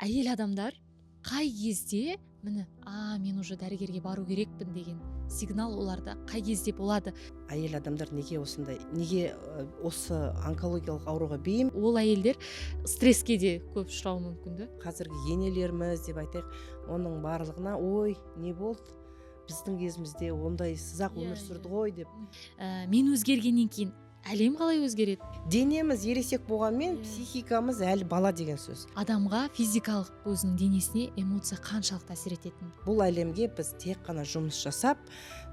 әйел адамдар қай кезде міне мен уже дәрігерге бару керекпін деген сигнал оларда қай кезде болады? Әйел адамдар неге осы онкологиялық ауруға бейім? Ол әйелдер стресске де көп ұшырауы мүмкін да. Қазіргі енелеріміз деп айтайық, оның барлығына ой, не болды? Біздің кезімізде ондай сызақ өмір сүрді ғой деп. Мен өзгергеннен кейін әлем қалай өзгереді? Денеміз ересек болғанмен психикамыз әлі бала деген сөз. Адамға физикалық өзінің денесіне эмоция қаншалықты әсер ететін? Бұл әлемге біз тек қана жұмыс жасап,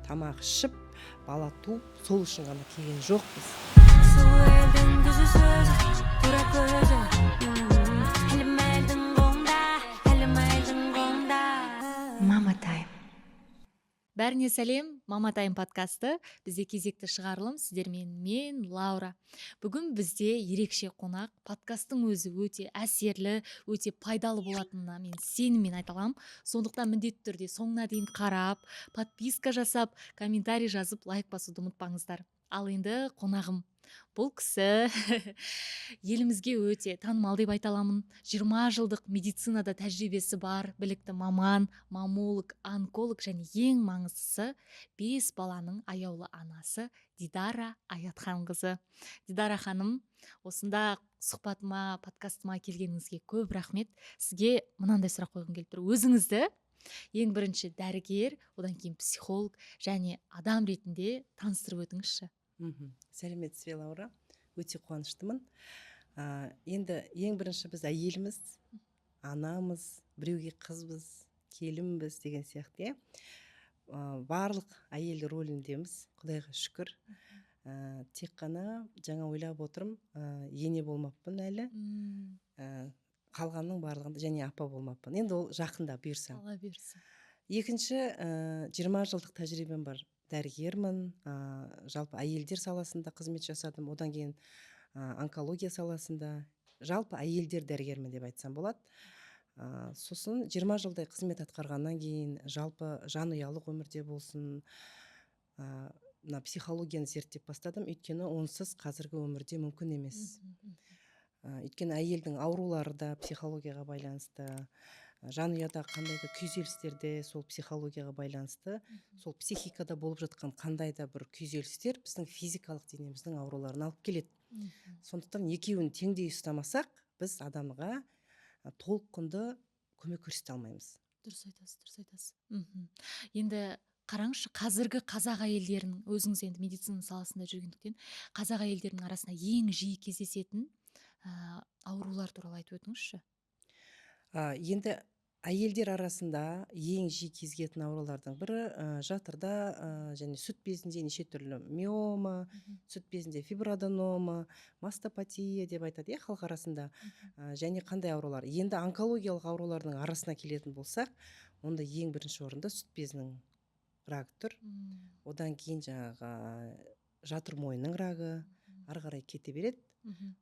тамақ ішіп, бала туып, сол үшін ғана келген жоқпыз. Мама тайм. Бәріне сәлем, Мама тайм подкасты. Бізде кезекті шығарылым сіздермен мен Лаура. Бүгін бізде ерекше қонақ. Подкасттың өзі өте әсерлі, өте пайдалы болатынына мен сеніммен айта аламын. Сондықтан міндетті түрде соңына дейін қарап, подписка жасап, комментарий жазып, лайк басуды ұмытпаңыздар. Ал енді қонағым. Бұл кісі елімізге өте танымал деп айта аламын. 20 жылдық медицинада тәжірибесі бар, білікті маман, мамолог, онколог және ең маңыздысы 5 баланың аяулы анасы Дидара Аятханқызы. Дидара ханым, осында сұхбатыма, подкастыма келгеніңізге көп рахмет. Сізге мынандай сұрақ қойғым келіп тұр. Өзіңізді ең бірінші дәрігер, одан кейін психолог және адам ретінде таныстырып өтіңізші. Сәлеметсіз бе, Лаура? Өте қуаныштымын. Енді ең бірінші біз әйеліміз, анамыз, біреуге қызбыз, келінбіз деген сияқты. Барлық әйел рөліндеміз, Құдайға шүкір. Тек қана жаңа ойлап отырмын, ене болмаппын әлі. Қалғанның барлығында және апа болмаппын. Енді ол жақында бұйырса. Алла берсін. Екінші, 20 жылдық тәжірибем бар. Дәрігермін, жалпы әйелдер саласында қызмет жасадым, одан кейін онкология саласында, жалпы әйелдер дәрігермін деп айтсам болады. Сосын 20 жылдай қызмет атқарғаннан кейін, жалпы жанұялық өмірде болсын, психологияны зерттеп бастадым, өйткені онсыз қазіргі өмірде мүмкін емес. Өйткені әйелдің аурулары да психологияға байланысты, жанұяда қандай да күйзелістерде сол психологияға байланысты, сол психикада болып жатқан қандай да бір күйзелістер біздің физикалық денеміздің ауруларын алып келеді. Сондықтан екеуін теңдей ұстамасақ, біз адамға толыққанды көмек көрсете алмаймыз. Дұрыс айтасыз. Енді қараңызшы, қазіргі қазақ әйелдерінің, өзіңіз енді медицина саласында жүргендіктен, қазақ әйелдерінің арасында ең жиі кездесетін аурулар туралы айтып өтіңізші. Енді әйелдер арасында ең жиі кездесетін аурулардың бірі жатырда және сүт безінде неше түрлі миома, сүт безінде фиброаденома, мастопатия деп айтады, халық арасында. Және қандай аурулар? Енді онкологиялық аурулардың арасына келетін болсақ, онда ең бірінші орында сүт безінің рагы тұр. Одан кейін жаңағы жатыр мойнының рагы, ары қарай кете береді.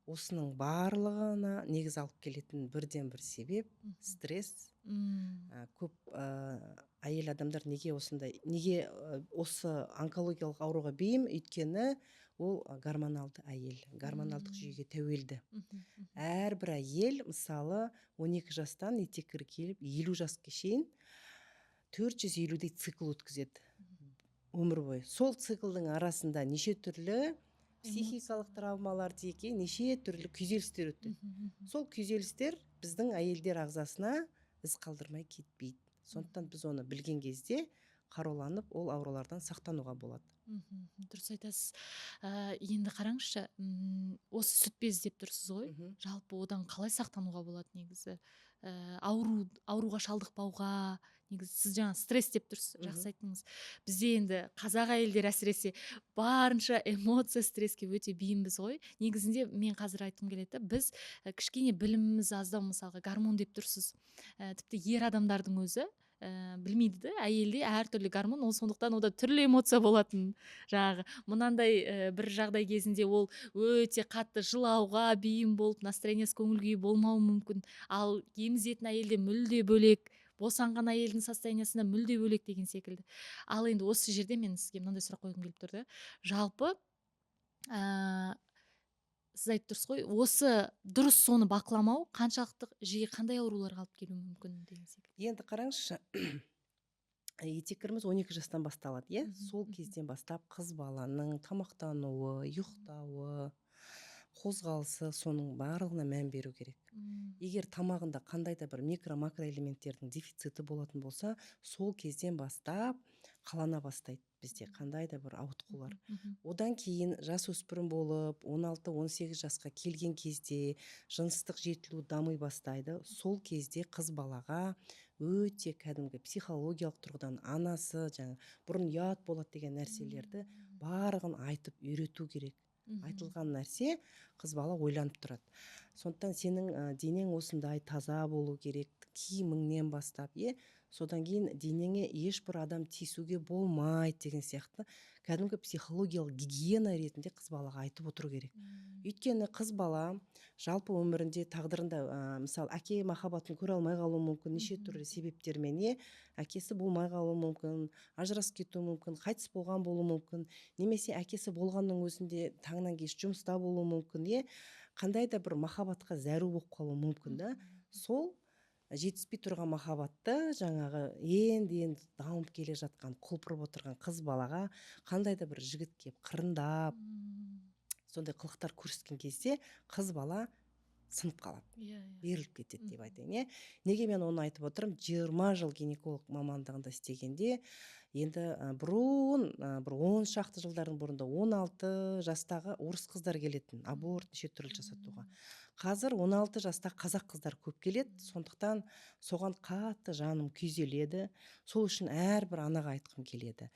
Осының барлығына негіз алып келетін бірден бір себеп стресс. Көп әйел адамдар неге осы онкологиялық ауруға бейім? Өйткені ол гормоналды әйел, гормоналдық жүйеге тәуелді. Әрбір әйел, мысалы, 12 жастан етеккірі келіп 50 жасқа шейін 450-дей цикл өткізеді өмір бойы. Сол циклдың арасында неше түрлі психикалық травмалар дейке, неше түрлі күйзелістер өтті. Сол күйзелістер біздің әйелдер ағзасына із қалдырмай кетпейді. Сондықтан біз оны білген кезде қаруланып, ол аурулардан сақтануға болады. Дұрыс айтасыз. Енді қараңызшы, осы сүт без деп тұрсыз ғой. Жалпы одан қалай сақтануға болады негізі? Ауруға шалдықпауға, негізі сіз жаңа стресс деп тұрсыз, жақсы айттыңыз. Бізде енді қазақ әйелдер әсіресе барынша эмоция стресске өте бейімбіз ғой. Негізінде мен қазір айтқым келеді, біз кішкене біліміміз аздау, мысалға гормон деп тұрсыз. Тіпті ер адамдардың өзі білмейді де, әйелде әртүрлі гормон, ол сондықтан ода түрлі эмоция болатын. Жаңағы мынандай бір жағдай кезінде ол өте қатты жылауға бейім болып, настроениесі көңіл күйі болмауы мүмкін. Ал емізетін әйелде мүлде бөлек, босанған әйелдің состояниясында мүлде бөлек деген секілді. Ал енді осы жерде мен сізге мынандай сұрақ қойғым келіп тұрды. Жалпы сіз айтып тұрсыз ғой, осы дұрыс соны бақыламау қаншалықты жиі қандай ауруларға алып келуі мүмкін деген секілді. Енді қараңызшы, етеккіріміз 12 жастан басталады, иә? Мгм, Сол мгм. кезден бастап қыз баланың тамақтануы, ұйықтауы, қозғалысы, соның барлығына мән беру керек. Егер тамағында қандай да бір микро-макроэлементтердің дефициті болатын болса, сол кезден бастап қалана бастайды бізде қандай да бір ауытқулар. Одан кейін жасөспірім болып 16-18 жасқа келген кезде жыныстық жетілу дами бастайды. Сол кезде қыз балаға өте кәдімгі психологиялық тұрғыдан анасы бұрын ұят болады деген нәрселерді барлығын айтып үйрету керек. Айтылған нәрсе қыз бала ойланып тұрады. Сондықтан сенің денең осындай таза болу керек, киіміңнен бастап, содан кейін денеңе ешбір адам тиісуге болмайды деген сияқты кәдімгі психологиялық гигиена ретінде қыз балаға айтып отыру керек. Өйткені қыз бала жалпы өмірінде тағдырында мысалы әке махаббатын көре алмай қалуы мүмкін, неше түрлі себептермен, әкесі болмай қалуы мүмкін, ажырасып кетуі мүмкін, қайтыс болған болуы мүмкін, немесе әкесі болғанның өзінде таңнан кеш жұмыста болуы мүмкін, қандай да бір махаббатқа зәру болып қалуы мүмкін да. Сол жетіспей тұрған махаббатты енді дамып келе жатқан, құлпырып отырған қыз балаға қандай да бір жігіт келіп қырындап, сондай қылықтар көрсеткен кезде қыз бала сынып қалады, беріліп кетеді деп айтайын. Неге мен оны айтып отырмын? 20 жыл гинеколог мамандығында істегенде, енді бұрын бір 10 шақты жылдардың бұрында 16 жастағы орыс қыздар келетін аборт неше түрлі жасатуға. Қазір 16 жаста қазақ қыздар көп келеді, сондықтан соған қатты жаным күйзеледі. Сол үшін әрбір анаға айтқым келеді.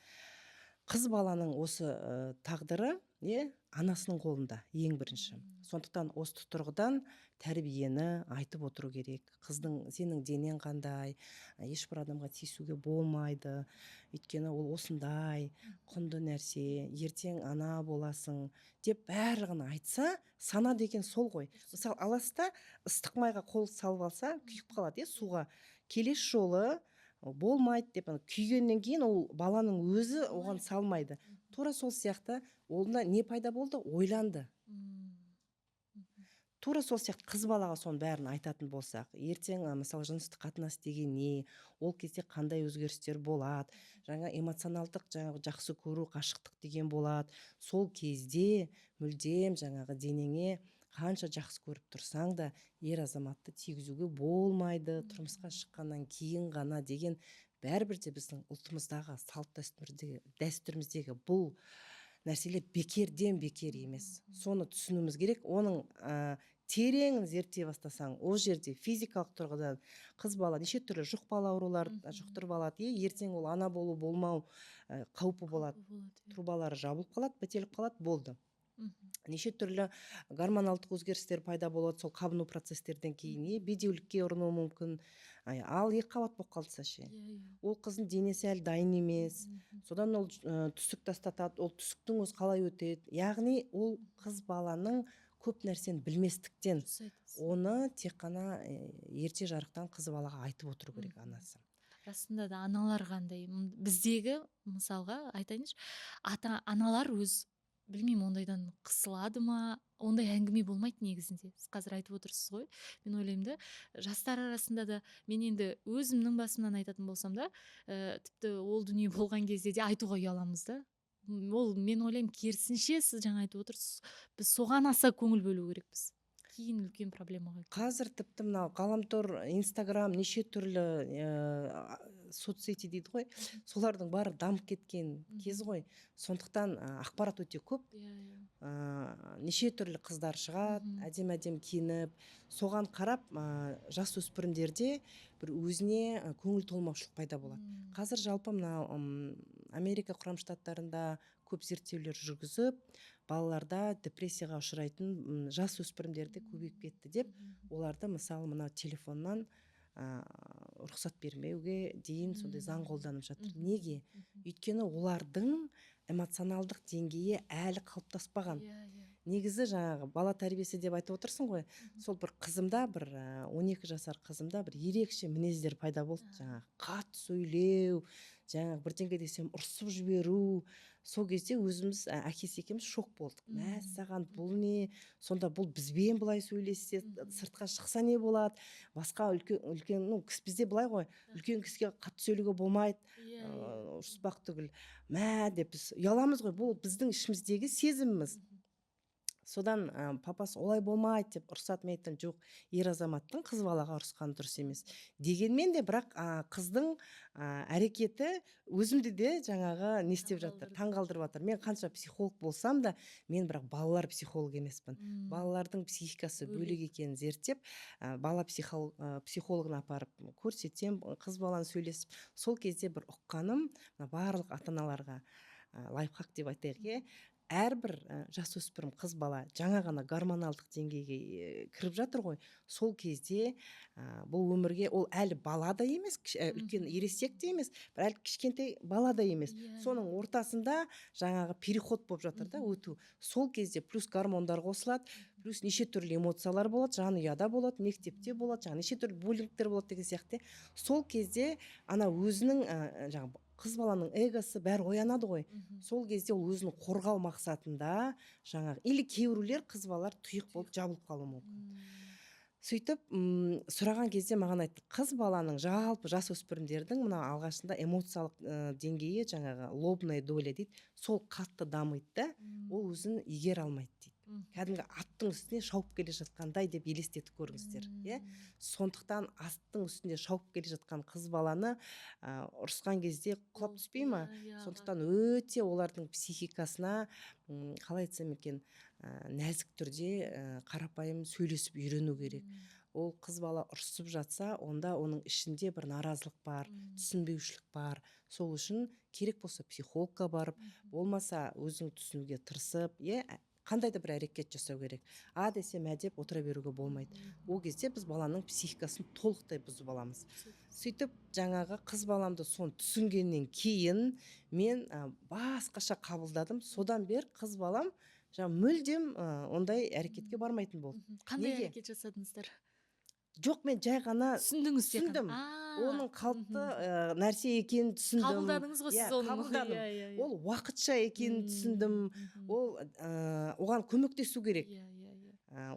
Қыз баланың осы тағдыры анасының қолында ең бірінші. Сондықтан осы тұрғыдан тәрбиені айтып отыру керек. Сенің денең қандай, ешбір адамға тиісуге болмайды, өйткені ол осындай құнды нәрсе, ертең ана боласың деп барлығын айтса, сана деген сол ғой. Мысалы аласта ыстық майға қол салып алса күйіп қалады, суға. Келесі жолы болмайды деп күйгеннен кейін ол баланың өзі оған салмайды. Тура сол сияқты олда не пайда болды? Ойланды. Тура сол сияқты қыз балаға соның бәрін айтатын болсақ, ертең мысалы жыныстық қатынас деген не, ол кезде қандай өзгерістер болады, эмоционалдық жақсы көру, қашықтық деген болады. Сол кезде мүлдем денеңе қанша жақсы көріп тұрсаң да ер азаматты тигізуге болмайды, тұрмысқа шыққаннан кейін ғана деген бәрібір де біздің ұлтымыздағы салт дәстүріміздегі бұл нәрселер бекерден бекер емес. Соны түсінуіміз керек. Оның тереңін зерттей бастасаң, ол жерде физикалық тұрғыдан қыз бала неше түрлі жұқпалы аурулар жұқтырып алады, ертең ол ана болу болмау қаупі болады. Трубалары жабылып қалады, бітеліп қалады, болды. Неше түрлі гормоналдық өзгерістер пайда болады, сол қабыну процестерден кейін бедеулікке ұрынуы мүмкін. Ал екі қабат болып қалса ше, ол қыздың денесі әлі дайын емес, содан ол түсік тастатады, ол түсіктің өзі қалай өтеді. Яғни ол қыз баланың көп нәрсені білместіктен, оны тек қана ерте жарықтан қыз балаға айтып отыру керек анасы. Расында да аналар қандай? Біздегі мысалға айтайыншы, аналар өз білмеймін, ондайдан қысылады ма, ондай әңгіме болмайды негізінде. Сіз қазір айтып отырсыз ғой. Мен ойлаймын да, жастар арасында да, мен енді өзімнің басымнан айтатын болсам да, тіпті ол дүние болған кезде де айтуға ұяламыз да. Ол мен ойлаймын керісінше, сіз жаңа айтып отырсыз, біз соған аса көңіл бөлу керекпіз. Кейін үлкен проблемаға. Қазір тіпті мынау ғаламтор, Инстаграм, неше түрлі соцсети дейді ғой, солардың бары дамып кеткен кез ғой. Сондықтан ақпарат өте көп. Неше түрлі қыздар шығады, әдем киініп, соған қарап жасөспірімдерде бір өзіне көңіл толмаушылық пайда болады. Қазір жалпы мына Америка құрама штаттарында көп зерттеулер жүргізіп, балаларда депрессияға ұшырайтын жасөспірімдерде көбейіп кетті деп, оларды мысалы мына телефоннан рұқсат бермеуге дейін сондай заң қолданып жатыр. Неге? Өйткені олардың эмоционалдық деңгейі әлі қалыптаспаған. негізі жаңағы бала тәрбиесі деп айтып отырсың ғой. Сол бір қызымда, бір 12 жасар қызымда бір ерекше мінездер пайда болды. Жаңағы қатты сөйлеу, жаңағы бірдеңе десем ұрсып жіберу. Сол кезде өзіміз әкесі екеуміз шок болдық. Мәссаған, бұл не? Сонда бұл бізбен былай сөйлессе, сыртқа шықса не болады? Басқа үлкен, ну, бізде былай ғой, үлкен кісіге қатты сөйлеуге болмайды, ұрыспақ түгіл. Мә деп біз ұяламыз ғой, бұл біздің ішіміздегі сезіміміз. Содан папасы олай болмайды деп ұрсады. Мен айттым, жоқ, ер азаматтың қыз балаға ұрысқаны дұрыс емес. Дегенмен де бірақ қыздың әрекеті өзімді де жаңағы не істеп жатыр, таңғалдырып жатыр. Мен қанша психолог болсам да, мен бірақ балалар психолог емеспін. Балалардың психикасы бөлек екенін зерттеп, бала психологына апарып көрсетсем, қыз баланы сөйлесіп, сол кезде бір ұққаным, барлық ата-аналарға лайфхак деп айтайық, әрбір жасөспірім қыз бала жаңа ғана гормоналдық деңгейге кіріп жатыр ғой. Сол кезде бұл өмірге ол әлі бала да емес, үлкен ересек те емес, бір әлі кішкентай бала да емес. Соның ортасында жаңағы переход болып жатыр да, өту. Сол кезде плюс гормондар қосылады, плюс неше түрлі эмоциялар болады, жанұяда болады, мектепте болады, жаңа неше түрлі буллингтер болады деген сияқты. Сол кезде ана өзінің жаңағы қыз баланың эгосы бәрі оянады ғой. Сол кезде ол өзін қорғау мақсатында жаңағы, или кейбіреулер қыз балалар тұйық болып жабылып қалуы мүмкін. Сөйтіп, сұраған кезде маған айтты, қыз баланың жалпы жасөспірімдердің мына алғашында эмоциялық деңгейі жаңағы лобная доля дейді, сол қатты дамиды да, ол өзін игере алмайды дейді. Кәдімгі аттың үстіне шауып келе жатқандай деп елестетіп көріңіздер. Сондықтан аттың үстінде шауып келе жатқан қыз баланы ұрысқан кезде құлап түспей ма? Сондықтан өте олардың психикасына, қалай айтсам екен, нәзік түрде қарапайым сөйлесіп үйрену керек. Ол қыз бала ұрысып жатса, онда оның ішінде бір наразылық бар, түсінбеушілік бар. Сол үшін керек болса психологқа барып, болмаса өзің түсінуге тырысып, қандай да бір әрекет жасау керек. Десем деп отыра беруге болмайды. Ол кезде біз баланың психикасын толықтай бұзып аламыз. Сөйтіп, жаңағы қыз баламды соны түсінгеннен кейін мен басқаша қабылдадым. Содан бер қыз балам мүлдем ондай әрекетке бармайтын болды. Қандай әрекет жасадыңыздар? Жоқ, мен жай ғана түсіндім. Оның қалыпты нәрсе екенін түсіндім. Қабылдадыңыз ғой сіз оны. Қабылдадым. Ол уақытша екенін түсіндім. Ол оған көмектесу керек.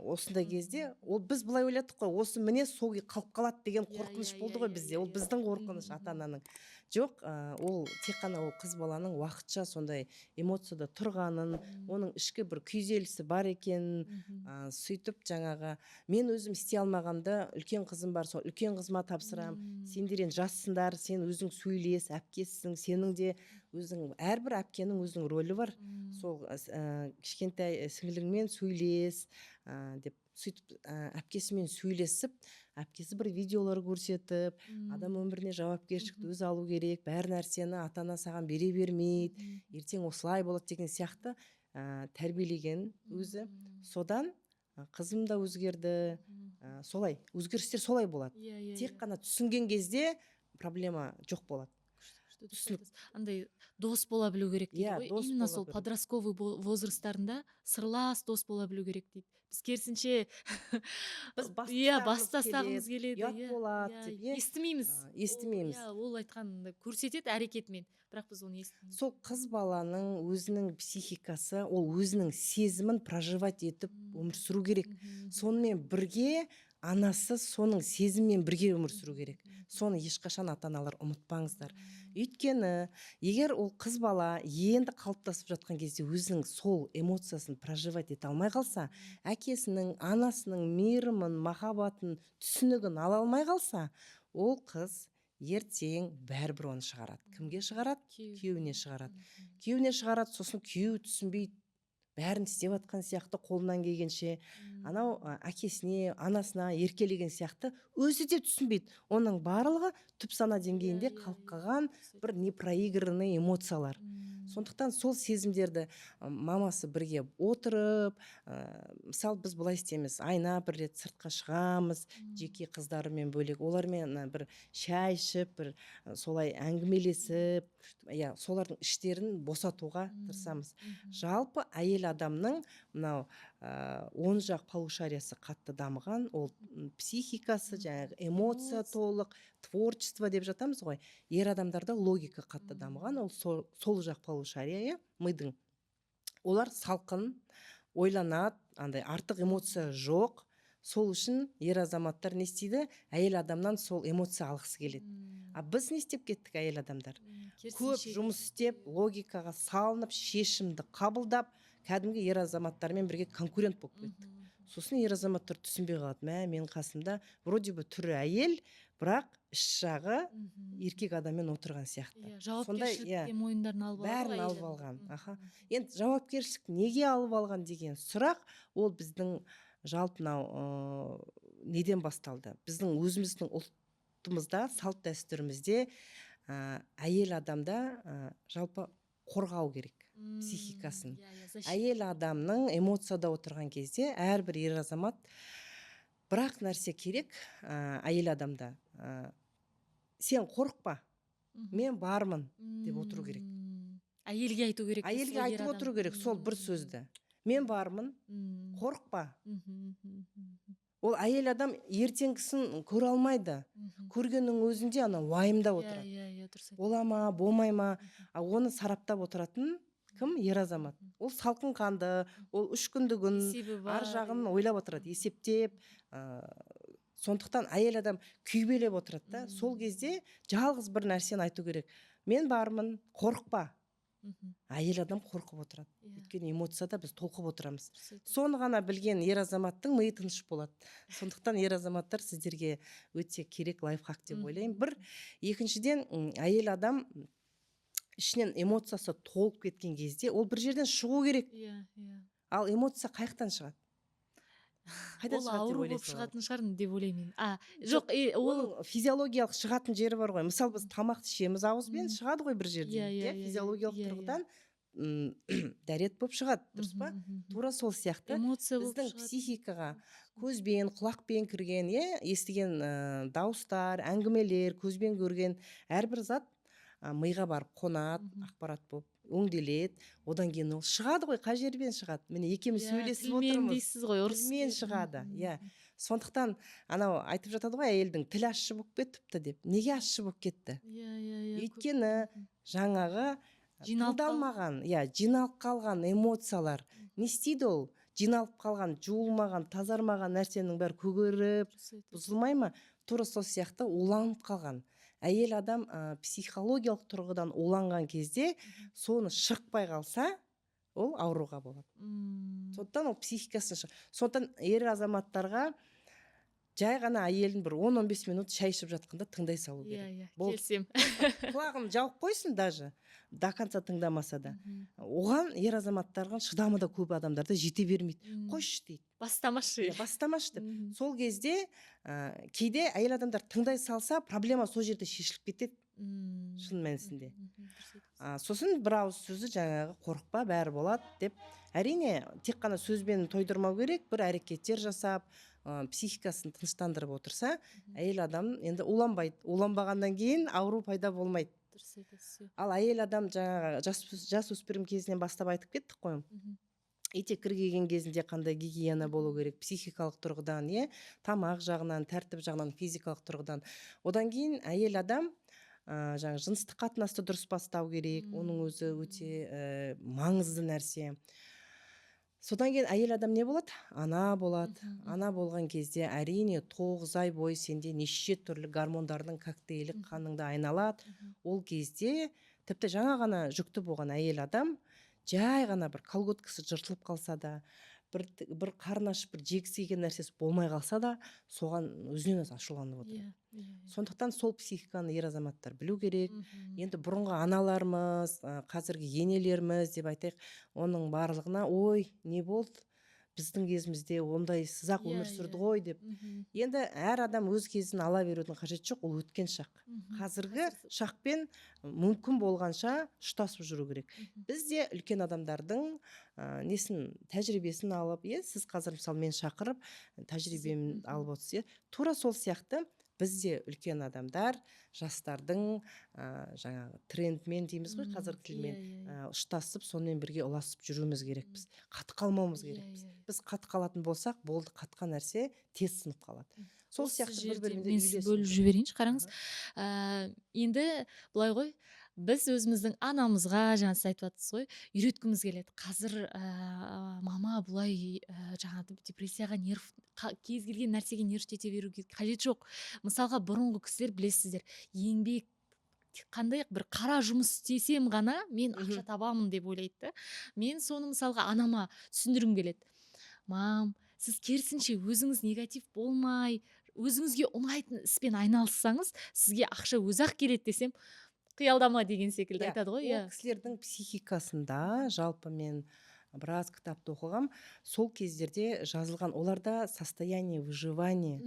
Осындай кезде, ол біз былай ойладық қой, осы мінез сол қалып қалады деген қорқыныш болды ғой бізде. Ол біздің қорқыныш, ата-ананың. Жоқ, ол тек қана ол қыз баланың уақытша сондай эмоцияда тұрғанын, оның ішкі бір күйзелісі бар екенін, сөйтіп жаңағы мен өзім істей алмағанды, үлкен қызым бар, сол үлкен қызыма тапсырам. Сендер енді жассыңдар, сен өзің сөйлес, әпкесің, сенің де өзің, әрбір әпкенің өзінің рөлі бар. Сол кішкентай сіңіліңмен сөйлес деп сөйтіп әпкесімен сөйлесіп, әпкесі бір видеолар көрсетіп, адам өміріне жауапкершілікті өзі алу керек, бәр нәрсені ата-ана саған бере бермейді, ертең осылай болады деген сияқты тәрбиелеген өзі. Содан қызым да өзгерді, солай, өзгерістер солай болады. Тек қана түсінген кезде проблема жоқ болады. Андай дос бола білу керек дейді ғой. Именно сол подростковый возрасттарында сырлас дос бола білу керек дейді. Біз керісінше бастастағымыз келеді, ұят болады деп, естімейміз. Ол айтқанды көрсетеді әрекетімен, бірақ біз оны естімейміз. Сол қыз баланың өзінің психикасы, ол өзінің сезімін проживать етіп өмір сүру керек. Сонымен бірге анасы соның сезіммен бірге өмір сүру керек. Соны ешқашан ата-аналар ұмытпаңыздар. Өйткені, егер ол қыз бала енді қалыптасып жатқан кезде өзінің сол эмоциясын проживать ете алмай қалса, әкесінің, анасының мейірімін, махаббатын, түсінігін ала алмай қалса, ол қыз ертең бәрібір оны шығарады. Кімге шығарады? Күйеуіне шығарады. Күйеуіне шығарады, сосын күйеуі түсінбейді. Бәрін істеп жатқан сияқты қолынан келгенше, анау әкесіне, анасына еркелеген сияқты өзі де түсінбейді. Оның барлығы түп сана деңгейінде қалып қалған бір непроигранный эмоциялар. Сондықтан сол сезімдерді мамасы бірге отырып, мысалы біз былай істейміз, айына бір рет сыртқа шығамыз, жеке қыздарымен бөлек, олармен бір шай ішіп, бір солай әңгімелесіп, солардың іштерін босатуға тырысамыз. Жалпы әйел әйел адамның мынау оң жақ полушариясы қатты дамыған, ол психикасы, жаңағы эмоция толық, творчество деп жатамыз ғой. Ер адамдарда логика қатты дамыған, ол сол жақ полушария, мидың. Олар салқын, ойланады, андай артық эмоция жоқ. Сол үшін ер азаматтар не істейді? Әйел адамнан сол эмоция алғысы келеді. А біз не істеп кеттік әйел адамдар? Көп жұмыс істеп, логикаға салынып, шешімді қабылдап, кәдімгі ер азаматтармен бірге конкурент болып кеттік. Сосын ер азаматтар түсінбей қалады. Мен қасымда вроде бы түрі әйел, бірақ іш жағы еркек адаммен отырған сияқты. Жауапкершілікке мойындарын алып бәрін алып алған. Енді жауапкершілік неге алып алған деген сұрақ, ол біздің жалпы мынау неден басталды? Біздің өзіміздің ұлтымызда, салт дәстүрімізде әйел адамда жалпы қорғау керек психикасын. Әйел адамның эмоцияда отырған кезде әрбір ер азамат бірақ нәрсе керек әйел адамда. Сен қорықпа, мен бармын деп отыру керек. Әйелге айту керек. Әйелге айтып отыру керек сол бір сөзді. Мен бармын, қорықпа. Ол әйел адам ертеңгісін көре алмайды. Көргеннің өзінде ана уайымда отырады. Бола ма, болмай ма? Оны сараптап отыратын кім? Ер азамат. Ол салқын қанды, ол 3 күндігін ар жағын ойлап отырады, есептеп. Сондықтан әйел адам күйбелеп отырады да. Сол кезде жалғыз бір нәрсені айту керек. Мен бармын, қорықпа. Әйел адам қорқып отырады. Өйткені эмоцияда біз толқып отырамыз. Соны ғана білген ер азаматтың миы тыныш болады. Сондықтан ер азаматтар сіздерге өте керек лайфхак деп ойлаймын. Бір, екіншіден, әйел адам ішінен эмоциясы толып кеткен кезде, ол бір жерден шығу керек. Ал эмоция қайықтан шығады? Ол ауру болып шығатын шығар деп ойлаймын. Жоқ, ол физиологиялық шығатын жері бар ғой. Мысалы, біз тамақты ішеміз ауызбен, шығады ғой бір жерден. Физиологиялық тұрғыдан дәрет болып шығады, дұрыс па? Тура сол сияқты біздің психикаға көзбен, құлақпен кірген, естіген дауыстар, әңгімелер, көзбен көрген әрбір зат миға барып қонады, ақпарат болып өңделеді. Одан кейін ол шығады ғой, қай жерден шығады? Міне екеуміз сөйлесіп отырмыз. Тілмен дейсіз ғой, тілмен шығады. Сондықтан анау айтып жатады ғой, әйелдің тілі ащы болып кетіпті деп. Неге ащы болып кетті? Өйткені жаңағы тыңдалмаған, жиналып қалған эмоциялар. Не істейді ол? Жиналып қалған, жуылмаған, тазармаған нәрсенің бәрі көгеріп, бұзылмай ма? Тура сол сияқты уланып қалған. Әйел адам психологиялық тұрғыдан уланған кезде соны шықпай қалса, ол ауруға болады. Сондықтан ол психикасын сондықтан ер азаматтарға жай ғана әйелін бір 10-15 минут шай ішіп жатқанда тыңдай салу керек. Келсем. Құлағын жауып қойсын даже, до конца тыңдамаса да. Оған ер азаматтарға шыдамы да көп адамдарда жете бермейді. Қойшы дейді. Бастамашы. Бастамашы деп. Сол кезде кейде әйел адамдар тыңдай салса, проблема сол жерде шешіліп кетеді. Шын мәнісінде. Сосын бір ауыз сөзі жаңағы қорықпа, бәрі болады деп. Әрине, тек қана сөзбен тойдырмау керек, бір әрекеттер жасап, психикасын тыныштандырып отырса, әйел адам енді уланбайды. Уланбағаннан кейін ауру пайда болмайды. Ал әйел адам жаңағы жасөспірім кезінен бастап айтып кеттік қой. Ете кіргеген кезінде қандай гигиена болу керек, психикалық тұрғыдан, тамақ жағынан, тәртіп жағынан, физикалық тұрғыдан. Одан кейін әйел адам жаңағы жыныстық қатынасты дұрыс бастау керек. Оның өзі өте маңызды нәрсе. Содан кейін әйел адам не болады? Ана болады. Ана болған кезде әрине 9 ай бойы сенде неше түрлі гормондардың коктейлі қаныңда айналады. Ол кезде тіпті жаңа ғана жүкті болған әйел адам жай ғана бір колготкасы жыртылып қалса да, бір қарны ашып бір жегісі келген нәрсесі болмай қалса да, соған өзінен өзі ашуланып отырады. Сондықтан сол психиканы ер азаматтар білу керек. Енді бұрынғы аналарымыз, қазіргі енелеріміз деп айтайық, оның барлығына ой, не болды? Біздің кезімізде ондай сызақ өмір сүрді ғой деп. Енді әр адам өз кезін ала берудің қажеті жоқ, ол өткен шақ. Қазіргі шақпен мүмкін болғанша ұштасып жүру керек. Біз де үлкен адамдардың тәжірибесін алып, сіз қазір мысалы мен шақырып, тәжірибемін алып отырсыз, тура сол сияқты бізде үлкен адамдар жастардың жаңағы трендмен дейміз ғой қазіргі тілмен ұштасып сонымен бірге ұласып жүруіміз керекпіз. Қатып қалмауымыз керекпіз. Біз қатып қалатын болсақ, болды, қатқан нәрсе тез сынып қалады. Сол сияқты бір-бірімен мен сізді бөліп жіберейінші, қараңыз. Енді былай ғой, біз өзіміздің анамызға, жаңа сіз айтып жатсыз ғой, үйреткіміз келеді. Қазір мама бұлай жаңағы депрессияға кез келген нәрсеге нервтете беруге қажет жоқ. Мысалға бұрынғы кісілер білесіздер, еңбек қандай бір қара жұмыс істесем ғана мен ақша табамын деп ойлайды. Мен соны мысалға анама түсіндіргім келеді. Мам, сіз керісінше өзіңіз негатив болмай, өзіңізге ұнайтын іспен айналыссаңыз, сізге ақша өзі-ақ келеді десем, қиялдама деген секілді айтады ғой. Ол кісілердің психикасында жалпы мен біраз кітапты оқығам, сол кездерде жазылған, оларда состояние выживания,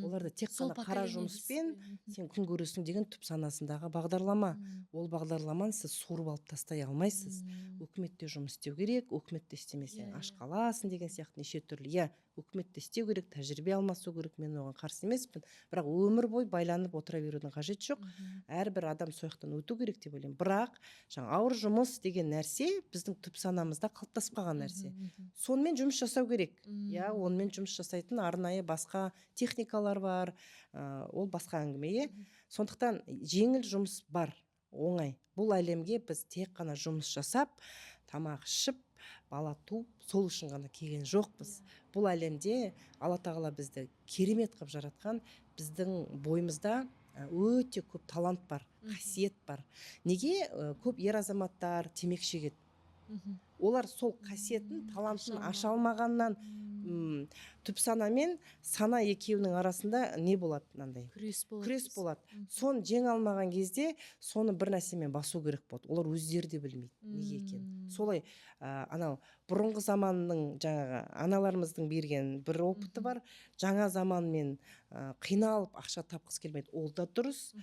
оларда тек қана қара жұмыспен сен күн көресің деген түп санасындағы бағдарлама. Ол бағдарламаны сіз суырып алып тастай алмайсыз. Өкіметте жұмыс істеу керек, өкіметте істемесең аш қаласың деген сияқты неше түрлі. Өкіметте істеу керек, тәжірибе алмасу керек, мен оған қарсы емеспін. Бірақ өмір бойы байланып отыра берудің қажеті жоқ. Әрбір адам сояқтан өту керек деп ойлаймын. Бірақ жаңа ауыр жұмыс деген нәрсе біздің түп санамызда қалыптасып қалған нәрсе. Сонымен жұмыс жасау керек. Онымен жұмыс жасайтын арнайы басқа техникалар бар, ол басқа әңгіме. Сондықтан жеңіл жұмыс бар, оңай. Бұл әлемге біз тек қана жұмыс жасап, тамақ ішіп, бала туып, сол үшін ғана келген жоқпыз. Бұл әлемде Алла тағала бізді керемет қылып жаратқан, біздің бойымызда өте көп талант бар, қасиет бар. Неге көп ер азаматтар темекі шегеді? Олар сол қасиетін, талантын аша алмағаннан түп сана мен сана екеуінің арасында не болады? Мынандай күрес болады. Соны жеңе алмаған кезде соны бір нәрсемен басу керек болады. Олар өздері де білмейді неге екенін. Солай анау бұрынғы заманның жаңағы аналарымыздың берген бір опыты бар. Жаңа заманмен қиналып ақша тапқысы келмейді. Ол да дұрыс.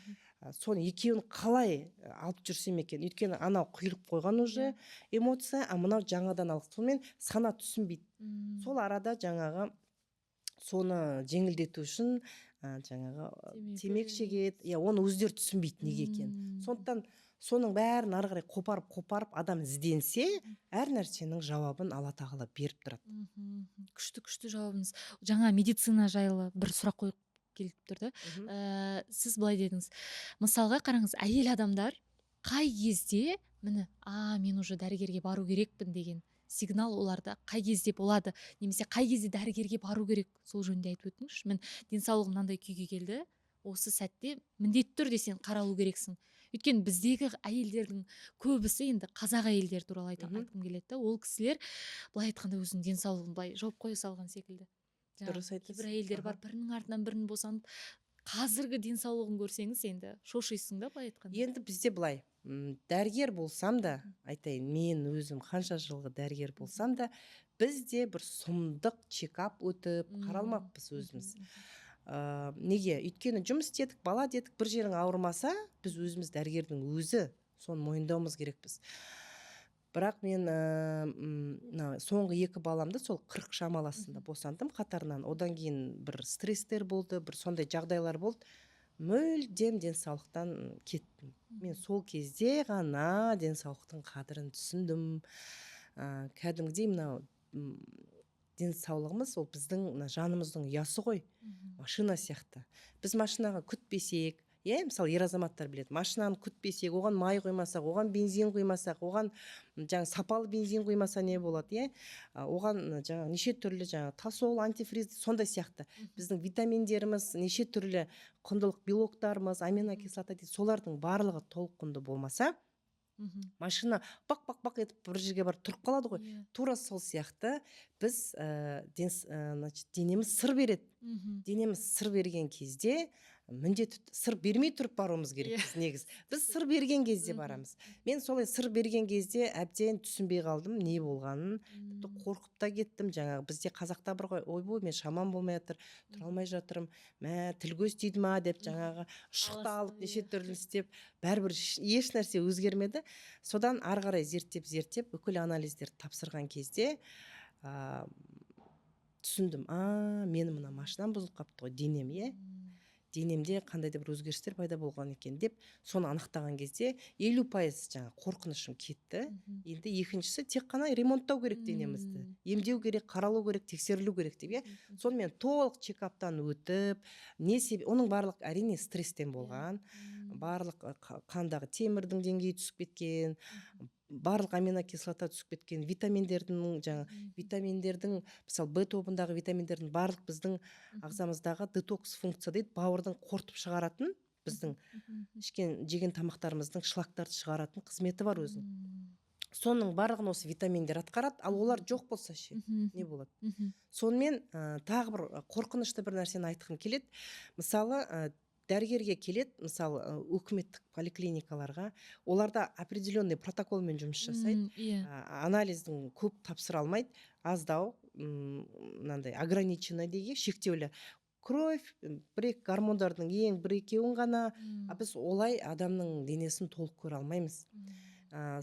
Соны екеуін қалай алып жүрсем екен? Өйткені анау құйылып қойған уже эмоция, а мынау жаңадан алып. Сонымен сана түсінбейді. Сол арада жаңағы соны жеңілдету үшін жаңағы темекі шегеді. Оны өздері түсінбейді неге екенін. Сондықтан соның бәрін ары қарай қопарып адам ізденсе, әр нәрсенің жауабын Алла тағала беріп тұрады. Күшті жауабыңыз. Жаңа медицина жайлы бір сұрақ қойып келіп тұрды. Сіз былай дедіңіз. Мысалға қараңыз, әйел адамдар қай кезде міне, мен уже дәрігерге бару керекпін деген сигнал оларда қай кезде болады, немесе қай кезде дәрігерге бару керек, сол жөнінде айтып өтіңізші. Мен денсаулығым мынандай күйге келді, осы сәтте міндетті түрде сен қаралу керексің. Өйткені біздегі әйелдердің көбісі, енді қазақ әйелдері туралы айтқым келеді, ол кісілер былай айтқанда өзінің денсаулығын былай жауып қоя салған секілді. Дұрыс айтасыз. Кейбір әйелдер бар, бірінің артынан бірін босанып, қазіргі денсаулығын көрсеңіз, енді шошисың да, былай айтқанда. Енді бізде былай, дәрігер болсам да, айтайын, мен өзім қанша жылғы дәрігер болсам да, бізде бір сұмдық чекап өтіп, қаралмаппыз өзіміз. Неге? Өйткені жұмыс істедік, бала дедік, бір жерің ауырмаса, біз өзіміз дәрігердің өзі, соны мойындауымыз керекпіз. Бірақ мен соңғы 2 баламды сол 40 шамаласында босандым қатарынан. Одан кейін бір стресстер болды, бір сондай жағдайлар болды. Мүлдем денсаулықтан кеттім. Мен сол кезде ғана денсаулықтың қадірін түсіндім. Кәдімгідей мынау денсаулығымыз ол біздің жанымыздың ұясы ғой, машина сияқты. Біз машинаға күтпесек, мысалы ер азаматтар біледі, машинаны күтпесек, оған май қоймасақ, оған бензин қоймасақ, оған сапалы бензин қоймаса не болады, оған неше түрлі тосол, антифриз, сондай сияқты. Біздің витаминдеріміз, неше түрлі құндылық белоктарымыз, аминокислота дейді, солардың барлығы толық құнды болмаса, машина бақ етіп бір жерге барып тұрып қалады ғой. Тура сол сияқты біз денеміз сыр береді. Денеміз сыр берген кезде міндетті сыр бермей тұрып баруымыз керек біз негіз. Біз сыр берген кезде барамыз. Мен солай сыр берген кезде әбден түсінбей қалдым не болғанын. Қорқып та кеттім. Жаңағы бізде қазақта бір ғой, ойбой, мен шамам болмай жатыр, тұра алмай жатырмын. Тіл көз тиді ма деп жаңағы шықты алып неше түрлі істеп, бәрібір еш нәрсе өзгермеді. Содан ары қарай зерттеп, бүкіл анализдерді тапсырған кезде түсіндім, менің мына машинам бұзылып қапты ғой, денем, денемде қандай да бір өзгерістер пайда болған екен деп соны анықтаған кезде 50% жаңа қорқынышым кетті. Енді екіншісі тек қана ремонттау керек денемізді, емдеу керек, қаралу керек, тексерілу керек деп, иә. Сонымен толық чекаптан өтіп, оның барлық әрине стресстен болған, барлық қандағы темірдің деңгейі түсіп кеткен, барлық аминокислота түсіп кеткен, витаминдердің мысалы Б тобындағы витаминдердің барлық біздің ағзамыздағы детокс функция дейді, бауырдың қорытып шығаратын, біздің жеген тамақтарымыздың шлактарды шығаратын қызметі бар өзінің. Соның барлығын осы витаминдер атқарады, ал олар жоқ болса ше, не болады? Сонымен тағы бір қорқынышты бір нәрсені айтқым келеді. Мысалы, дәрігерге келеді, мысалы, өкіметтік поликлиникаларға, оларда определенный протоколмен жұмыс жасайды. Анализдің көп тапсыра алмайды, аздау, мынандай ограниченный деге, шектеулі. Кровь, бір-екі гормондардың ең бір-екеуін ғана, біз олай адамның денесін толық көре алмаймыз.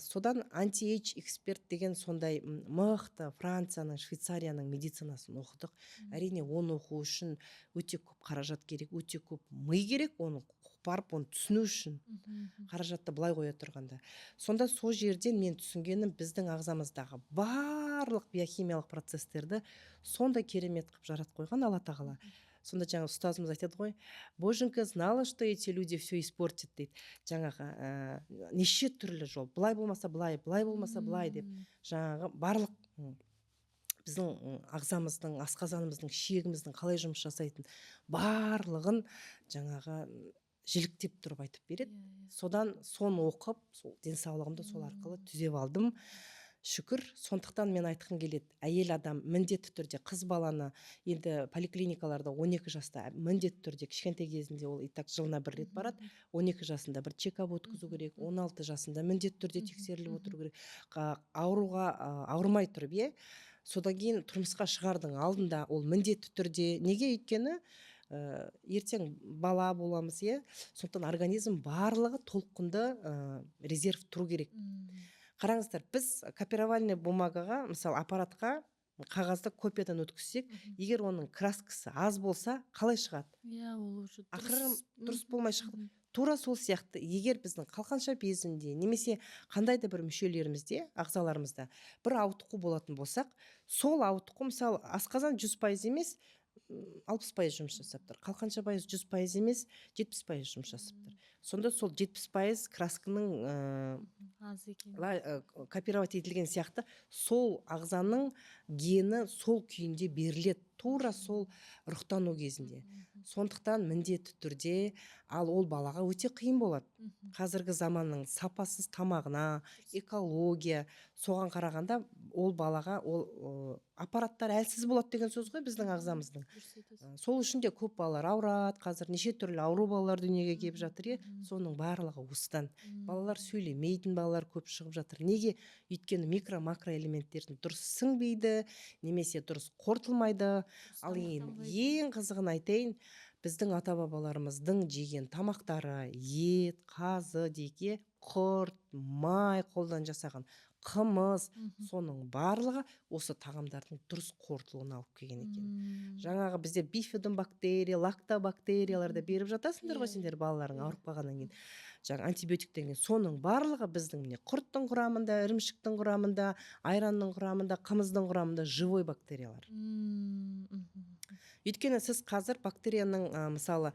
Содан анти-эйдж эксперт деген сондай мықты Францияның, Швейцарияның медицинасын оқыдық. Әрине, оны оқу үшін өте көп қаражат керек, өте көп ми керек, оны барып, оны түсіну үшін. Қаражатты былай қоя тұрғанда. Сонда сол жерден мен түсінгенім, біздің ағзамыздағы барлық биохимиялық процесстерді сондай керемет қылып жаратып қойған Алла тағала. Сонда жаңа ұстазымыз айтады ғой, боженька знала, что эти люди все испортят дейді. Жаңағы неше түрлі жол, былай болмаса былай, былай болмаса былай деп, жаңағы барлық біздің ағзамыздың, асқазанымыздың, ішегіміздің қалай жұмыс жасайтын барлығын жаңағы жіліктеп тұрып айтып береді. Содан соны оқып, денсаулығымды сол арқылы түзеп алдым. Шүкір, сондықтан мен айтқым келеді, әйел адам міндетті түрде қыз баланы енді поликлиникаларда 12 жаста міндетті түрде кішкентай кезінде ол итак жылына бір рет барады, 12 жасында бір чекап өткізу керек, 16 жасында міндетті түрде тексеріліп отыру керек, ауырмай тұрып, е. Содан кейін тұрмысқа шығардың алдында ол міндетті түрде, неге өйткені ертең бала боламыз, е. Сондықтан организм барлығы толыққынды резерв тұру керек. Қараңыздар, біз копировальный бумагаға, мысалы аппаратқа қағазды копиядан өткізсек, егер оның краскасы аз болса, қалай шығады? Ол уже Ақыры дұрыс болмай шығады. Тура сол сияқты, егер біздің қалқанша безінде, немесе қандай да бір мүшелерімізде, ағзаларымызда бір ауытқу болатын болсақ, сол ауытқу, мысалы, асқазан 100% емес, 60% жұмыс жасап тұр. Қалқанша пайыз 100% емес, 70% жұмыс жасап тұр. Сонда сол 70% краскының аз екен. копировать етілген сияқты, сол ағзаның гені сол күйінде беріледі, тура сол рухтану кезінде. Сондықтан міндетті түрде, ал ол балаға өте қиын болады. Қазіргі заманның сапасыз тамағына, экология, соған қарағанда ол балаға аппараттар әлсіз болады деген сөз ғой біздің ағзамыздың. Сол үшін де көп балалар ауырады, қазір неше түрлі ауру балалар дүниеге келіп жатыр, соның барлығы осыдан. Балалар сөйлемейтін балалар көп шығып жатыр. Неге? Өйткені микро-макро элементтердің дұрыс сіңбейді, немесе дұрыс қорытылмайды. Ал ең қызығын айтайын, біздің ата-бабаларымыздың жеген тамақтары, ет, қазы дейке, құрт, май қолдан жасаған қымыз, соның барлығы осы тағамдардың дұрыс қорытылуына алып келген екен. Жаңағы бізде бифидобактерия, лактобактерияларды беріп жатасыңдар ғой сендер балаларың ауырып қалғаннан кейін. Жаңа антибиотиктен кейін соның барлығы біздің міне құрттың құрамында, ірімшіктің құрамында, айранның құрамында, қымыздың құрамында живой бактериялар. Өйткені сіз қазір бактерияның, мысалы,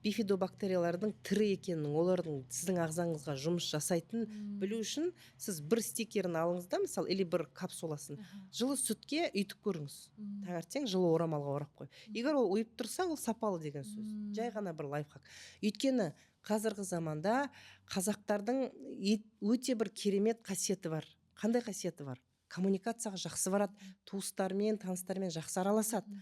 бифидобактериялардың тірі екенін, олардың сіздің ағзаңызға жұмыс жасайтын білу үшін сіз бір стикерін алыңыз да, мысалы, или бір капсуласын жылы сүтке үйтіп көріңіз. Таңертең жылы орамалға орап қой. Егер ол ұйып тұрса, ол сапалы деген сөз. Жай ғана бір лайфхак. Өйткені қазіргі заманда қазақтардың өте бір керемет қасиеті бар. Қандай қасиеті бар? Коммуникацияға жақсы барады, туыстармен, таныстармен жақсы араласады.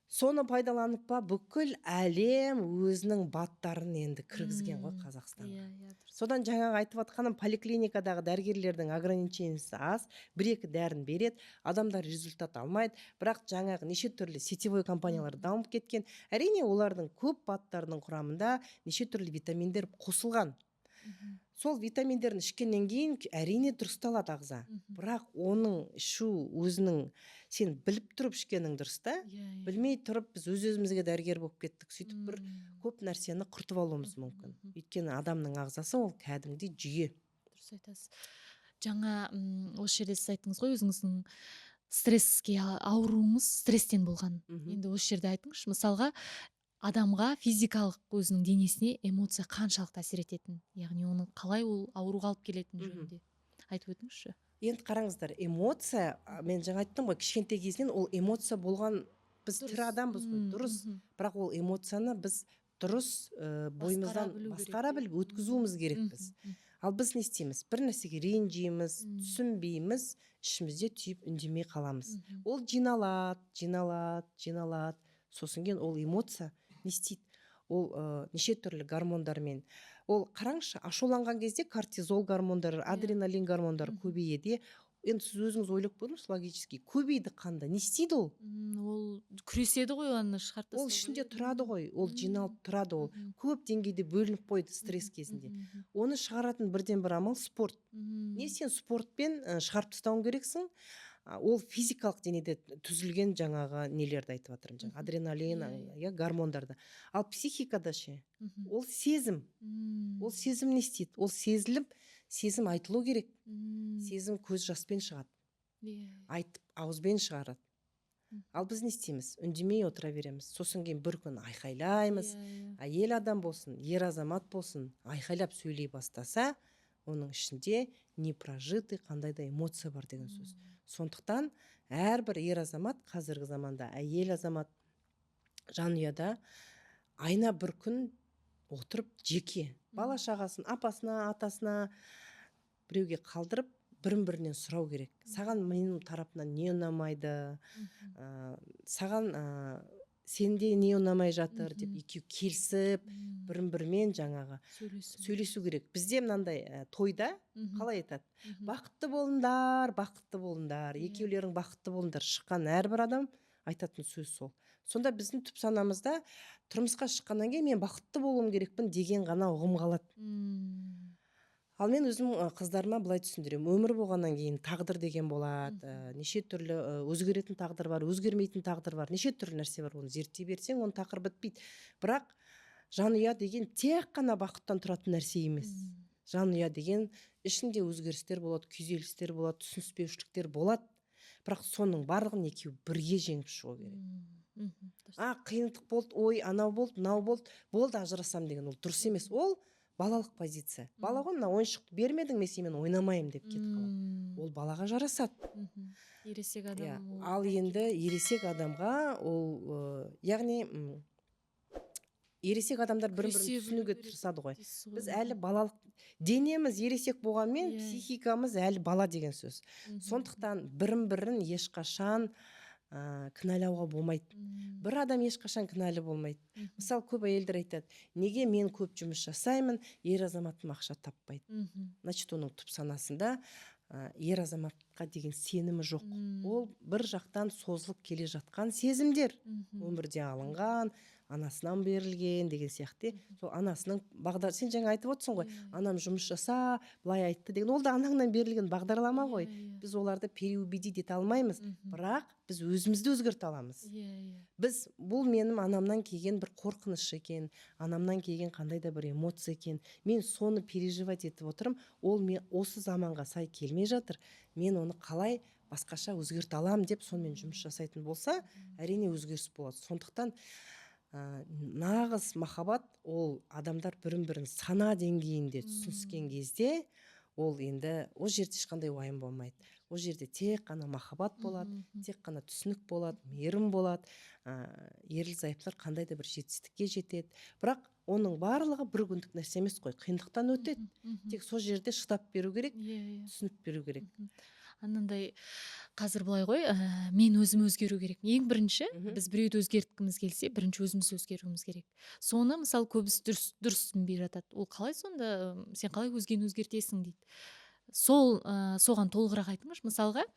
Соны пайдаланып па, бүкіл әлем өзінің баттарын енді кіргізген ғой Қазақстанға. Содан жаңағы айтып атқаным, поликлиникадағы дәрігерлердің ограничениесі аз, бір-екі дәрін береді, адамдар результат алмайды, бірақ жаңағы неше түрлі сетевой компаниялар дамып кеткен. Әрине, олардың көп баттарының құрамында неше түрлі витаминдер қосылған. Сол витаминдерін ішкеннен кейін әрине дұрысталады ағза. Бірақ оның ішу өзінің сен біліп тұрып ішкенің дұрыс та. Білмей тұрып біз өзімізге дәрігер болып кеттік. Сөйтіп бір көп нәрсені құртып алуымыз мүмкін. Өйткені адамның ағзасы ол кәдімгідей жүйе. Дұрыс айтасыз. Жаңа осы жерде сіз айттыңыз ғой, өзіңіздің стресске ауруыңыз стресстен болған. Енді осы жерде айтыңызшы, мысалға адамға физикалық өзінің денесіне эмоция қаншалықты әсер ететін, яғни оны қалай ол ауруға алып келетіні жөнінде айтып өтіңізші. Енді қараңыздар, эмоция, мен жаңа айттым ғой, кішкентай кезінен ол эмоция болған, біз тірі адамбыз ғой, дұрыс. Бірақ ол эмоцияны біз дұрыс бойымыздан басқара біліп өткізуіміз керекпіз. Ал біз не істейміз? Бір нәрсеге ренжиміз, түсінбейміз, ішімізде түйіп үндемей қаламыз. Ол жиналады. Сосын кейін ол эмоция не істейді? Ол неше түрлі гормондармен. Ол қараңызшы, ашуланған кезде кортизол гормондары, адреналин гормондары көбейеді. Енді сіз өзіңіз ойлап көріңіз, логически көбейді қанда, не істейді ол? Ол күреседі ғой, оны шығарып ол ішінде тұрады ғой, ол жиналып тұрады, ол көп деңгейде бөлініп қойды стресс кезінде. Оны шығаратын бірден бір амал спорт. Не сен спортпен шығарып тастауың керексің? Ол физикалық денеде түзілген жаңағы нелерді айтып жатырмын, жаңағы адреналин, гормондарды. Ал психикада ше, ол сезім. Ол сезім не істейді? Ол сезіліп, сезім айтылу керек. Сезім көз жаспен шығады. Айтып, ауызбен шығарады. Ал біз не істейміз? Үндемей отыра береміз. Сосын кейін бір күн айқайлаймыз. Әйел адам болсын, ер азамат болсын, айқайлап сөйлей бастаса, оның ішінде непрожитый қандай да эмоция бар деген сөз. Сондықтан әрбір ер азамат қазіргі заманда, әйел азамат жанұяда айына бір күн отырып жеке бала шағасын, апасына, атасына біреуге қалдырып, бірін-бірінен сұрау керек. Саған менің тарапынан не ұнамайды, саған сенде не ұнамай жатыр деп екеу келісіп, бірін-бірімен жаңағы сөйлесу керек. Бізде мынандай тойда қалай айтады? Бақытты болыңдар, екеулерің бақытты болыңдар. Шыққан әрбір адам айтатын сөз сол. Сонда біздің түп санамызда тұрмысқа шыққаннан кейін мен бақытты болуым керекпін деген ғана ұғым қалады. Ал мен өзім қыздарыма былай түсіндіремін. Өмір болғаннан кейін тағдыр деген болады. Неше түрлі өзгеретін тағдыр бар, өзгермейтін тағдыр бар. Неше түрлі нәрсе бар. Оны зерттей берсең, оның тақырыбы бітпейді. Бірақ жанұя деген тек қана бақыттан тұратын нәрсе емес. Жанұя деген ішінде өзгерістер болады, күйзелістер болады, түсініспеушіліктер болады. Бірақ соның барлығын екеуі бірге жеңіп шығу керек. Қиындық болды, ой, анау болды, мынау болды, ажырасам деген ол дұрыс емес. Ол балалық позиция. Балаға мына ойыншықты бермедің, мен сенімен ойнамаймын деп кетіп қалады. Ол балаға жарасады. Ересек адам. Ал енді ересек адамға ол, яғни ересек адамдар бірін-бірін түсінуге тырысады ғой. Біз әлі балалық денеміз ересек болғанмен, психикамыз әлі бала деген сөз. Сондықтан бірін-бірін ешқашан кінәлауға болмайды. Бір адам ешқашан кінәлі болмайды. Мысалы, көп әйелдер айтады, неге мен көп жұмыс жасаймын, ер азаматым ақша таппайды. Значит, оның түп санасында ер азаматқа деген сенімі жоқ. Ол бір жақтан созылып келе жатқан сезімдер. Өмірде алынған, анасынан берілген деген сияқты. Сол анасының бағдар, сен жаңа айтып отырсың ғой, анам жұмыс жаса, былай айтты деген. Ол да анаңнан берілген бағдарлама ғой. Біз оларды переубедить ете алмаймыз, бірақ біз өзімізді өзгерте аламыз. Біз, бұл менің анамнан келген бір қорқыныш екен, анамнан келген қандай да бір эмоция екен. Мен соны переживать етіп отырым, ол мен осы заманға сай келмей жатыр. Мен оны қалай басқаша өзгерте алам деп сонымен жұмыс жасайтын болса, әрине өзгеріс болады. Сондықтан нағыз махаббат ол адамдар бірін-бірін сана деңгейінде түсініскен кезде, ол енді ол жерде ешқандай уайым болмайды. Ол жерде тек қана махаббат болады, тек қана түсінік болады, мейірім болады, ерлі-зайыптылар қандай да бір жетістікке жетеді. Бірақ оның барлығы бір күндік нәрсе емес қой, қиындықтан өтеді. Тек сол жерде шыдап беру керек, түсініп беру керек. Анандай қазір былай ғой, мен өзім өзгеру керек. Ең бірінші, біз біреуді өзгерткіміз келсе, бірінші өзіміз өзгеруіміз керек. Соны мысалы көбісі дұрыс түсінбей жатады. Ол қалай сонда, сен қалай өзгені өзгертесің дейді. Соған толығырақ айтыңызшы. Мысалға,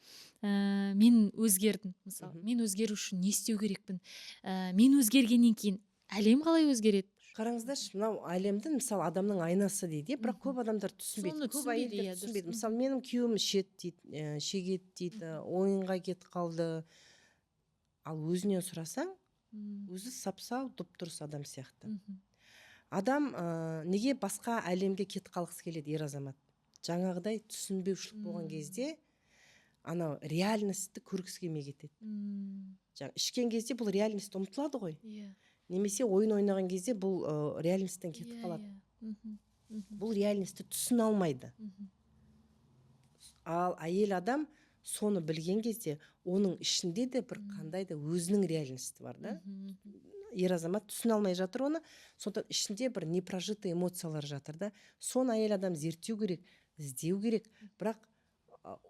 мен өзгердім. Мысалы, мен өзгеру үшін не істеу керекпін? Мен өзгергеннен кейін әлем қалай өзгереді? қараңыздаршы, мынау әлемдің мысалы адамның айнасы дейді, бірақ көп адамдар түсінбейді. Соны Көп түсінбейді, әйелдер иә, түсінбейді. дұрыс. Мысалы менің күйеуім ішеді дейді, шегеді дейді, ойынға кетіп қалды. Ал өзінен сұрасаң, өзі сап-сау дұп-дұрыс адам сияқты. Адам неге басқа әлемге кетіп қалғысы келеді, ер азамат? Жаңағыдай түсінбеушілік болған кезде анау реальностьті көргісі келмей кетеді. Ішкен кезде бұл реальностьті ұмытылады ғой. Немесе ойын ойнаған кезде бұл реальностьтен кетіп қалады. Бұл реальностьті түсіне алмайды. Ал әйел адам соны білген кезде оның ішінде де бір қандай да өзінің реальностьті бар да. Ер азамат түсіне алмай жатыр оны, сондықтан ішінде бір непрожитый эмоциялар жатыр да. Соны әйел адам зерттеу керек, іздеу керек. Бірақ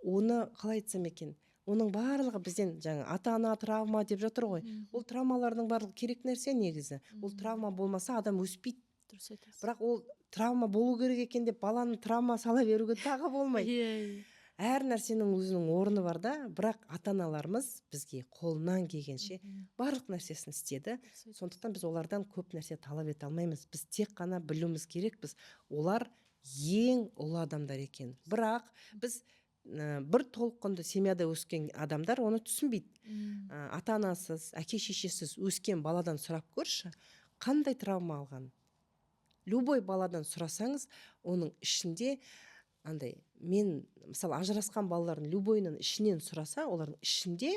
оны қалай айтсам екен, оның барлығы бізден жаңа ата-ана травма деп жатыр ғой. Ол травмалардың барлығы керек нәрсе негізі. Ол травма болмаса адам өспейді. Дұрыс айтасыз. Бірақ ол травма болу керек екен деп баланы травма сала беруге тағы болмайды. Әр нәрсенің өзінің орны бар да, бірақ ата-аналарымыз бізге қолынан келгенше барлық нәрсесін істеді. Сондықтан біз олардан көп нәрсе талап ете алмаймыз. Біз тек қана білуіміз керекпіз. Олар ең ұлы адамдар екен. Бірақ біз бір толыққанды семьяда өскен адамдар оны түсінбейді. Ата-анасыз, әке-шешесіз өскен баладан сұрап көрші, қандай травма алған? Любой баладан сұрасаңыз, оның ішінде андай, мен мысалы ажырасқан балалардың любойының ішінен сұраса, олардың ішінде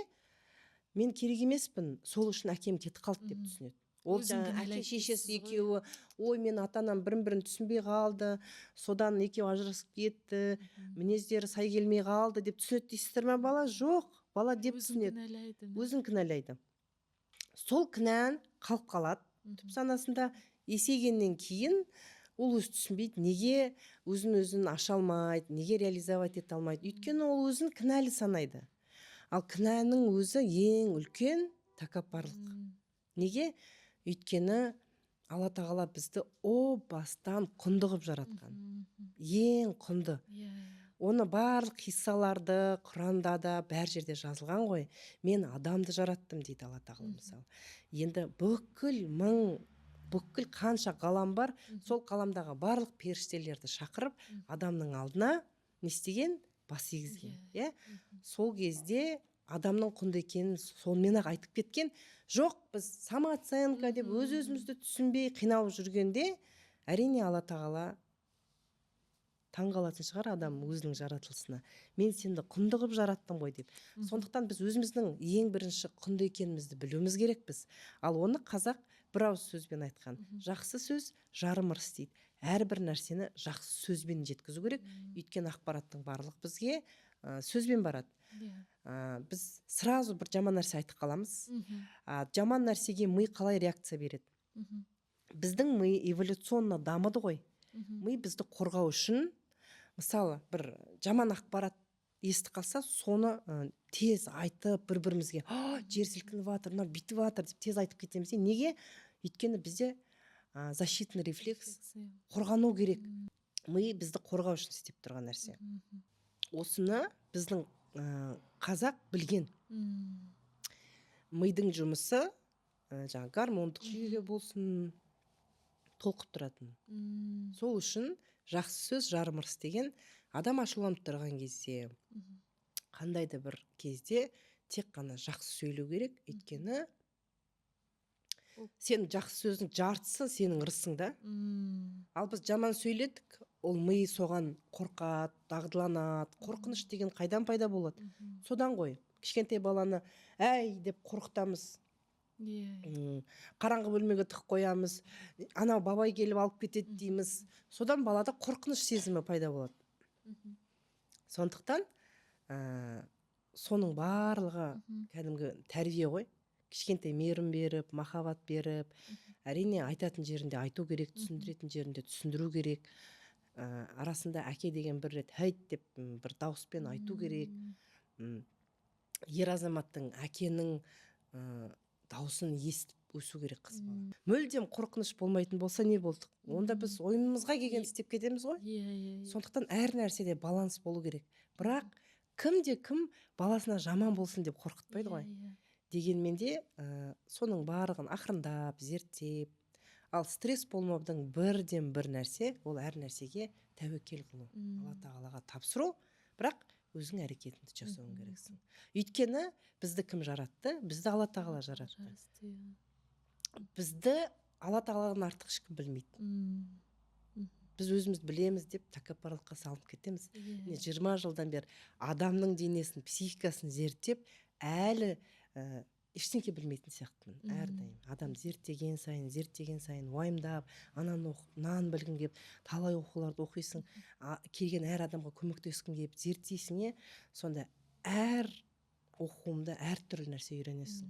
мен керек емеспін, сол үшін әкем кетіп қалды деп түсінеді. Ол әке-шешесі екеуі, ой, мен ата-анам бірін-бірін түсінбей қалды, содан екеуі ажырасып кетті, мінездері сай келмей қалды деп түсінеді дейсіздер ме бала? Жоқ, бала деп түсінеді. Өзін кінәлайды. Сол кінән қалып қалады. Түп санасында есейгеннен кейін ол өзі түсінбейді, неге өзін аша алмайды, неге реализовать ете алмайды. Өйткені ол өзін кінәлі санайды. Ал кінәнің өзі ең үлкен тәкаппарлық. Неге? Өйткені Алла тағала бізді о бастан құнды қылып жаратқан. Ең құнды. Оны барлық қиссаларды Құранда да бәр жерде жазылған ғой. Мен адамды жараттым дейді Алла тағала мысалы. Енді бүкіл қанша ғалам бар, сол ғаламдағы барлық періштелерді шақырып, адамның алдына не істеген? Бас игізген. Сол кезде адамның құнды екенін сонымен-ақ айтып кеткен. Жоқ, біз самооценка деп өз-өзімізді түсінбей қиналып жүргенде, әрине Алла тағала таңғалатын шығар адам өзінің жаратылысына. Мен сенді құнды қылып жараттым ғой деп. Сондықтан біз өзіміздің ең бірінші құнды екенімізді білуіміз керекпіз. Ал оны қазақ бір ауыз сөзбен айтқан. Жақсы сөз жарым ырыс дейді. Әрбір нәрсені жақсы сөзбен жеткізу керек. Өйткені ақпараттың барлық бізге сөзбен барады. Біз сразу бір жаман нәрсе айтып қаламыз. Жаман нәрсеге ми қалай реакция береді? Біздің ми эволюционно дамыды ғой. Ми бізді қорғау үшін, мысалы, бір жаман ақпарат естіп қалса, соны тез айтып бір-бірімізге, жер сілкініп жатыр, мына бүйтіп жатыр деп тез айтып кетеміз. Неге? Өйткені бізде защитный рефлекс, қорғану керек. Ми бізді қорғау үшін істеп тұрған нәрсе. Осыны біздің қазақ білген. Мидың жұмысы гормондық жүйеге болсын, толқып тұратын. Сол үшін жақсы сөз жарым ырыс деген, адам ашуланып тұрған кезде, қандайды бір кезде тек қана жақсы сөйлеу керек. Өйткені сен жақсы сөздің жартысы сенің ырысың да. Ал біз жаман сөйледік, ол ми соған қорқады, дағдыланады. Қорқыныш деген қайдан пайда болады? Содан ғой. Кішкентай баланы әй деп қорқытамыз. Қараңғы бөлмеге тығып қоямыз, анау бабай келіп алып кетеді дейміз. Содан балада қорқыныш сезімі пайда болады. Сондықтан соның барлығы кәдімгі тәрбие ғой. Кішкентай мейірім беріп, махаббат беріп, әрине айтатын жерінде айту керек, түсіндіретін жерінде түсіндіру керек. Арасында әке деген бір рет хайт деп бір дауыспен айту керек. Ер азаматтың әкенің дауысын естіп өсу керек қыз бала. Мүлдем қорқыныш болмайтын болса не болдық? Онда біз ойымызға келген істеп кетеміз ғой. Сондықтан әр нәрседе баланс болу керек. Бірақ кім баласына жаман болсын деп қорқытпайды ғой. Дегенмен де соның барлығын ақырындап, зерттеп, Ал стресс болмаудың бірден бір нәрсе, ол әр нәрсеге тәуекел қылу, Алла тағалаға тапсыру, бірақ өзің әрекетіңді жасауың керексің. Өйткені бізді кім жаратты? Бізді Алла тағала жаратты. Бізді Алла тағаладан артық ешкім білмейді. Біз өзіміз білеміз деп тәкаппарлыққа салынып кетеміз. 20 жылдан бері адамның денесін, психикасын зерттеп, әлі ештеңке білмейтін сияқтымын. Әрдайым адам зерттеген сайын уайымдап, мынаны білгім келіп, талай оқуларды оқисың, келген әр адамға көмектескім келіп зерттейсің, сонда әр оқуымда әртүрлі нәрсе үйренесің.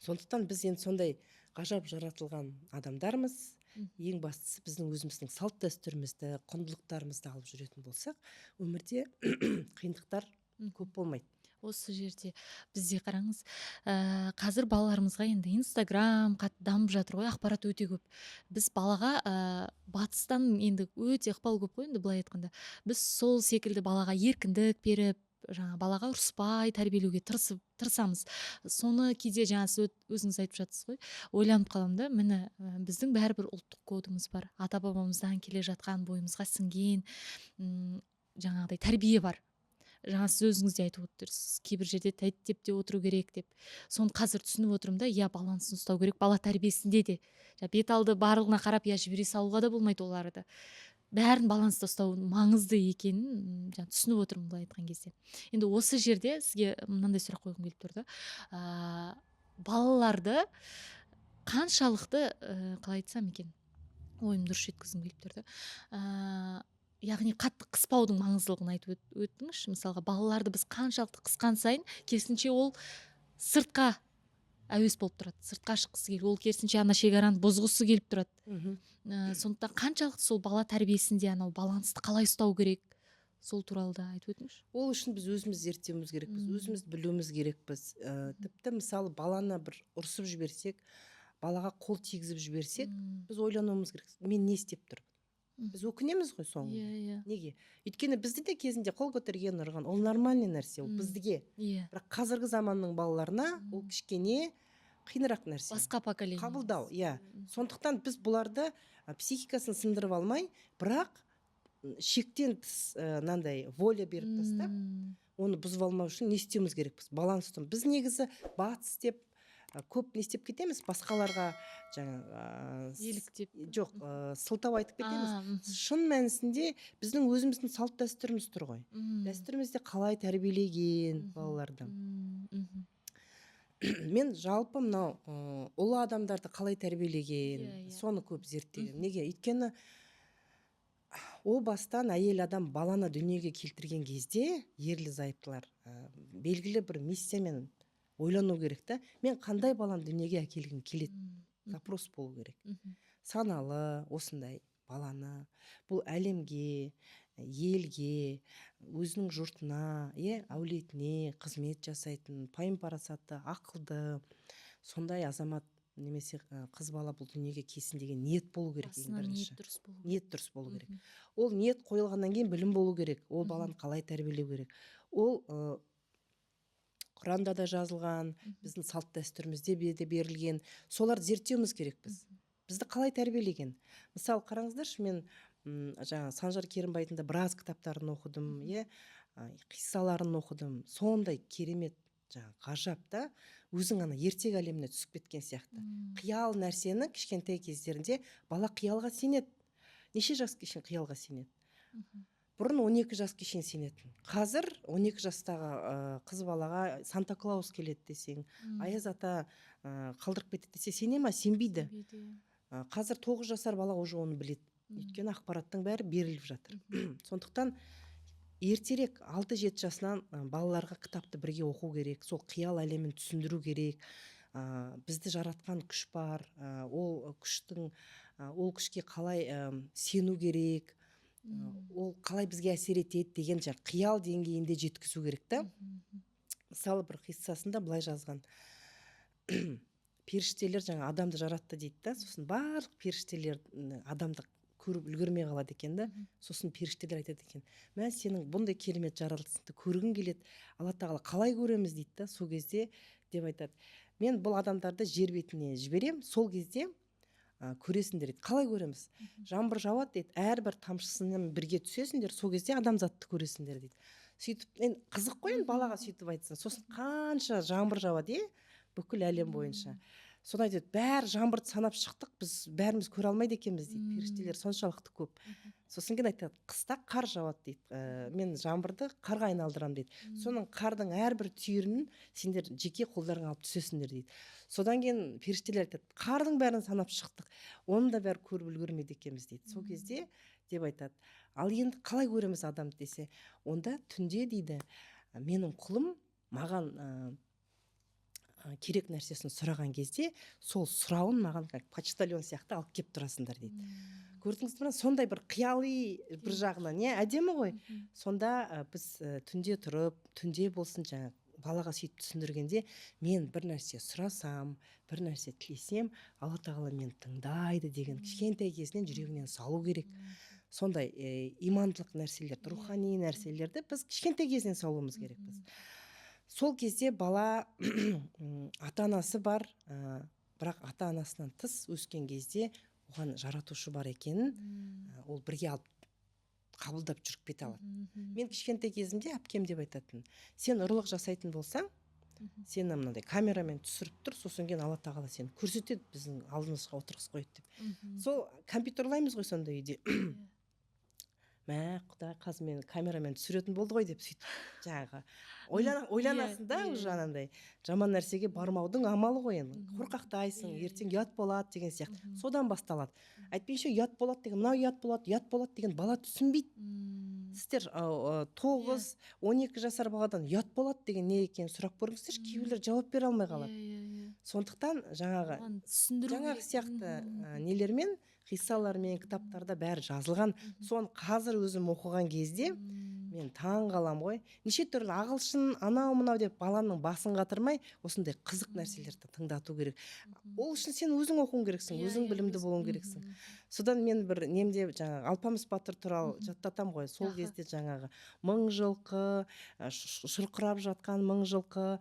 Сондықтан біз енді сондай ғажап жаратылған адамдармыз. Ең бастысы біздің өзіміздің салт дәстүрімізді, құндылықтарымызды алып жүретін болсақ, өмірде қиындықтар көп болмайды. Осы жерде бізде қараңыз, қазір балаларымызға енді Инстаграм қатты дамып жатыр ғой, ақпарат өте көп. Біз балаға батыстан енді өте ықпал көп қой, енді былай айтқанда. Біз сол секілді балаға еркіндік беріп, жаңа балаға ұрыспай тәрбиелеуге тырысамыз. Соны кейде жаңа сіз өзіңіз айтып жатсыз ғой, ойланып қаламын да, міне біздің бәрібір ұлттық кодымыз бар, ата бабамыздан келе жатқан, бойымызға сіңген жаңағыдай тәрбие бар. Жаңа сіз өзіңіз де айтып отырсыз, кейбір жерде тәйттеп те отыру керек деп. Соны қазір түсініп отырмын да, балансын ұстау керек, бала тәрбиесінде де. Бет алды барлығына қарап жібере салуға да болмайды оларды. Бәрін баланста ұстау маңызды екенін түсініп отырмын былай айтқан кезде. Енді осы жерде сізге мынандай сұрақ қойғым келіп тұрды. Балаларды қаншалықты, қалай айтсам екен, ойым дұрыс жеткізгім келіп тұрды. Яғни қатты қыспаудың маңыздылығын айтып өттіңізші. Мысалға балаларды біз қаншалықты қысқан сайын, керісінше ол сыртқа әуес болып тұрады, сыртқа шыққысы келіп, ол керісінше ана шекараны бұзғысы келіп тұрады. Сондықтан қаншалықты сол бала тәрбиесінде анау балансты қалай ұстау керек, сол туралы да айтып өтіңізші. Ол үшін біз өзіміз зерттеуіміз керекпіз, өзіміз білуіміз керекпіз. Тіпті мысалы баланы бір ұрсып жіберсек, балаға қол тигізіп жіберсек, біз ойлануымыз керек. Мен не істеп тұрмын? Біз өкінеміз ғой соңында. Неге? Өйткені бізді де кезінде қол көтерген, ұрған, ол нормальный нәрсе, ол біздіге. Бірақ қазіргі заманның балаларына ол кішкене қиынырақ нәрсе. Басқа поколение. Қабылдау, Сондықтан біз бұларды психикасын сындырып алмай, бірақ шектен тыс нандай воля беріп тастап, оны бұзып алмау үшін не істеуіміз керекпіз? Баланс ұстау. Біз негізі батыс деп көп не істеп кетеміз, басқаларға еліктеп, жоқ, сылтау айтып кетеміз. Шын мәнісінде біздің өзіміздің салт дәстүріміз тұр ғой. Дәстүрімізде қалай тәрбиелеген балаларды. Мен жалпы мынау ұлы адамдарды қалай тәрбиелеген, соны көп зерттегенмін. Неге? Өйткені о бастан әйел адам баланы дүниеге келтірген кезде ерлі зайыптылар белгілі бір миссиямен ойлану керек та, мен қандай баланы дүниеге әкелгім келеді? Запрос болу керек. Саналы осындай баланы бұл әлемге, елге, өзінің жұртына, әулетіне қызмет жасайтын, пайым парасатты, ақылды, сондай азамат немесе қыз бала бұл дүниеге келсін деген ниет болу керек. Ниет дұрыс болу керек. Ол ниет қойылғаннан кейін білім болу керек. Ол баланы қалай тәрбиелеу керек. Ол Құранда да жазылған, біздің салт дәстүрімізде де берілген. Соларды зерттеуіміз керекпіз. Бізді қалай тәрбиелеген? Мысалы, қараңыздаршы, мен жаңа Санжар Керімбайдың да біраз кітаптарын оқыдым, қиссаларын оқыдым. Сондай керемет, ғажап та, өзің ана ертегі әлеміне түсіп кеткен сияқты. Қиял нәрсені кішкентай кездерінде бала қиялға сенеді. Неше жас кешен қиялға сенеді? Бұрын 12 жас кешен сенетін. Қазір 12 жастағы қыз балаға Санта Клаус келеді десең, Аяз ата қалдырып кетеді десе, сене ма? Сенбейді. Қазір 9 жасар бала уже оны біледі. Өйткені ақпараттың бәрі беріліп жатыр. Сондықтан ертерек 6-7 жасынан балаларға кітапты бірге оқу керек, сол қиял әлемін түсіндіру керек. Бізді жаратқан күш бар, ол күшке қалай сену керек, ол қалай бізге әсер етеді деген қиял деңгейінде жеткізу керек та. Мысалы, бір қиссасында былай жазған: періштелер адамды жаратты дейді да, сосын барлық періштелер адамды көріп үлгермей қалады екен да, сосын періштелер айтады екен: мә, сенің бұндай керемет жаратылысыңды көргің келеді, Алла тағала қалай көреміз дейді да. Сол кезде деп айтады: мен бұл адамдарды жер бетіне жіберем, сол кезде көресіңдер дейді. Қалай көреміз? Жаңбыр жауады дейді, әрбір тамшысымен бірге түсесіңдер, сол кезде адамзатты көресіңдер дейді. Сөйтіп енді қызық қой енді балаға сөйтіп айтсын. Сосын қанша жаңбыр жауады, бүкіл әлем бойынша. Содан айтады, бәрі жаңбырды санап шықтық, біз бәріміз көре алмайды екенбіз дейді. Періштелер соншалықты көп. Сосын кейін айтады, қыста қар жауады дейді. Мен жаңбырды қарға айналдырамын дейді. Соның қардың әрбір түйірін сендер жеке қолдарыңа алып түсесіңдер дейді. Содан кейін періштелер айтады, қардың бәрін санап шықтық, оны да бәрі көріп үлгермейді екенбіз дейді. Сол кезде деп айтады, ал енді қалай көреміз адамды десе, онда түнде дейді, менің құлым маған керек нәрсесін сұраған кезде, сол сұрауын маған почтальон сияқты алып келіп тұрасыңдар дейді. Көрдіңіз бе, сондай бір қияли бір жағынан, әдемі ғой. Сонда біз түнде тұрып, түнде болсын жаңа балаға сөйтіп түсіндіргенде, мен бір нәрсе сұрасам, бір нәрсе тілесем, Алла тағала мені тыңдайды деген кішкентай кезінен жүрегінен салу керек. Сондай имандылық нәрселерді, рухани нәрселерді біз кішкентай кезінен салуымыз керекпіз. Сол кезде бала ата-анасы бар, бірақ ата-анасынан тыс өскен кезде оған жаратушы бар екенін ол бірге алып қабылдап жүріп кете алады. Мен кішкентай кезімде әпкем деп айтатын, сен ұрлық жасайтын болсаң, сені мынандай камерамен түсіріп тұр, сосын кейін Алла тағала сені көрсетеді, біздің алдымызға отырғызып қойды деп. Сол компьютер ойлаймыз ғой сонда үйде. Мә, Құдай қазір мені камерамен түсіретін болды ғой деп сөйтіп жаңағы ойланасың да, уже анандай жаман нәрсеге бармаудың амалы ғой енді. Қорқақтайсың, ертең ұят болады деген сияқты. Содан басталады. Әйтпейінше ұят болады деген, мынау ұят болады деген бала түсінбейді. Сіздер 9-12 жасар баладан ұят болады деген не екенін сұрап көріңіздер, кейбіреулер жауап бере алмай қалады. Сондықтан жаңағы сияқты нелермен, қиссалармен, кітаптарда бәрі жазылған. Соны қазір өзім оқыған кезде мен таң қалам ғой. Неше түрлі ағылшын, анау-мынау деп баланың басын қатырмай, осындай қызық нәрселерді тыңдату керек. Ол үшін сен өзің оқуың керексің, өзің білімді болуың керексің. Содан мен бір немде жаңағы Алпамыс батыр туралы жаттатам ғой. Сол кезде жаңағы мың жылқы, шұрқырап жатқан мың жылқы,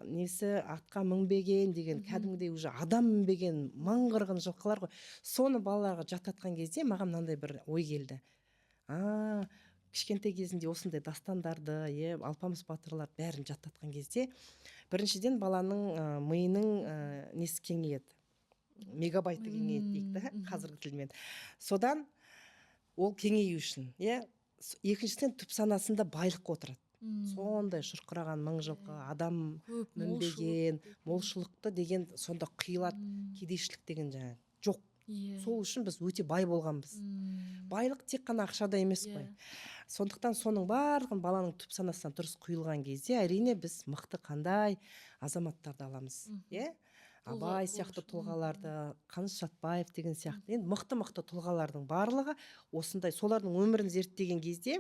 несі атқа мінбеген деген, кәдімгідей уже адам мінбеген мың қырғын жылқылар ғой. Соны балаларға жаттатқан кезде маған мынандай бір ой келді. Кішкентай кезінде осындай дастандарды, Алпамыс батырлар бәрін жаттатқан кезде, біріншіден баланың миының несі кеңейеді, мегабайты кеңейеді дейді, қазіргі тілмен. Содан ол кеңею үшін, екіншіден түп санасында байлық отырады. Сондай шұрқыраған мың жылқы, адам мінбеген, молшылықты деген сонда құйылады, кедейшілік деген жаңа жоқ. Сол үшін біз өте бай болғанбыз. Байлық тек қана ақшада емес қой. Сондықтан соның барлығын баланың түп санасынан дұрыс құйылған кезде, әрине біз мықты қандай азаматтарды аламыз. Абай сияқты тұлғаларды, Қаныш Сәтбаев деген сияқты, енді мықты тұлғалардың барлығы осындай, солардың өмірін зерттеген кезде,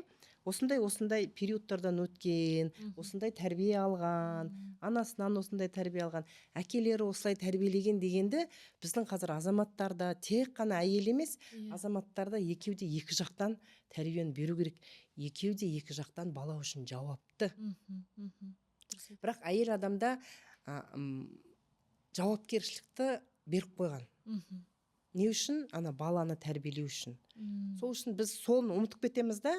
осындай периодтардан өткен, осындай тәрбие алған, анасынан осындай тәрбие алған, әкелері осылай тәрбиелеген дегенді, біздің қазір азаматтарда тек қана әйел емес, азаматтарда екеуде екі жақтан тәрбиені беру керек. Екеуде екі жақтан бала үшін жауапты. Бірақ әйел адамда жауапкершілікті беріп қойған. Не үшін? Ана баланы тәрбиелеу үшін. Сол үшін біз соны ұмытып кетеміз да,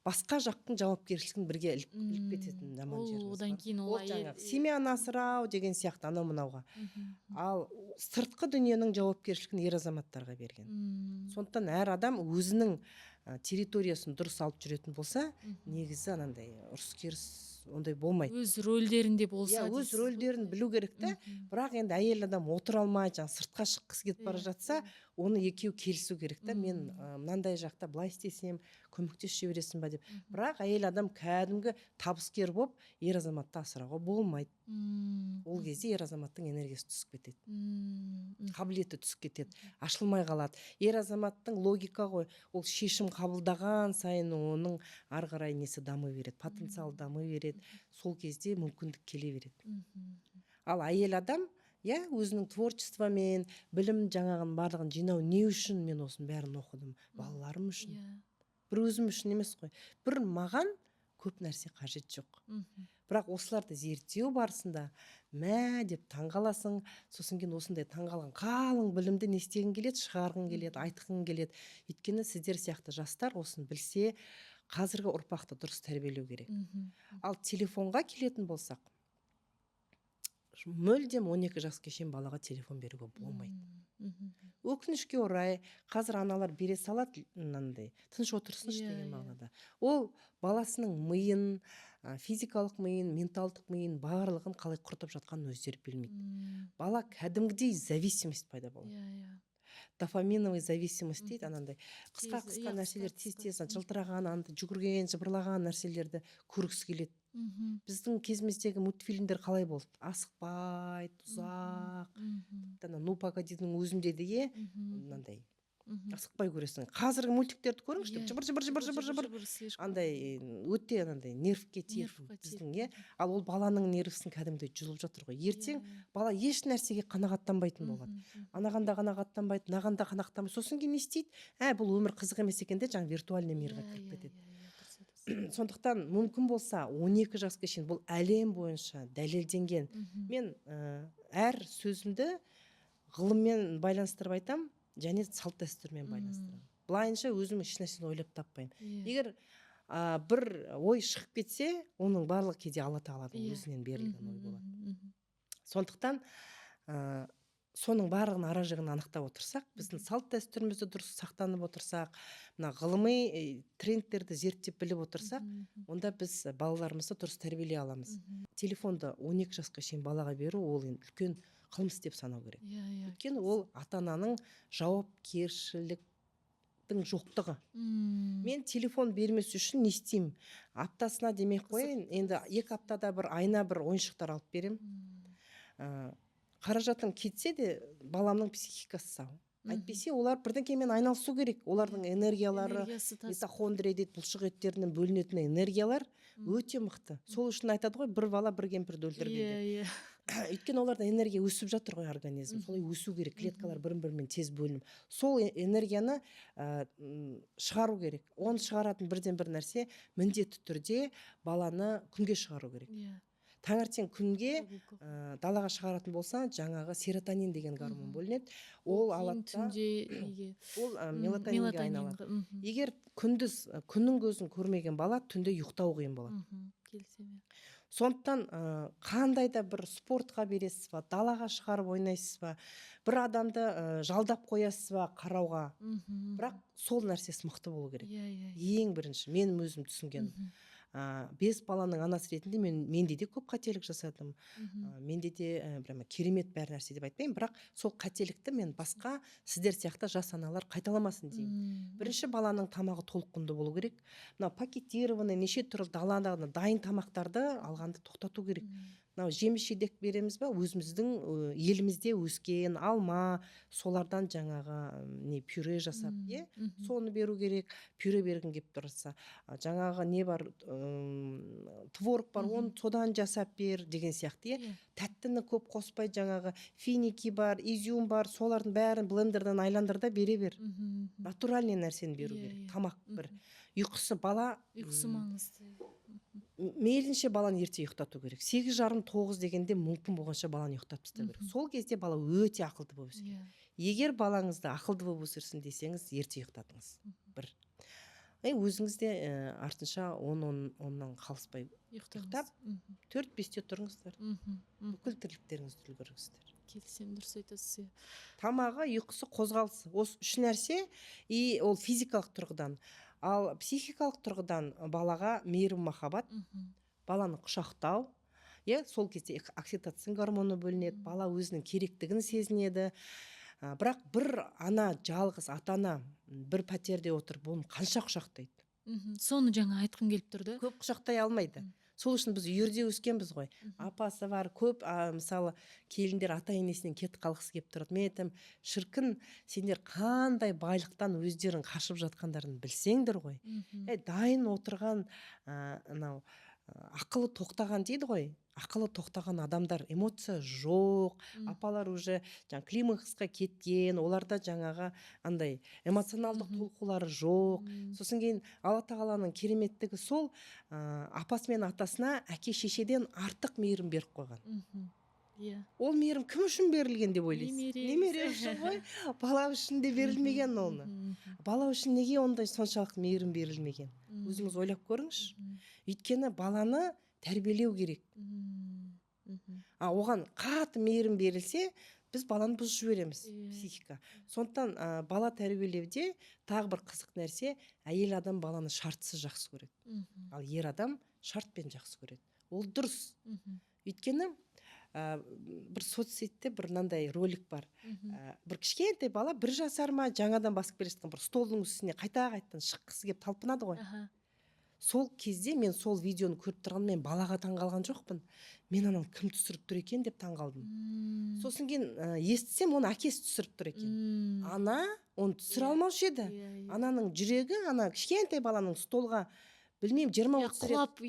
басқа жақтың жауапкершілігін бірге іліп кететін жаман жеріміз бар. Одан кейін ол жаңағы семьяны асырау деген сияқты анау мынауға. Ал сыртқы дүниенің жауапкершілігін ер азаматтарға берген. Сондықтан әр адам өзінің территориясын дұрыс алып жүретін болса, негізі анандай ұрыс-керіс ондай болмайды. Өз рөлдерінде болса. Өз рөлдерін білу керек та, бірақ енді әйел адам отыра алмайды, сыртқа шыққысы кетіп бара жатса, оны екеу келісу керек та, мен мынандай жақта былай істесем, көмектесіп жібересің ба деп. Бірақ әйел адам кәдімгі табыскер болып, ер азаматты асырауға болмайды. Ол кезде ер азаматтың энергиясы түсіп кетеді. Қабілеті түсіп кетеді, ашылмай қалады. Ер азаматтың логика ғой, ол шешім қабылдаған сайын оның ары қарай несі дамы береді, потенциалы дамы береді. Сол кезде мүмкіндік келе береді. Ал әйел адам өзінің творчествомен, білім жаңағын барлығын жинау не үшін мен осының бәрін оқыдым? Балаларым үшін. Бір өзім үшін емес қой. Бір маған көп нәрсе қажет жоқ. бірақ осыларды зерттеу барысында мә деп таңғаласың. Сосын кейін осындай таңғалған қалың білімді не істегің келеді, шығарғың келеді, айтқың келеді. Өйткені сіздер сияқты жастар осыны білсе, қазіргі ұрпақты дұрыс тәрбиелеу керек. Ал телефонға келетін болсақ, мүлдем 12 жасқа шейін балаға телефон беруге болмайды. Өкінішке орай, қазір аналар бере салады, мынандай тыныш отырсыншы деген мағынада. Ол баласының миын, физикалық миын, менталдық миын барлығын қалай құртып жатқанын өздері білмейді. Бала кәдімгідей зависимость пайда болады. Дофаминовый зависимость дейді, анандай қысқа нәрселер тез жылтыраған, жүгірген, жыбырлаған нәрселерді көргісі келеді. Біздің кезіміздегі мультфильмдер қалай болды? Асықпайды, ұзақ. Ну погодидің өзінде де мынандай асықпай көресің. Қазіргі мультиктерді көріңізші, жыбыр андай өте анандай нервке тиеді біздің, ал ол баланың нервісін кәдімгідей жұлып жатыр ғой. Ертең бала еш нәрсеге қанағаттанбайтын болады. Анағанда қанағаттанбайды, нағанда қанағаттанбайды. Сосын кейін не істейді? Бұл өмір қызық емес екен де, жаңа виртуальный мирға кіріп кетеді. Сондықтан мүмкін болса 12 жасқа шейін бұл әлем бойынша дәлелденген. Мен әр сөзімді ғылыммен байланыстырып айтам, және салт дәстүрмен байланыстырамын. Былайынша өзім еш нәрсені ойлап таппаймын. Егер бір ой шығып кетсе, оның барлық кейде Алла тағаладың өзінен берілген ой болады. Сондықтан соның барлығын ара жігін анықтап отырсақ, біздің салт дәстүрімізді дұрыс сақтанып отырсақ, мына ғылыми трендтерді зерттеп біліп отырсақ, онда біз балаларымызды дұрыс тәрбиелей аламыз. Телефонды 12 жасқа шейін балаға беру ол үлкен қылмыс деп санау керек. Өйткені ол ата-ананың жауапкершіліктің жоқтығы. Мен телефон бермес үшін не істеймін? Аптасына демек қойын, енді 2 аптада бір айына бір ойыншықтар алып берем. Қаражатың кетсе де баламның психикасы сау. Әйтпесе олар бірдеңемен айналысу керек. Олардың энергиялары, митохондрия дейді, бұлшық еттерінен бөлінетін энергиялар өте мықты. Сол үшін айтады ғой, бір бала бір кемпірді өлтірген. Өйткені оларда энергия өсіп жатыр ғой организм. Солай өсу керек, клеткалар бірін-бірімен тез бөлініп. Сол энергияны шығару керек. Оны шығаратын бірден бір нәрсе міндетті түрде баланы күнге шығару керек. Таңертең күнге далаға шығаратын болса, жаңағы серотонин деген гормон бөлінеді. Ол алатта, ол мелатонинге айналады. Егер күндіз күннің көзін көрмеген бала түнде ұйықтау қиын болады. Сондықтан қандай да бір спортқа бересіз ба, далаға шығарып ойнайсыз ба, бір адамды жалдап қоясыз ба қарауға. Бірақ сол нәрсесі мықты болу керек. Ең бірінші, менің өзім түсінгенім. 5 баланың анасы ретінде менде де көп қателік жасадым. Менде де прямо керемет бәр нәрсе деп айтпаймын, бірақ сол қателікті мен басқа сіздер сияқты жас аналар қайталамасын деймін. Бірінші баланың тамағы толыққынды болу керек. Мына пакетированный неше түрлі даладағы дайын тамақтарды алғанды тоқтату керек. Мынау жеміс-жидек береміз ба, өзіміздің елімізде өскен алма, солардан жаңағы пюре жасап, соны беру керек. Пюре бергің келіп тұрса, жаңағы не бар, творог бар, оны содан жасап бер деген сияқты. Тәттіні көп қоспай, жаңағы финики бар, изюм бар, солардың бәрін блендерден айландырда бере бер. Натуральный нәрсені беру керек. Тамақ бір. Ұйқысы бала, ұйқысы маңызды. мейлінше баланы ерте ұйықтату керек. 8:30-9 дегенде мүмкін болғанша баланы ұйықтатып тастау керек. Сол кезде бала өте ақылды болып өседі. Егер балаңызды ақылды болып өсірсін десеңіз, ерте ұйықтатыңыз. Бір. Өзіңіз де артынша 10-10-10-нан қалыспай ұйықтап, 4-5-те тұрыңыздар. Бүкіл тірліктеріңізді үлгеріңіздер. Келісем, дұрыс айтасыз. Тамағы, ұйқысы, қозғалысы. Осы үш нәрсе, ол физикалық тұрғыдан. Ал психикалық тұрғыдан балаға мейірім, махаббат, баланы құшақтау, сол кезде окситоцин гормоны бөлінеді, бала өзінің керектігін сезінеді. Бірақ бір ана, жалғыз ата-ана бір пәтерде отырып, оны қанша құшақтайды? Соны жаңа айтқым келіп тұрды. Көп құшақтай алмайды. Сол үшін біз үйірде өскенбіз ғой. Апасы бар, көп, мысалы, келіндер ата-енесінен кетіп қалғысы келіп тұрады. Мен айтам, шіркін, сендер қандай байлықтан өздерің қашып жатқандарын білсеңдер ғой. Дайын отырған ақылы тоқтаған дейді ғой. Ақылы тоқтаған адамдар, эмоция жоқ, апалар уже климаксқа кеткен, оларда жаңағы андай эмоционалдық толқулары жоқ. Сосын кейін Алла тағаланың кереметтігі сол, апасы мен атасына әке шешеден артық мейірім беріп қойған. Иә. Ол мейірім кім үшін берілген деп ойлайсыз? Немере үшін ғой, бала үшін де берілмеген оны. Бала үшін неге ондай соншалық мейірім берілмеген? Өзіңіз ойлап көріңізші. Өйткені баланы тәрбиелеу керек. Оған қатты мейірім берілсе, біз баланы бұзып жібереміз, психика. Сондықтан бала тәрбиелеуде тағы бір қызық нәрсе, әйел адам баланы шартсыз жақсы көреді. Ал ер адам шартпен жақсы көреді. Ол дұрыс. Өйткені бір соцсетте бір мынандай ролик бар. Бір кішкентай бала 1 жасар ма жаңадан басып келе жатқан бір столдың үстіне қайта-қайтадан шыққысы келіп талпынады ғой. Сол кезде мен сол видеоны көріп тұрғанда мен балаға таңғалған жоқпын. Мен ананы кім түсіріп тұр екен деп таңғалдым. Сосын кейін естісем, оны әкесі түсіріп тұр екен. Ана оны түсіре алмаушы еді. Ананың жүрегі, ана кішкентай баланың столға білмеймін 20-30 рет құлап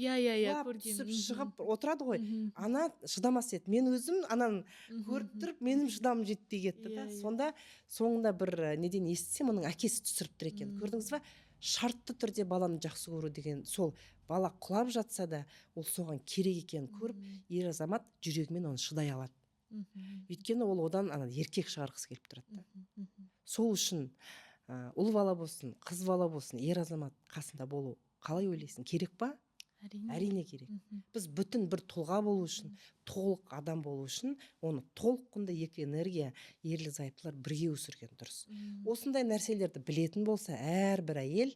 түсіп шығып отырады ғой. Ана шыдамас еді. Мен өзім ананы көріп тұрып, менің шыдамым жетпей кетті. Сонда соңында бір неден естісем, оның әкесі түсіріп тұр екен. Көрдіңіз ба? Шартты түрде баланы жақсы көру деген, сол бала құлап жатса да, ол соған керек екенін көріп, ер азамат жүрегімен оны шыдай алады. Өйткені ол одан еркек шығарғысы келіп тұрады. Сол үшін ұл бала болсын, қыз бала болсын, ер азамат қасында болу қалай ойлайсың? Керек па? Әрине керек. Біз бүтін бір тұлға болу үшін, толық адам болу үшін, оны толық құнды екі энергия, ерлі зайыптылар бірге өсірген дұрыс. Осындай нәрселерді білетін болса, әрбір әйел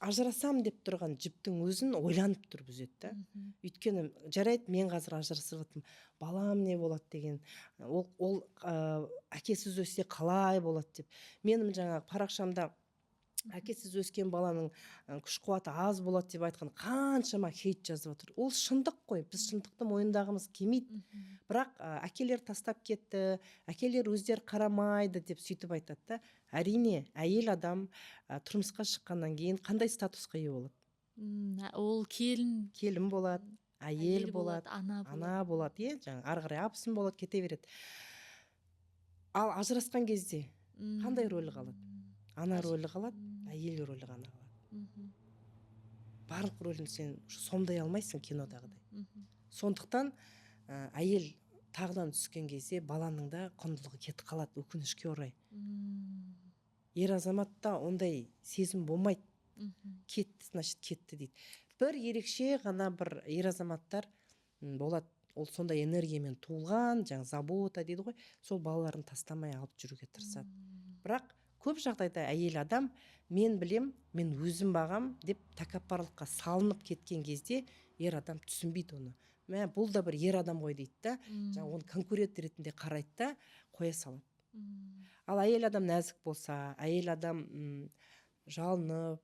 ажырасам деп тұрған жіптің өзін ойланып тұрып үзеді. Өйткені жарайды, мен қазір ажырасып жатырмын, балам не болады деген, ол әкесіз өссе қалай болады деп. Менің жаңағы парақшамда әкесіз өскен баланың күш қуаты аз болады деп айтқан қаншама хейт жазып отыр. Ол шындық қой, біз шындықты мойындағымыз келмейді. Бірақ әкелер тастап кетті, әкелер өздері қарамайды деп сөйтіп айтады. Әрине, әйел адам тұрмысқа шыққаннан кейін қандай статусқа ие болады? Ол келін болады, әйел болады, ана болады, ары қарай абысын болады, кете береді. Ал ажырасқан кезде қандай рөлі қалады? Ана рөлі қалады, әйел рөлі ғана қалады. Барлық рөлін сен сомдай алмайсың кинодағыдай. Сондықтан әйел тағдан түскен кезде баланың да құндылығы кетіп қалады, өкінішке орай. Ер азаматта ондай сезім болмайды. Кетті, значит кетті дейді. Бір ерекше ғана бір ер азаматтар болады. Ол сондай энергиямен туылған, забота дейді ғой, сол балаларын тастамай алып жүруге тырысады. Бірақ көп жағдайда әйел адам, мен білем, мен өзім бағам деп тәкаппарлыққа салынып кеткен кезде ер адам түсінбейді оны. Бұл да бір ер адам ғой дейді да, оны конкурент ретінде қарайды да, қоя салады. Ал әйел адам нәзік болса, әйел адам жалынып,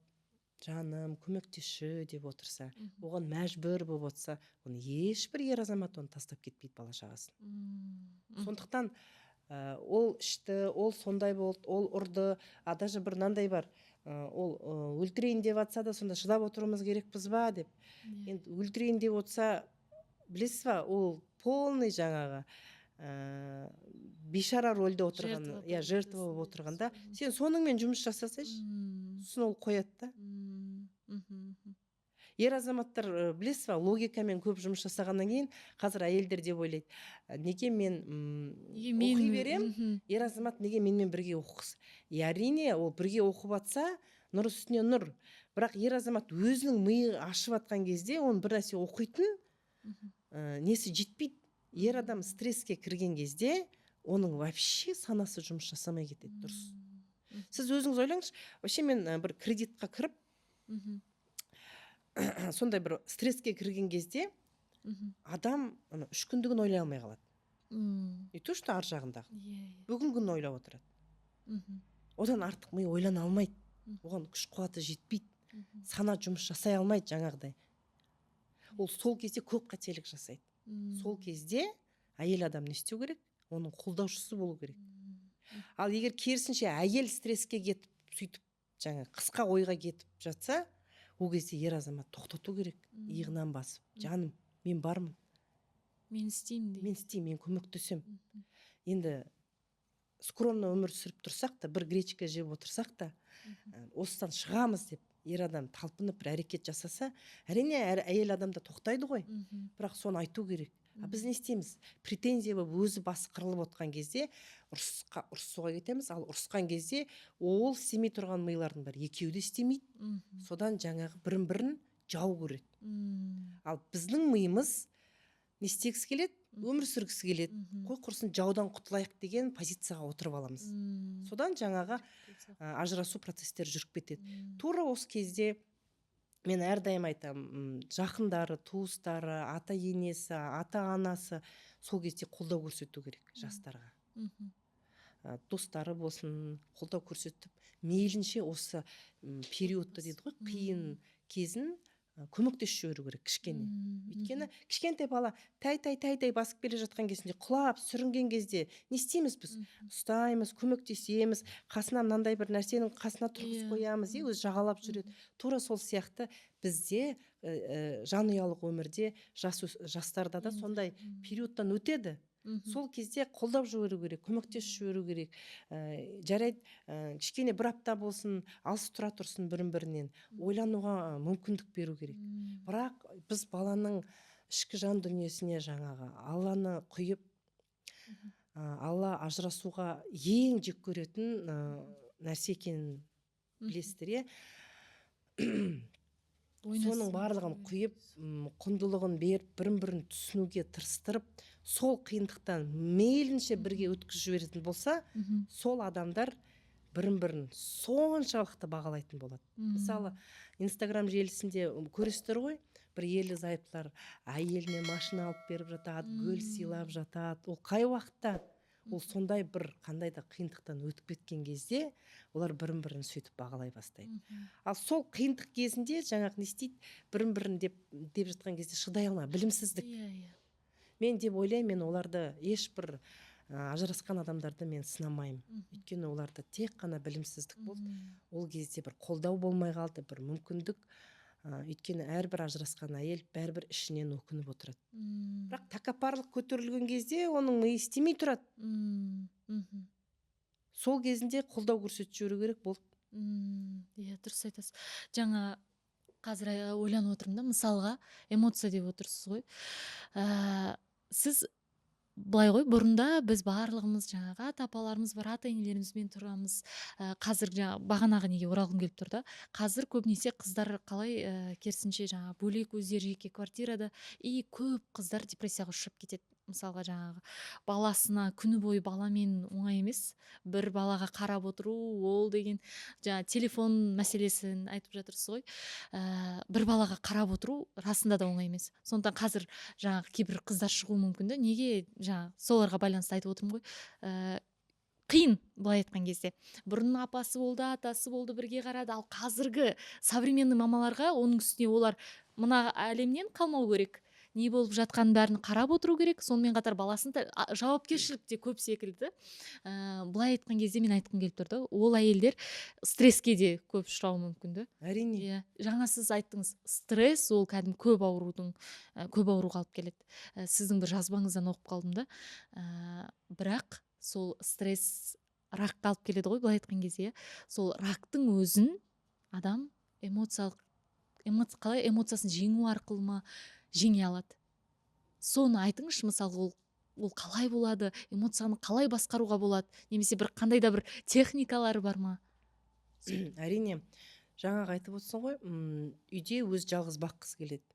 жаным, көмектесші деп отырса, оған мәжбүр болып отырса, оны ешбір ер азамат оны тастап кетпейді бала шағасын. Сондықтан ол ішті, ол сондай болды, ол ұрды, даже бір мынандай бар, ол өлтірейін деп жатса да, сонда шыдап отыруымыз керекпіз ба деп. Енді өлтірейін деп отырса, білесіз ба, ол полный жаңағы бейшара рөлде отырған, жертва болып отырғанда, сен соныңмен жұмыс жасасайшы, сосын ол қояды да. Ер азаматтар, білесіз ба, логикамен көп жұмыс жасағаннан кейін, қазір әйелдер деп ойлайды, неге мен оқи берем, ер азамат неге менімен бірге оқығысы. Әрине, ол бірге оқып атса, нұр үстіне нұр. Бірақ ер азамат өзінің миы ашып атқан кезде, оны бір нәрсе оқитын несі жетпейді. Ер адам стресске кірген кезде, оның вообще санасы жұмыс жасамай кетеді, дұрыс. Сіз өзіңіз ойлаңызшы, вообще мен бір кредитқа кіріп, сондай бір стресске кірген кезде адам 3 күндігін ойлай алмай қалады. И то, что ар жағындағы. Бүгінгін ойлап отырады. Одан артық ми ойлана алмайды. Оған күш қуаты жетпейді. Сана жұмыс жасай алмайды жаңағыдай. Ол сол кезде көп қателік жасайды. Сол кезде әйел адам не істеу керек? Оның қолдаушысы болу керек. Ал егер керісінше әйел стресске кетіп, сөйтіп қысқа ойға кетіп жатса, ол кезде ер азамат тоқтату керек, иығынан басып, жаным, мен бармын, мен істеймін мен істеймін, мен көмектесем. Енді скромно өмір сүріп тұрсақ та, бір гречка жеп отырсақ та, осыдан шығамыз деп ер адам талпынып бір әрекет жасаса, әрине әйел адам да тоқтайды ғой, бірақ соны айту керек. Біз не істейміз? Претензия болып өзі басы қырылып отқан кезде ұрысуға кетеміз, ал ұрысқан кезде ол істемей тұрған милардың бәрі екеуі де істемейді. Содан жаңағы бірін жау көреді. Ал біздің миымыз не істегісі келеді? Өмір сүргісі келеді. Қой құрсын жаудан құтылайық деген позицияға отырып аламыз. Содан жаңағы ажырасу процестері жүріп кетеді. Тура осы кезде мен әрдайым айтамын, жақындары, туыстары, ата енесі, ата анасы сол кезде қолдау көрсету керек жастарға. Достары болсын, қолдау көрсетіп, мейлінше осы периодты дейді ғой, қиын кезін көмектесіп жіберу керек кішкене. Өйткені кішкентай бала тай басып келе жатқан кезінде, құлап сүрінген кезде не істейміз біз? Ұстаймыз, көмектесеміз, қасына мынандай бір нәрсенің қасына тұрғызып қоямыз, өзі жағалап жүреді. Тура сол сияқты бізде жанұялық өмірде жастарда да сондай периодтан өтеді. Сол кезде қолдап жіберу керек, көмектесіп жіберу керек. Жарайды, кішкене бір апта болсын, алыс тұра тұрсын бірін-бірінен, ойлануға мүмкіндік беру керек. Бірақ біз баланың ішкі жан дүниесіне жаңағы Алланы құйып, Алла ажырасуға ең жек көретін нәрсе екенін білесіздер, соның барлығын құйып, құндылығын беріп, бірін-бірін түсінуге тырыстырып, сол қиындықтан мейлінше бірге өткізіп жіберетін болса, сол адамдар бірін-бірін соншалықты бағалайтын болады. Мысалы, Инстаграм желісінде көресіздер ғой, бір ерлі зайыптылар әйеліне машина алып беріп жатады, гүл сыйлап жатады. Ол қай уақытта? Ол сондай бір қандай да қиындықтан өтіп кеткен кезде олар бірін-бірін сөйтіп бағалай бастайды. Ал сол қиындық кезінде жаңағы не істейді? Бірін-бірін деп жатқан кезде шыдай алмай, білімсіздік. Мен деп ойлаймын, мен оларды ешбір ажырасқан адамдарды мен сынамаймын. Өйткені оларда тек қана білімсіздік болды. Ол кезде бір қолдау болмай қалды, бір мүмкіндік. Өйткені әрбір ажырасқан әйел бәрібір ішінен өкініп отырады. Бірақ тәкаппарлық көтерілген кезде оның миы істемей тұрады. Сол кезінде қолдау көрсетіп жіберу керек болды. Иә, дұрыс айтасыз. Жаңа қазір ойланып отырмын да, мысалға эмоция деп отырсыз ғой. Сіз былай ғой, бұрында біз барлығымыз жаңағы ата-апаларымыз бар, ата-енелерімізбен тұрамыз. Қазір бағанағы неге оралғым келіп тұр да. Қазір көбінесе қыздар қалай керісінше жаңағы бөлек өздері жеке квартирада, и көп қыздар депрессияға ұшырап кетеді. Мысалға жаңағы баласына күні бойы баламен оңай емес, бір балаға қарап отыру, ол деген жаңа телефон мәселесін айтып жатырсыз ғой. Бір балаға қарап отыру расында да оңай емес. Сондықтан қазір жаңағы кейбір қыздар шығуы мүмкін да. Неге жаңа соларға байланысты айтып отырмын ғой. Қиын, былай айтқан кезде. Бұрын апасы болды, атасы болды, бірге қарады. Ал қазіргі современный мамаларға оның үстіне олар мына әлемнен қалмау керек. Не болып жатқанын бәрін қарап отыру керек. Сонымен қатар баласын жауапкершілік те көп секілді. Былай айтқан кезде мен айтқым келіп тұрды. Ол әйелдер стресске де көп ұшырауы мүмкін да. Әрине. Жаңа сіз айттыңыз, стресс ол кәдімгі көп ауруға алып келеді. Сіздің бір жазбаңыздан оқып қалдым да. Бірақ сол стресс ракқа алып келеді ғой, былай айтқан кезде. Сол рактың өзін адам эмоциясын жеңу арқылы ма жеңе алады. Соны айтыңызшы, мысалы, ол қалай болады, эмоцияны қалай басқаруға болады, немесе бір қандай да бір техникалары бар ма? Әрине, жаңағы айтып отырсың ғой, үйде өз жалғыз баққысы келеді.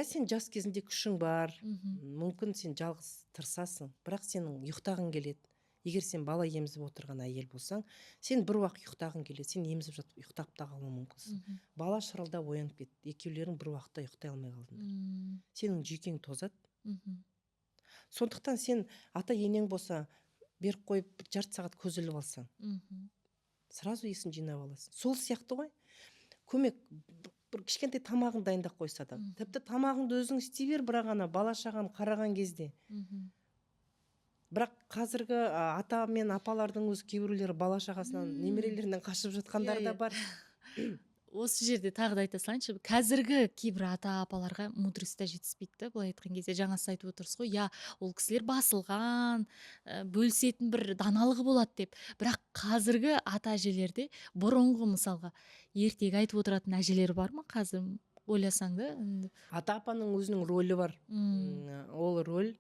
Сен жас кезінде күшің бар, мүмкін сен жалғыз тырсасың, бірақ сенің ұйықтағың келеді. Егер сен бала емізіп отырған әйел болсаң, сен бір уақыт ұйықтағың келеді, сен емізіп жатып ұйықтап та қалуы мүмкінсің. Бала шырылдап оянып кетті, екеулерің бір уақытта ұйықтай алмай қалдыңдар. Сенің жүйкең тозады. Сондықтан сен ата енең болса, беріп қойып жарты сағат көз іліп алсаң, сразу есін жинап аласың. Сол сияқты ғой. Көмек, бір кішкентай тамағын дайындап қойса да, тіпті тамағыңды өзің істей бер, бірақ ана бала шағаны қараған кезде. Бірақ қазіргі ата мен апалардың өз кейбіреулері бала шағасынан, немерелерінен қашып жатқандар да бар. осы жерде тағы да айта салайыншы, қазіргі кейбір ата апаларға мудрость та жетіспейді да, былай айтқан кезде. Жаңа сіз айтып отырсыз ғой, иә, ол кісілер басылған, бөлісетін бір даналығы болады деп. Бірақ қазіргі ата әжелерде бұрынғы мысалға ертегі айтып отыратын әжелер бар ма қазір? Ойласаң да. Ата апаның өзінің рөлі бар. М, Ол роль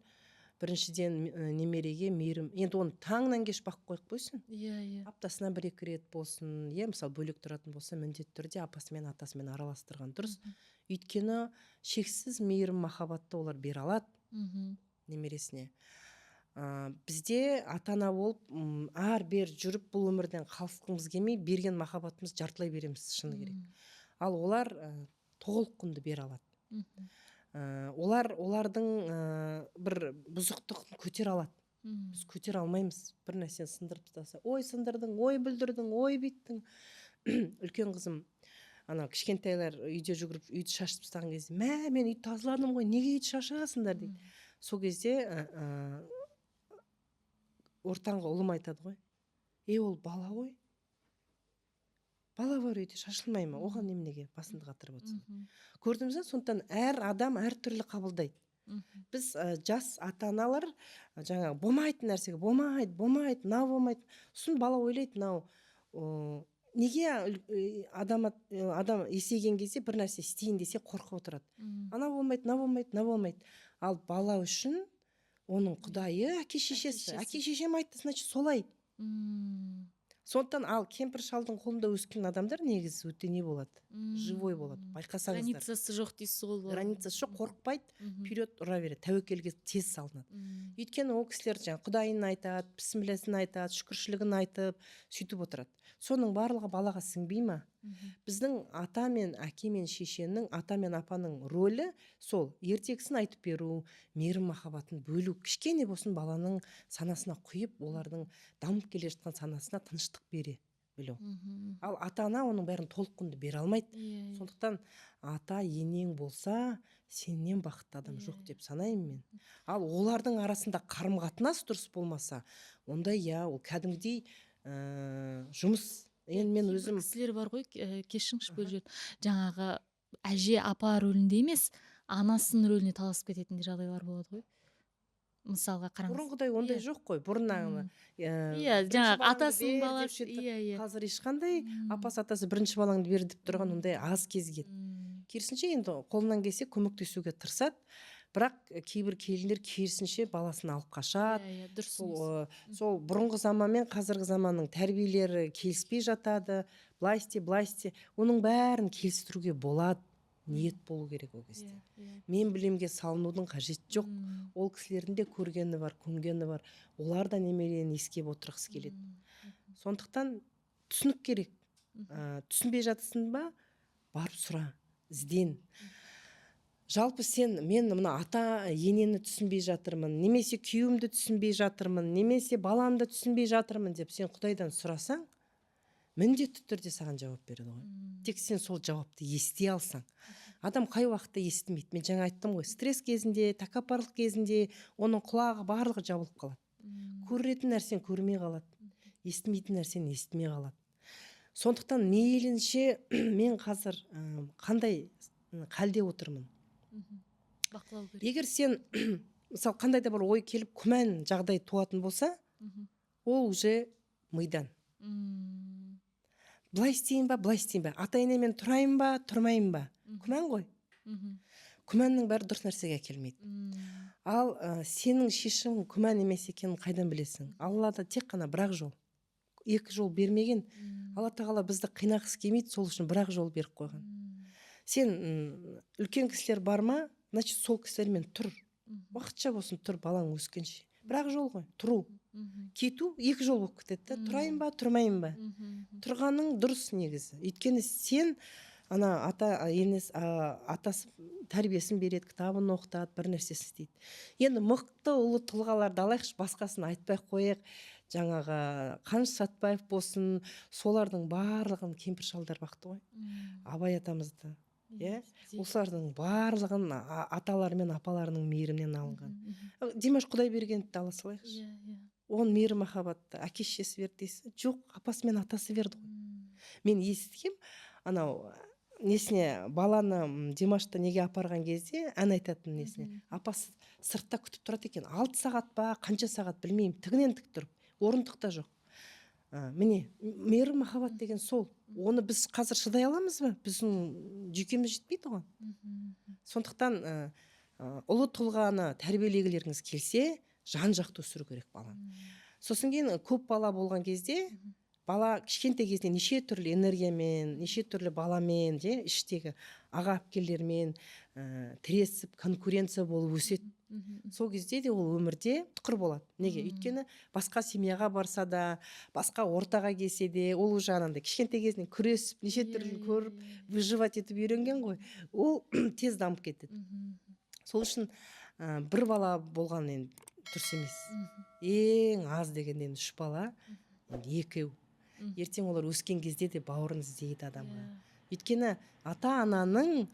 біріншіден немереге мейірім. Енді оны таңнан кеш бақып қойып қойсын. Иә, иә. Аптасына 1-2 рет болсын, мысалы бөлек тұратын болса, міндетті түрде апасымен атасымен араластырған дұрыс. Өйткені шексіз мейірім махаббатты олар бере алады Мгм. немересіне. Бізде ата-ана болып ар бер жүріп бұл өмірден қалысқымыз келмей, берген махаббатымыз жартылай береміз, шыны керек. Ал олар толық құнды бере алады. Мгм. Олардың бір бұзықтығын көтер алады. Мгм. Біз көтер алмаймыз. Бір нәрсені сындырып тастаса, ой сындырдың, ой бүлдірдің, ой бүйттің. Үлкен қызым ана кішкентайлар үйде жүгіріп үйді шашып тастаған кезде, мә, мен үйді тазаладым ғой, неге үйді шашасыңдар дейді. Сол кезде ортаңғы ұлым айтады ғой, ол бала ғой, бала бар үйде шашылмай ма, оған неменеге басымды қатырып отырсың. Көрдіңіз бе, сондықтан әр адам әртүрлі қабылдайды. Біз жас ата-аналар жаңағы болмайтын нәрсеге болмайды, мынау болмайды. Сосын бала ойлайды, мынау неге адам есейген кезде бір нәрсе істейін десе қорқып отырады. Анау болмайды, мынау болмайды, мынау болмайды. Ал бала үшін оның құдайы әке шешесі. Әке шешем айтты, значит солай. Сондықтан ал кемпір шалдың қолында өскен адамдар негізі өте не болады? Живой болады. Байқасаңыздар. Границасы жоқ дейсіз ғой. Границасы жоқ, қорықпайды, вперед ұра береді, тәуекелге тез салынады. Өйткені ол кісілер жаңа құдайын айтады, бісмілләсін айтады, шүкіршілігін айтып, сөйтіп отырады. Соның барлығы балаға сіңбей ма? Біздің ата мен әке мен шешенің, ата мен апаның рөлі сол ертегісін айтып беру, мейірім махаббатын бөлу, кішкене болсын баланың санасына құйып, олардың дамып келе жатқан санасына тыныштық бере білу. Ал ата-ана оның бәрін толық құнды бере алмайды. Сондықтан ата енең болса, сенен бақытты адам жоқ деп санаймын мен. Ал олардың арасында қарым-қатынас дұрыс болмаса, онда ол кәдімгідей жұмыс. Енді мен өзім кісілер бар ғой, кешіріңізші бөліп жібердім. Жаңағы әже апа рөлінде емес, анасының рөліне таласып кететін жағдайлар болады ғой. Мысалға қараңыз. Бұрынғыдай ондай жоқ қой. Бұрыннан жаңағы атасының баласы. Қазір ешқандай апасы атасы бірінші балаңды бер деп тұрған ондай аз кезген. Керісінше енді қолынан келсе көмектесуге тырысады. Бірақ кейбір келіндер керісінше баласын алып қашады. Сол бұрынғы заман мен қазіргі заманның тәрбиелері келіспей жатады. Былай істе. Оның бәрін келістіруге болады. Ниет болу керек ол кезде. Мен білемге салынудың қажеті жоқ. Ол кісілердің де көргені бар, көңгені бар. Олар да немерені ескеп отырғысы келеді. Сондықтан түсінік керек. Түсінбей жатсың ба, барып сұра, ізден. Жалпы мен мына ата енені түсінбей жатырмын, немесе күйеуімді түсінбей жатырмын, немесе баламды түсінбей жатырмын деп сен Құдайдан сұрасаң, міндетті түрде саған жауап береді ғой. Тек сен сол жауапты ести алсаң. Адам қай уақытта естімейді. Мен жаңа айттым ғой, стресс кезінде, тәкаппарлық кезінде оның құлағы барлығы жабылып қалады. Көретін нәрсен көрмей қалады. Естімейтін нәрсен естімей қалады. Сондықтан мейлінше мен қазір қандай халде отырмын. Бақылау керек. Егер сен мысалы қандай да бір ой келіп күмән жағдай туатын болса, ол уже мидан. Былай істейін ба, ата-енемен тұрайын ба, тұрмайын ба? Күмән ғой. Күмәннің бәрі дұрыс нәрсеге әкелмейді. Ал сенің шешімің күмән емес екенін қайдан білесің? Аллада тек қана бір-ақ жол. Екі жол бермеген. Алла тағала бізді қинағысы келмейді, сол үшін бір-ақ жол беріп қойған. Сен үлкен кісілер бар ма, значит сол кісілермен тұр. Уақытша болсын тұр, балаң өскенше. Бір-ақ жол ғой, тұру. Кету екі жол болып кетеді. Тұрайын ба, тұрмайын ба? Тұрғаның дұрыс негізі. Өйткені сен ана атасы тәрбиесін береді, кітабын оқытады, бір нәрсесін істейді. Енді мықты ұлы тұлғаларды алайықшы, басқасын айтпай қояйық. Жаңағы Қаныш Сәтбаев болсын, солардың барлығын кемпір шалдар бақты ғой. Абай атамызды. Осылардың барлығын аталары мен апаларының мейірімінен алынған. Димаш Құдайбергеновті ала салайықшы. Оның мейірім махаббатты әке шешесі берді дейсіз? Жоқ, апасы мен атасы берді ғой. Мен естігем, анау несіне баланы Димашты неге апарған кезде ән айтатын несіне апа сыртта күтіп тұрады екен, 6 сағат па қанша сағат білмеймін, тігінен тік тұрып, орындық та жоқ. Міне мейірім махаббат деген сол, оны біз қазір шыдай аламыз ба? Біздің жүйкеміз жетпейді оған. Сондықтан ұлы тұлғаны тәрбиелегілеріңіз келсе, жан жақты өсіру керек баланы. Сосын кейін көп бала болған кезде бала кішкентай кезінде неше түрлі энергиямен, неше түрлі баламен, іштегі аға әпкелермен тіресіп, конкуренция болып өседі. Сол кезде де ол өмірде тұқыр болады. Неге? Өйткені басқа семьяға барса да, басқа ортаға келсе де, ол уже анандай кішкентай кезінен күресіп, неше түрлі көріп, выживать етіп үйренген ғой. Ол тез дамып кетеді. Сол үшін бір бала болған енді дұрыс емес. Ең аз дегенде 3 бала, енді 2. Ертең олар өскен кезде де бауырын іздейді адамға. Өйткені ата-ананың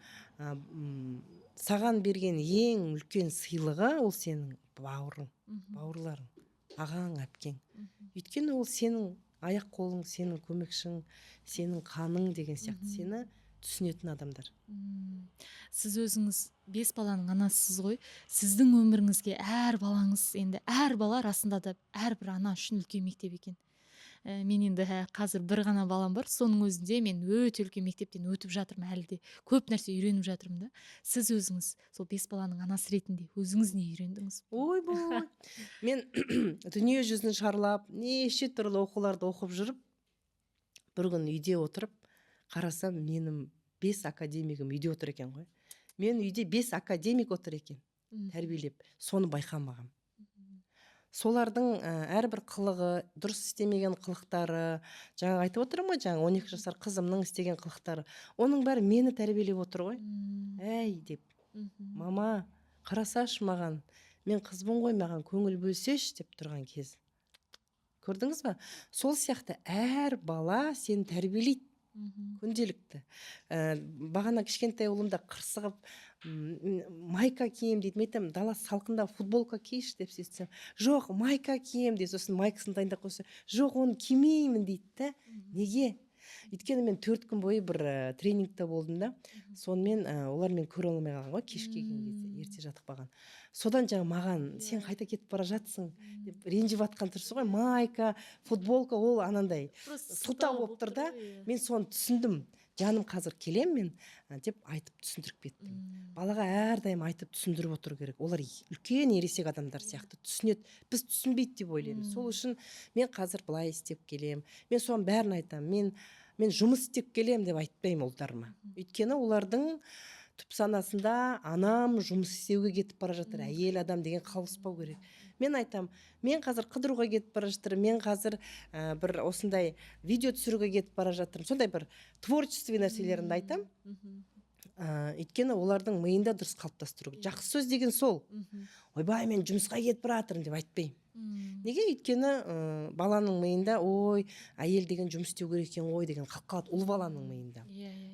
саған берген ең үлкен сыйлығы ол сенің бауырың, бауырларың, ағаң, әпкең. Өйткені ол сенің аяқ қолың, сенің көмекшің, сенің қаның деген сияқты сені түсінетін адамдар. Сіз өзіңіз 5 баланың анасысыз ғой. Сіздің өміріңізге әр балаңыз, енді әр бала расында да әрбір ана үшін үлкен мектеп екен. Мен енді қазір бір ғана балам бар, соның өзінде мен өте үлкен мектептен өтіп жатырмын, әлі де көп нәрсе үйреніп жатырмын да. Сіз өзіңіз сол 5 баланың анасы ретінде өзіңіз не үйрендіңіз? Ойбой, мен дүние жүзін шарлап, неше түрлі оқуларды оқып жүріп, бір күн үйде отырып, қарасам, менің 5 академигім үйде отыр екен ғой. Мен үйде 5 академик отыр екен, тәрбиелеп, соны байқамағам. Солардың әрбір қылығы, дұрыс істемеген қылықтары, жаңа айтып отырмын ғой, жаңа 12 жасар қызымның істеген қылықтары, оның бәрі мені тәрбиелеп отыр ғой. Әй деп, мама, қарасашы маған, мен қызбын ғой, маған көңіл бөлсеш деп тұрған кез. Көрдіңіз ба? Сол сияқты әр бала сені тәрбиелейді. Күнделікті. Бағана кішкентай ұлымда қырсығып, майка кием дейді, мен дала салқында футболка киіш деп сөйтсем, жоқ, майка кием дейді, сосын майкасын дайындап қойса, жоқ, оны кимеймін дейді. Неге? Өйткені мен 4 күн бойы бір тренингте болдым да, сонымен олармен көре алмай қалған ғой, кешке келген кезде, ерте жатып қалған. Содан жаңа маған, сен қайта кетіп бара жатсың деп ренжіп жатқан тұрсы ғой, майка, футболка, ол анандай сылтау болып тұр да. Мен соны түсіндім. Жаным қазір келем мен деп айтып түсіндіріп кеттім. Балаға әрдайым айтып түсіндіріп отыру керек. Олар үлкен ересек адамдар сияқты түсінеді. Біз түсінбейді деп ойлаймыз. Сол үшін мен қазір былай істеп келем. Мен соның бәрін айтамын. Мен жұмыс істеп келем деп айтпаймын ұлдарыма. Өйткені олардың түп санасында анам жұмыс істеуге кетіп бара жатыр, әйел адам деген қалыспау керек. Мен айтам, мен қазір қыдыруға кетіп бара жатырмын, мен қазір бір осындай видео түсіруге кетіп бара жатырмын. Сондай бір творчество нәрселерін айтам. Өйткені олардың миында дұрыс қалыптастыру. Жақсы сөз деген сол. Ойбай, мен жұмысқа кетіп бара жатырмын деп айтпаймын. Неге? Өйткені баланың миында, ой, әйел деген жұмыс істеу керек екен ғой деген қалып қалады, ұл баланың миында.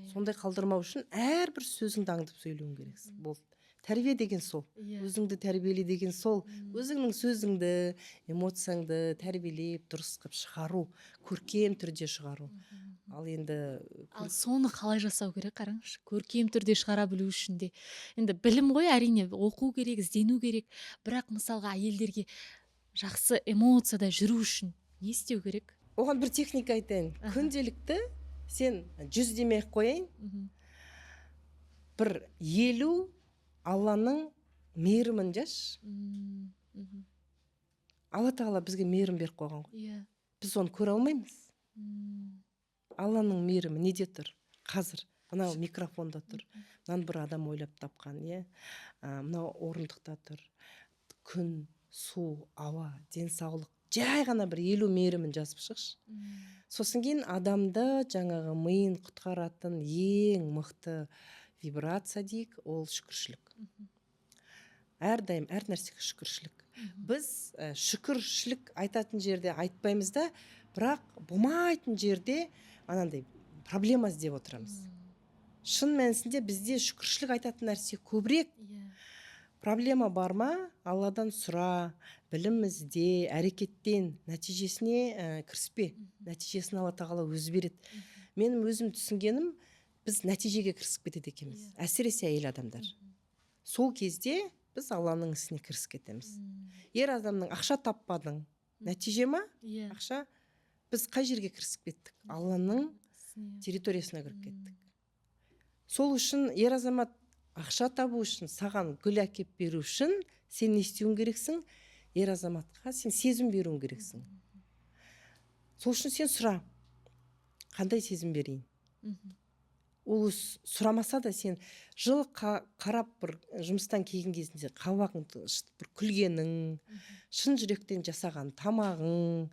Сондай қалдырмау үшін әрбір сөзіңді аңдып сөйлеуің керексің. Болды. Тәрбие деген сол. Өзіңді тәрбиеле деген сол. Өзіңнің сөзіңді, эмоцияңды тәрбиелеп, дұрыс қылып шығару, көркем түрде шығару. Ал соны қалай жасау керек, қараңызшы. Көркем түрде шығара білу үшін де. Енді білім ғой, әрине, оқу керек, іздену керек. Бірақ мысалға әйелдерге жақсы эмоцияда жүру үшін не істеу керек? Оған бір техника айтайын. Күнделікті сен 100 демей қояйын. Бір 50 Алланың мейірімін жаш. Алла тағала бізге мейірім беріп қойған ғой. Біз оны көре алмаймыз. Алланың мейірімі неде тұр? Қазір мынау микрофонда тұр. Мынаны бір адам ойлап тапқан, мынау орындықта тұр. Күн, су, ауа, денсаулық. Жай ғана бір 50 мейірімін жазып шықшы. Сосын кейін адамды жаңағы миын құтқаратын ең мықты вибрация дейік, ол шүкіршілік. Әрдайым әр нәрсеге шүкіршілік. Біз шүкіршілік айтатын жерде айтпаймыз да, бірақ болмайтын жерде анандай проблема іздеп отырамыз. Шын мәнісінде бізде шүкіршілік айтатын нәрсе көбірек. Проблема бар ма? Алладан сұра, білім ізде, әрекеттен, нәтижесіне кіріспе. Нәтижесін Алла тағала өзі береді. менің өзім түсінгенім, біз нәтижеге кірісіп кетеді екенбіз. Әсіресе әйел адамдар. Сол кезде біз Алланың ісіне кірісіп кетеміз. Ер адамның ақша таппадың, нәтиже ма? Ақша. Біз қай жерге кірісіп кеттік? Алланың территориясына кіріп кеттік. Сол үшін ер азамат ақша табу үшін, саған гүл әкеп беру үшін сен не істеуің керексің? Ер азаматқа сен сезім беруің керексің. Сол үшін сен сұра. Қандай сезім берейін? Ол сұрамаса да сен жыл қарап бір жұмыстан келген кезінде қабағыңды бір күлгенің, шын жүректен жасаған тамағың.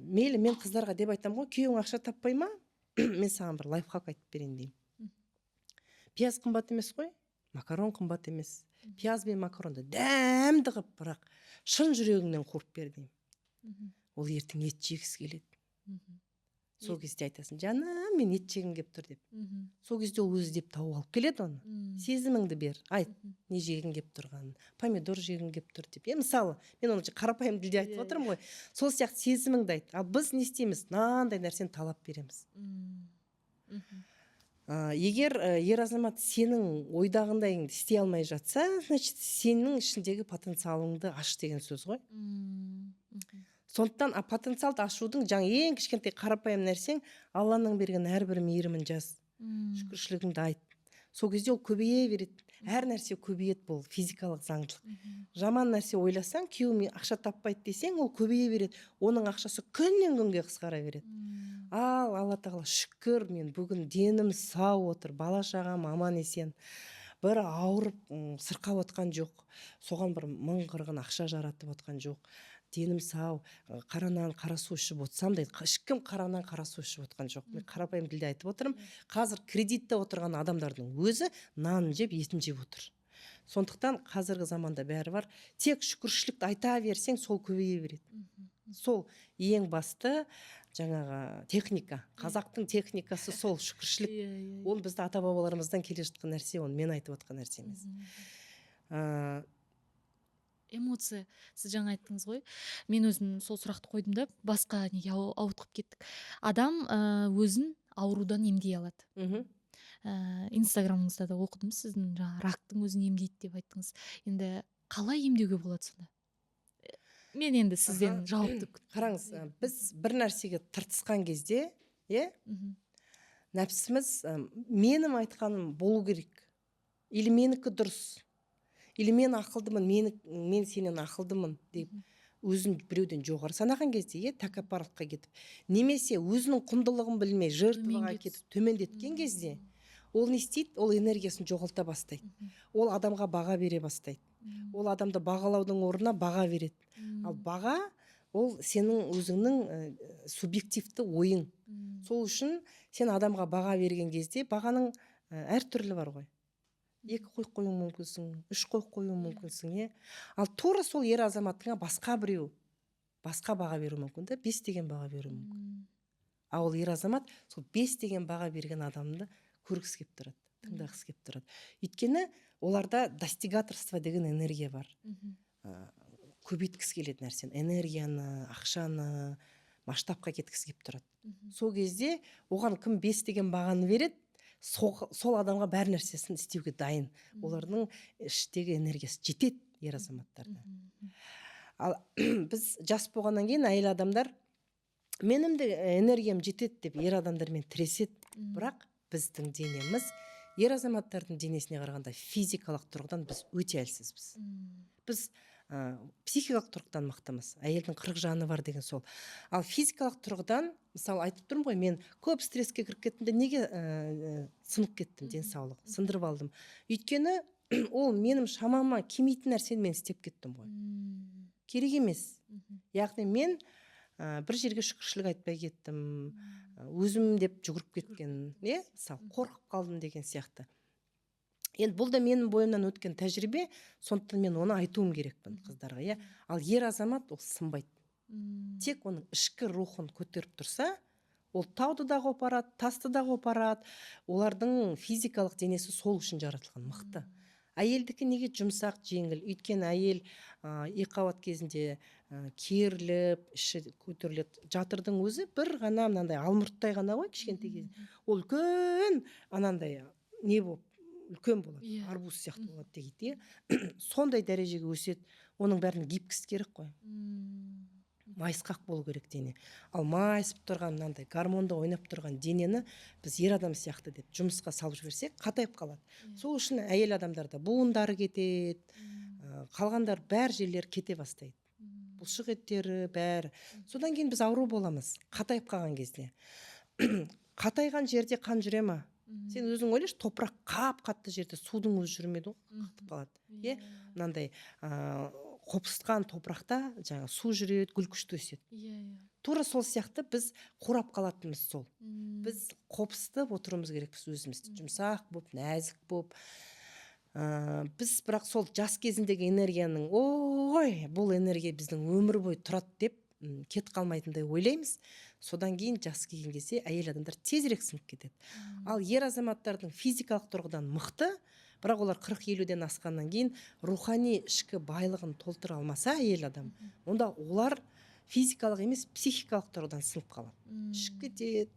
Мейлі мен қыздарға деп айтам ғой, күйеуің ақша таппай ма? Мен саған бір лайфхак айтып берейін деймін. Пияз қымбат емес қой, макарон қымбат емес. Пияз бен макаронды дәмді қып, бірақ шын жүрегіңнен қуырып бер деймін. Ол ертең ет жегісі келеді. Сол кезде айтасың, жаным, мен ет жегім кеп тұр деп. Сол кезде ол өзі деп тауып алып келеді оны. Сезіміңді бер, айт, не жегің кеп тұрғанын, помидор жегің кеп тұр деп. Мысалы, мен оны қарапайым тілде айтып отырмын ғой. Сол сияқты сезіміңді айт. Ал біз не істейміз? Мынандай нәрсені талап береміз. Егер ер азамат сенің ойдағындайыңды істей алмай жатса, значит, сенің ішіндегі потенциалыңды аш деген сөз ғой. Сондықтан потенциалды ашудың жаңа ең кішкентай қарапайым нәрсең, Алланың берген әрбір мейірімін жаз. Шүкіршілігіңді айт. Сол кезде ол көбейе береді. Әр нәрсе көбейеді, бұл физикалық заңдылық. Жаман нәрсе ойласаң, күйеуім ақша таппайды десең, ол көбейе береді. Оның ақшасы күннен күнге қысқара береді. Ал Алла тағала шүкір, мен бүгін денім сау отыр, бала шағам аман есен. Бір ауырып сырқап отқан жоқ. Соған бір 1000 қырғын ақша жаратып отқан жоқ. Денім сау, қара нан, қара су ішіп отырсам дейді. Ешкім қара нан, қара су ішіп отқан жоқ. Мен қарапайым тілде айтып отырмын. Қазір кредитте отырған адамдардың өзі нан жеп, етін жеп отыр. Сондықтан қазіргі заманда бәрі бар. Тек шүкіршілікті айта берсең, сол көбейе береді. Сол ең басты жаңағы техника. Қазақтың техникасы сол шүкіршілік. Ол бізді ата-бабаларымыздан келе жатқан нәрсе, оны мен айтып отқан нәрсе емес. Эмоция, сіз жаңа айттыңыз ғой, мен өзім сол сұрақты қойдым да, басқа неге ауытқып кеттік. Адам өзін аурудан емдей алады. Инстаграмыңызда да оқыдым, сіздің рактың өзін емдейді деп айттыңыз. Енді қалай емдеуге болады сонда? Мен енді сізден жауапты қараңыз, біз бір нәрсеге тыртысқан кезде, нәпсіміз менің айтқаным болу керек, или менікі дұрыс, или мен ақылдымын, мен сенен ақылдымын деп өзін біреуден жоғары санаған кезде, тәкаппарлыққа кетіп, немесе өзінің құндылығын білмей жертваға кетіп төмендеткен кезде, ол не істейді? Ол энергиясын жоғалта бастайды. Ол адамға баға бере бастайды. Ол адамды бағалаудың орнына баға береді. Ал баға ол сенің өзіңнің субъективті ойың. Сол үшін сен адамға баға берген кезде, бағаның әртүрлі бар ғой. 2 қойып қоюың мүмкінсің, 3 қойып қоюың мүмкінсің. Ал тура сол ер азаматыңа басқа біреу басқа баға беру мүмкін, 5 деген баға беру мүмкін. Ал ер азамат сол 5 деген баға берген адамды көргісі келіп тұрады, тыңдағысы келіп тұрады. Өйткені оларда достигаторство деген энергия бар. Көбейткісі келеді нәрсені, энергияны, ақшаны, масштабқа кеткісі келіп тұрады. Сол кезде оған кім 5 деген бағаны береді, сол адамға бәр нәрсесін істеуге дайын. Олардың іштегі энергиясы жетеді ер азаматтарда. Ал біз жас болғаннан кейін әйел адамдар менің де энергиям жетеді деп ер адамдармен тіреседі. Бірақ біздің денеміз ер азаматтардың денесіне қарағанда физикалық тұрғыдан біз өте әлсізбіз. Біз психикалық тұрғыдан мықтымыз. Әйелдің 40 жаны бар деген сол. Ал физикалық тұрғыдан, мысалы айтып тұрмын ғой, мен көп стресске кіріп кеттім де неге сынып кеттім, денсаулық, сындырып алдым. Өйткені ол менің шамама келмейтін нәрсені мен істеп кеттім ғой. Керек емес. Яғни мен бір жерге шүкіршілік айтпай кеттім, өзім деп жүгіріп кеткен, мысалы қорқып қалдым деген сияқты. Енді бұл да менің бойымнан өткен тәжірибе, сондықтан мен оны айтуым керекпін қыздарға. Ал ер азамат ол сынбайды. Тек оның ішкі рухын көтеріп тұрса, ол тауды да қопарады, тасты да қопарады. Олардың физикалық денесі сол үшін жаратылған, мықты. Әйелдікі неге жұмсақ, жеңіл? Өйткені әйел екіқабат кезінде керіліп, іші көтеріледі. Жатырдың өзі бір ғана мынандай алмұрттай ғана ғой, кішкентай кезінде. Ол үлкен анандай не болып үлкен болады, арбуз сияқты болады дейді. Сондай дәрежеге өседі. Оның бәрін гибкіс керек қой. Майысқақ болу керек дене. Ал майысып тұрған мынандай гормонда ойнап тұрған денені біз ер адам сияқты деп жұмысқа салып жіберсек, қатайып қалады. Сол үшін әйел адамдарда буындары кетеді, қалғандар бәр жерлері кете бастайды. Бұлшық еттері бәрі. Содан кейін біз ауру боламыз, қатайып қалған кезде. Қатайған жерде қан жүре ма? Сен өзің ойлашы, топырақ қатты жерде судың өзі жүрмейді ғой, қатып қалады. Мынандай қопсытқан топырақта жаңа су жүреді, гүл күшті өседі. Тура сол сияқты біз қурап қалатынымыз сол. Біз қопсытып отыруымыз керекпіз өзімізді. Жұмсақ болып, нәзік болып. Біз бірақ сол жас кезіндегі энергияның, ой, бұл энергия біздің өмір бойы тұрады деп кет қалмайтындай ойлаймыз. Содан кейін жас келген кезде әйел адамдар тезірек сынып кетеді. Ал ер азаматтардың физикалық тұрғыдан мықты, бірақ олар 40-50-ден асқаннан кейін рухани ішкі байлығын толтыра алмаса әйел адам, онда олар физикалық емес, психикалық тұрғыдан сынып қалады. Ішіп кетеді,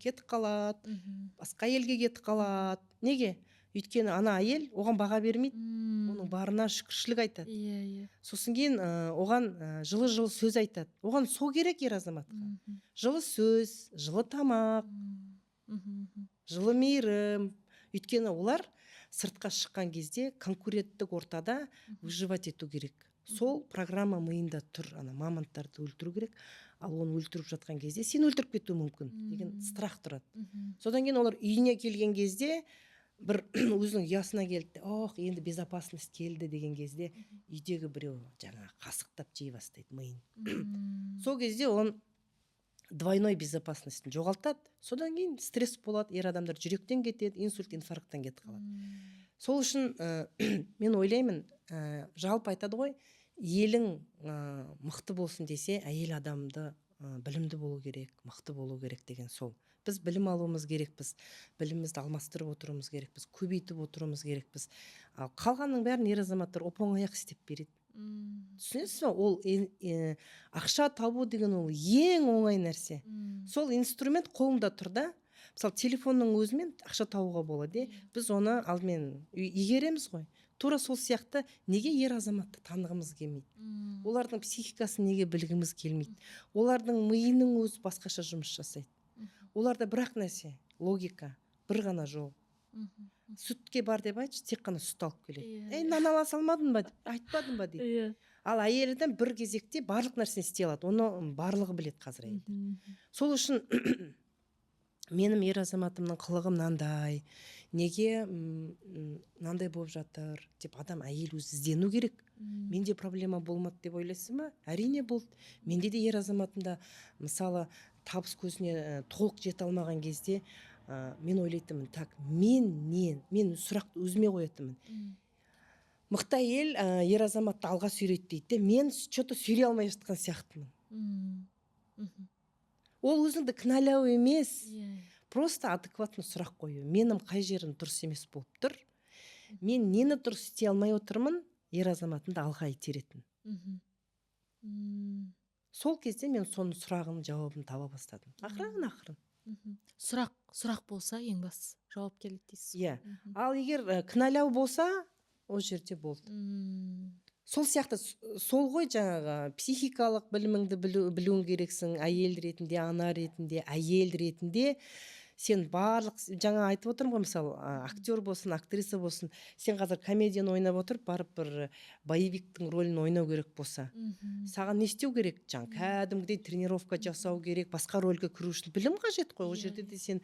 кетіп қалады, басқа елге кетіп қалады. Неге? Өйткені ана әйел оған баға бермейді, оның барына шүкіршілік айтады. Сосын кейін оған жылы-жылы сөз айтады. Оған со керек ер азаматқа. Жылы сөз, жылы тамақ, жылы мейірім. Өйткені олар сыртқа шыққан кезде конкуренттік ортада выживать ету керек. Сол программа миында тұр, ана мамонттарды өлтіру керек. Ал оны өлтіріп жатқан кезде сен өлтіріп кетуі мүмкін деген страх тұрады. Содан кейін олар үйіне келген кезде бір өзінің ұясына келді, енді безопасность келді деген кезде үйдегі біреу жаңа қасықтап жей бастайды миын. Сол кезде он двойной безопасностьін жоғалтады. Содан кейін стресс болады, ер адамдар жүректен кетеді, инсульт, инфаркттан кетіп қалады. Сол үшін мен ойлаймын, жалпы айтады ғой, елің мықты болсын десе, әйел адамды білімді болу керек, мықты болу керек деген сол. Біз білім алуымыз керекпіз, білімімізді алмастырып отыруымыз керекпіз, көбейтіп отыруымыз керекпіз. Қалғанның бәрін ер азаматтар оп-оңай істеп береді. Түсінесіз бе? Ол ақша табу деген ол ең оңай нәрсе. Сол инструмент қолында тұр да. Мысалы, телефонның өзімен ақша табуға болады. Біз оны алдымен игереміз ғой. Тура сол сияқты неге ер азаматты танығымыз келмейді? Олардың психикасын неге білгіміз келмейді? Олардың миының өзі басқаша жұмыс жасайды. Оларда бірақ нәрсе, логика, бір ғана жол. Сүтке бар деп айтшы, тек қана сүт алып келеді. Нан ала салмадың ба, айтпадың ба дейді. Ал әйелден бір кезекте барлық нәрсені істей алады. Оны барлығы біледі қазір әйелдер. Сол үшін менің ер азаматымның қылығы мынандай, неге мынандай болып жатыр деп адам әйел өзі іздену керек. Менде проблема болмады деп ойлайсың ба? Әрине болды. Менде де ер азаматымда мысалы табыс көзіне толық жете алмаған кезде мен ойлайтынмын, так, мен сұрақты өзіме қоятынмын. Мықты әйел ер азаматты алға сүйрейді дейді, мен что-то сүйрей алмай жатқан сияқтымын. Ол өзіңді кінәлау емес, просто адекватны сұрақ қою. Менің қай жерім дұрыс емес болып тұр, мен нені дұрыс істей алмай отырмын, ер азаматымды алға итеретін. Сол кезде мен соның сұрағының жауабын таба бастадым. Ақырын. Сұрақ болса, ең бастысы жауап келеді дейсіз. Ал егер кінәлау болса, ол жерде болды. Сол сияқты, сол ғой жаңағы психикалық біліміңді білуің керексің, әйел ретінде, ана ретінде, әйел ретінде. Сен барлық, жаңа айтып отырмын ғой, мысалы, актер болсын, актриса болсын, сен қазір комедияны ойнап отырып, барып бір боевиктің рөлін ойнау керек болса, саған не істеу керек? Кәдімгідей тренировка жасау керек, басқа рөлге кіру үшін білім қажет қой. Ол жерде де сен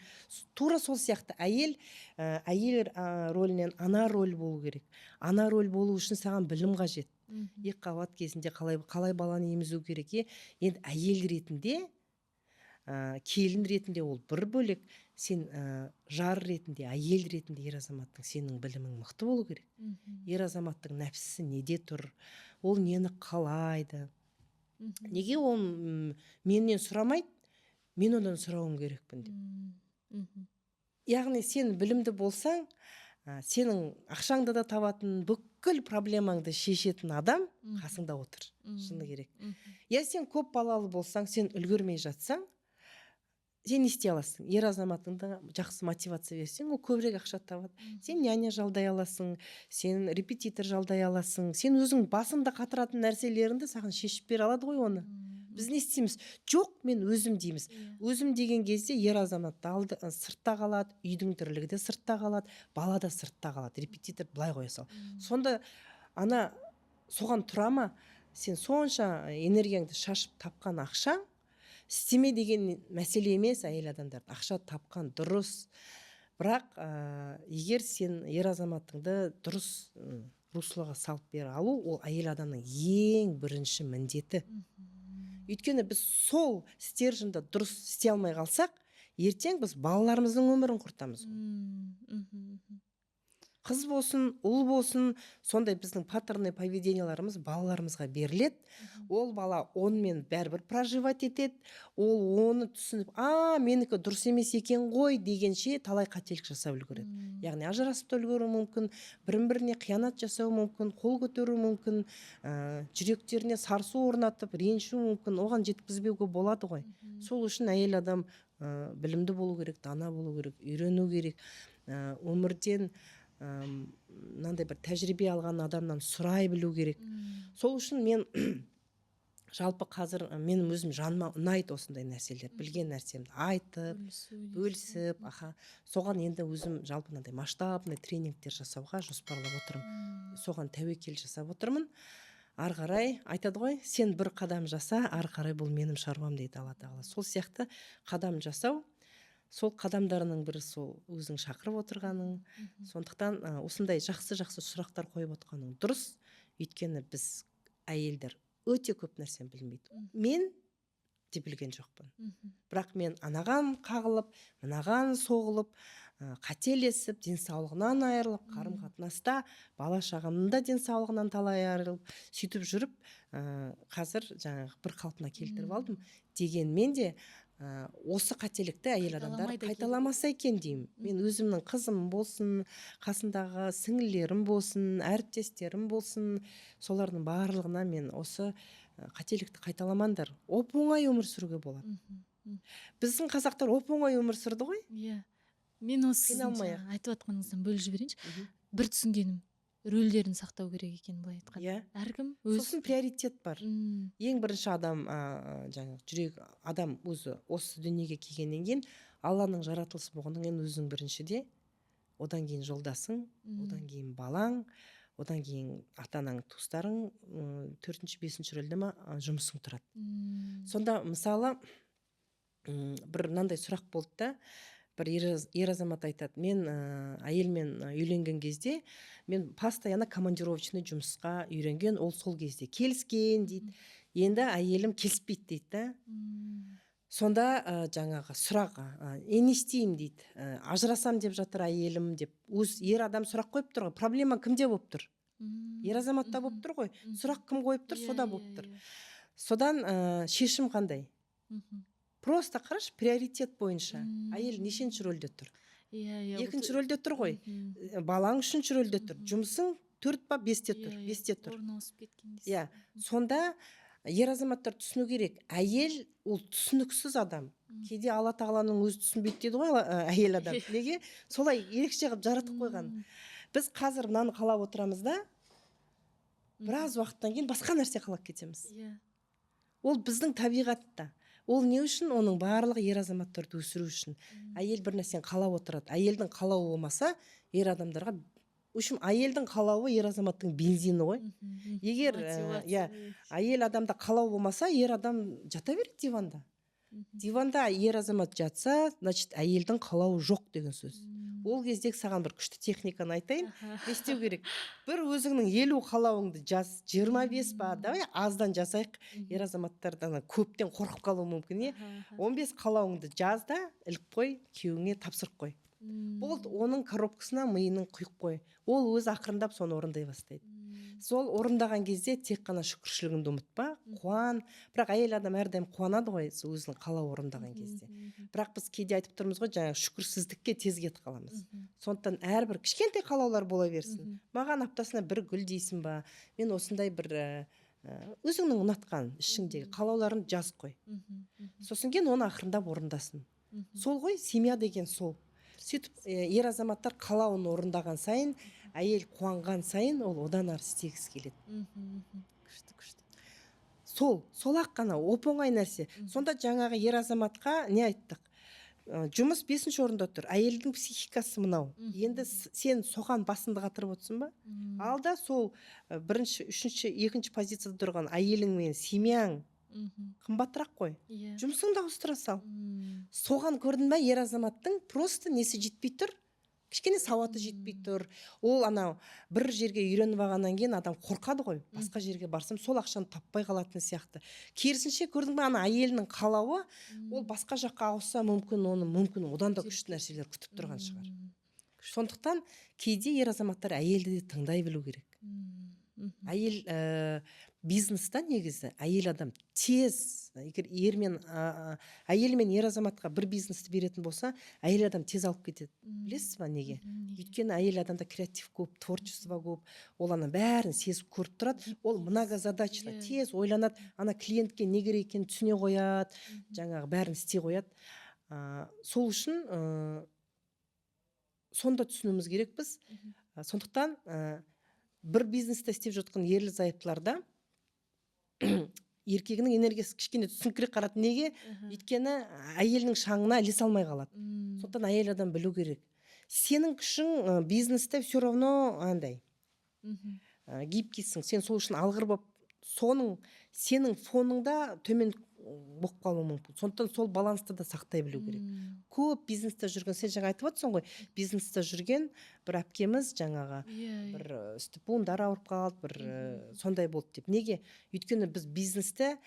тура сол сияқты әйел рөлінен ана рөл болу керек. Ана рөл болу үшін саған білім қажет. Екіқабат кезінде қалай баланы емізу керек. Енді әйел ретінде, келін ретінде ол бір бөлек, сен жар ретінде, әйел ретінде ер азаматтың сенің білімің мықты болу керек. Ер азаматтың нәпсісі неде тұр, ол нені қалайды. Неге ол менен сұрамайды, мен одан сұрауым керекпін деп. Яғни сен білімді болсаң, сенің ақшаңды да табатын, бүкіл проблемаңды шешетін адам Мгм. қасыңда отыр. Шыны керек. Мгм. Я сен көп балалы болсаң, сен үлгермей жатсаң, сен не істей аласың? Ер азаматыңда жақсы мотивация берсең, ол көбірек ақша табады. Сен няня жалдай аласың, сен репетитор жалдай аласың, сен өзің басыңда қатыратын нәрселеріңді саған шешіп бере алады ғой оны. Біз не істейміз? Жоқ, мен өзім дейміз. Иә. Өзім деген кезде ер азаматты сыртта қалады, үйдің тірлігі де сыртта қалады, бала да сыртта қалады. Репетитор былай қоя сал. Сонда ана соған тұра ма? Сен сонша энергияңды шашып тапқан ақшаң істеме деген мәселе емес. Әйел адамдар ақша тапқан дұрыс, бірақ егер сен ер азаматыңды дұрыс руслоға салып бере алу, ол әйел адамның ең бірінші міндеті. Өйткені біз сол стерженьді дұрыс істей алмай қалсақ, ертең біз балаларымыздың өмірін құртамыз. Қыз болсын, ұл болсын, сондай біздің паттернный поведенияларымыз балаларымызға беріледі. Ол бала онымен бәрібір проживать етеді. Ол оны түсініп, менікі дұрыс емес екен ғой дегенше талай қателік жасап үлгереді. Яғни ажырасып та үлгеруі мүмкін, бірін-біріне қиянат жасау мүмкін, қол көтеруі мүмкін, жүректеріне сарсу орнатып, ренжуі мүмкін. Оған жеткізбеуге болады ғой. Сол үшін әйел адам білімді болу керек, дана болу керек, үйрену керек, өмірден мынандай бір тәжірибе алған адамнан сұрай білу керек. Сол үшін мен жалпы қазір менің өзім жаныма ұнайды осындай нәрселер, білген нәрсемді айтып, бөлісіп, соған енді өзім жалпы мынандай масштабный тренингтер жасауға жоспарлап отырмын. Соған тәуекел жасап отырмын. Ары қарай айтады ғой, сен бір қадам жаса, ары қарай бұл менің шаруам дейді Алла тағала. Сол сияқты қадам жасау, сол қадамдарының бірі сол өзің шақырып отырғаның. Сондықтан осындай жақсы сұрақтар қойып отырғаның дұрыс. Өйткені біз әйелдер өте көп нәрсені білмейді. Мен де білген жоқпын. Бірақ мен анаған қағылып, мынаған соғылып, қателесіп, денсаулығынан айырылып, қарым-қатынаста бала шағамның да денсаулығынан талай айырылып, сөйтіп жүріп, қазір жаңағы бір қалпына келтіріп алдым. Дегенмен де осы қателікті әйел адамдар қайталамаса екен деймін. Мен өзімнің қызым болсын, қасындағы сіңлілерім болсын, әріптестерім болсын, солардың барлығына мен осы қателікті қайталамаңдар. Оп-оңай өмір сүруге болады. Біздің қазақтар оп-оңай өмір сүрді ғой. Иә. Мен осы айтып отқаныңыздан бөліп жіберейінші. Bir түсінгенім, рөлдерін сақтау керек екен былай айтқанда. Әркім өз. Сосын приоритет бар. Ең бірінші адам, жүрек адам өзі осы дүниеге келгеннен кейін Алланың жаратылысы болғаннан кейін өзің біріншіде, одан кейін жолдасың, одан кейін балаң, одан кейін ата-анаң, туыстарың, 4-5 рөлде ма жұмысың тұрады. Сонда мысалы бір мынандай сұрақ болды да, бір ер азамат айтады, мен әйелмен үйленген кезде мен постоянно командировочный жұмысқа үйренген, ол сол кезде келіскен дейді. Енді әйелім келіспейді дейді да. Сонда жаңағы сұрақ, не істеймін дейді. Ажырасам деп жатыр әйелім деп. Өз ер адам сұрақ қойып тұр ғой. Проблема кімде болып тұр? Ер азаматта болып тұр ғой. Сұрақ кім қойып тұр, сода болып тұр. Содан шешім қандай? Просто қараш, приоритет бойынша әйел нешінші рөлде тұр? Екінші рөлде тұр ғой. Балаң үшінші рөлде тұр. Жұмысың 4 па 5-те тұр. 5-те тұр. Сонда ер азаматтар түсіну керек. Әйел ол түсініксіз адам. Кейде Алла тағаланың өзі түсінбейді дейді ғой әйел адам. Неге? Солай ерекше қылып жаратып қойған. Біз қазір мынаны қалап отырамыз да, біраз уақыттан кейін басқа нәрсе қалап кетеміз. Ол біздің табиғатта. Ол не үшін? Оның барлығы ер азаматтарды өсіру үшін. Әйел бір нәрсені қалап отырады. Әйелдің қалауы болмаса, ер адамдарға, үшін әйелдің қалауы ер азаматтың бензині ғой. Егер әйел адамда қалау болмаса, ер адам жата береді диванда. Диванда ер азамат жатса, значит, әйелдің қалауы жоқ деген сөз. Ол кезде саған бір күшті техниканы айтайын. Не істеу керек? Бір өзіңнің 50 қалауыңды жаз, 25 ба, давай аздан жасайық. Ер азаматтардан көптен қорқып қалуы мүмкін, 15 қалауыңды жаз да, іліп қой, күйеуіңе тапсырып қой. Болды, оның коробкасына миының құйып қой. Ол өз ақырындап соны орындай бастайды. Сол орындаған кезде тек қана шүкіршілігіңді ұмытпа, қуан. Бірақ әйел адам әрдайым қуанады ғой өзінің қалау орындаған кезде. Бірақ біз кейде айтып тұрмыз ғой, жаңағы шүкірсіздікке тез кетіп қаламыз. Сондықтан әрбір кішкентай қалаулар бола берсін. Маған аптасына бір гүл дейсің ба, мен осындай бір өзіңнің ұнатқан ішіңдегі қалауларын жаз қой. Сосын кейін оны ақырындап орындасын. Сол ғой, семья деген сол. Сөйтіп ер азаматтар қалауын орындаған сайын, әйел қуанған сайын ол одан ары істегісі келеді. Күшті. Сол-ақ қана оп-оңай нәрсе. Сонда жаңағы ер азаматқа не айттық? Жұмыс 5-ші орында тұр. Әйелдің психикасы мынау. Енді сен соған басымды қатырып отырсың ба? Алда сол 1-ші, 3-ші, 2-ші позицияда тұрған әйелің мен семьяң қымбатырақ қой. Жұмысыңды ауыстыра сал. Соған көрдің ба, ер азаматтың просто несі жетпей тұр. Кішкене сауаты жетпей тұр. Ол анау бір жерге үйреніп алғаннан кейін адам қорқады ғой. Басқа жерге барсам сол ақшаны таппай қалатын сияқты. Керісінше көрдің бе, ана әйелінің қалауы, ол басқа жаққа ауысса мүмкін одан да күшті нәрселер күтіп тұрған шығар. Сондықтан кейде ер азаматтар әйелді де тыңдай білу керек. Әйел бизнеста негізі әйел адам тез, егер әйел мен ер азаматқа бір бизнесті беретін болса, әйел адам тез алып кетеді. Білесіз ба неге? Өйткені әйел адамда креатив көп, творчество көп, ол ана бәрін сезіп көріп тұрады. Ол многозадачно, тез ойланады, ана клиентке не керек екенін түсіне қояды, жаңағы бәрін істей қояды. Сол үшін сонда түсінуіміз керек біз. Сондықтан бір бизнесті істеп жатқан ерлі зайыптыларда еркегінің энергиясы кішкене түсінкірек қарады. Неге? Өйткені әйелінің шаңына ілесе алмай қалады. Сондықтан әйел адам білу керек. Сенің күшің бизнесте все равно андай гибкийсің. Сен сол үшін алғыр болып, сенің фоныңда төмен болып қалуы мүмкін. Сондықтан сол балансты да сақтай білу керек. Көп бизнесте жүрген, сен жаңа айтып отырсың ғой, бизнесте жүрген бір әпкеміз жаңағы бір үсті буындары ауырып қалды, бір сондай болды деп. Неге? Өйткені біз бизнесте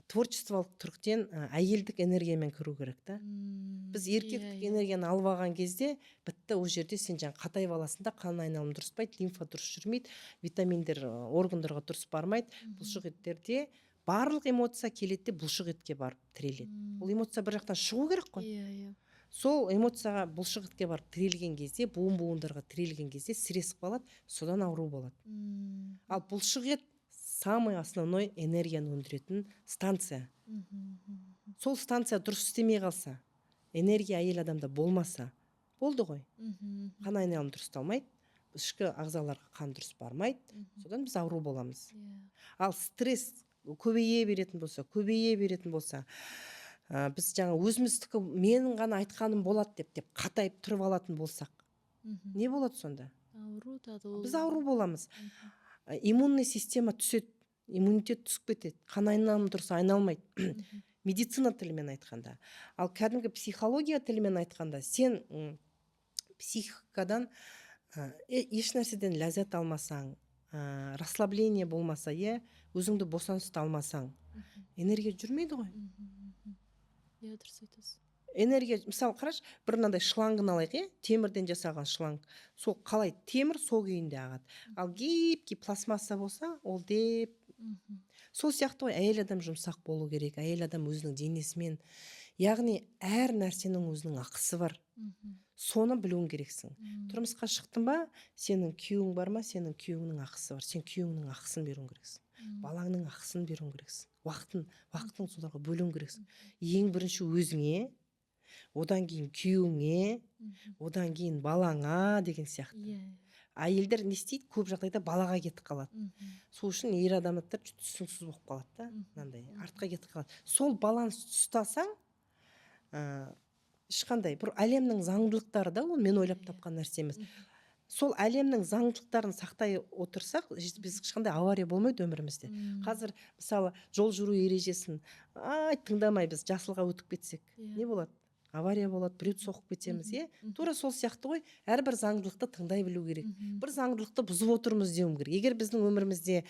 творчестволық түріктен әйелдік энергиямен кіру керек та. Біз еркектік энергияны алып алған кезде бітті, ол жерде сен жаңа қатайып аласың да, қан айналымы дұрыспайды, лимфа дұрыс жүрмейді, витаминдер органдарға дұрыс бармайды, бұлшық еттерде барлық эмоция келеді де бұлшық етке барып тіреледі. Ол эмоция бір жақтан шығу керек қой. Сол эмоцияға бұлшық етке барып тірелген кезде, буындарға тірелген кезде стресс қалады, содан ауру болады. Ал бұлшық ет самый основной энергияны өндіретін станция. Сол станция дұрыс істемей қалса, энергия әйел адамда болмаса, болды ғой. Қан айналымы дұрысталмайды, ішкі ағзаларға қан дұрыс бармайды, содан біз ауру боламыз. Ал стресс көбейе беретін болса, біз жаңа өзіміздікі менің ғана айтқаным болады деп қатайып тұрып алатын болсақ, не болады сонда? Біз ауру боламыз. Иммунный система түседі, иммунитет түсіп кетеді, қан айналымы дұрыс айналмайды. Медицина тілімен айтқанда. Ал кәдімгі психология тілімен айтқанда, сен психикадан еш нәрседен ләззат алмасаң, расслабление болмаса, өзіңді босансыта алмасаң, энергия жүрмейді ғой. Дұрыс айтасыз. Энергия, мысалы қараш, бір мынандай шлангын алайық, темірден жасаған шланг. Сол қалай темір сол күйінде ағады. Ал гибкий пластмасса болса, ол деп. Сол сияқты ғой, әйел адам жұмсақ болу керек, әйел адам өзінің денесімен. Яғни әр нәрсенің өзінің ақысы бар. Соны білуің керексің. Тұрмысқа шықтың ба, сенің күйеуің бар ма, сенің күйеуіңнің ақысы бар. Сен күйеуіңнің ақысын беруің керексің. Балаңның ақысын беруің керексің. Уақытын соларға бөлуің керексің. Ең бірінші өзіңе, одан кейін күйеуіңе, одан кейін балаңа деген сияқты. Әйелдер не істейді? Көп жағдайда балаға кетіп қалады. Сол үшін ер адамдар түсініксіз болып қалады да, мынандай артқа кетіп қалады. Сол баланс ұстасаң, ешқандай бір әлемнің заңдылықтары да, ол мен ойлап тапқан нәрсе емес. Сол әлемнің заңдылықтарын сақтай отырсақ, біз ешқандай авария болмайды өмірімізде. Қазір мысалы жол жүру ережесін тыңдамай біз жасылға өтіп кетсек, не болады? авария болады, біреуді соғып кетеміз, тура сол сияқты ғой, әрбір заңдылықты тыңдай білу керек. Бір заңдылықты бұзып отырмыз деуім керек. Егер біздің өмірімізде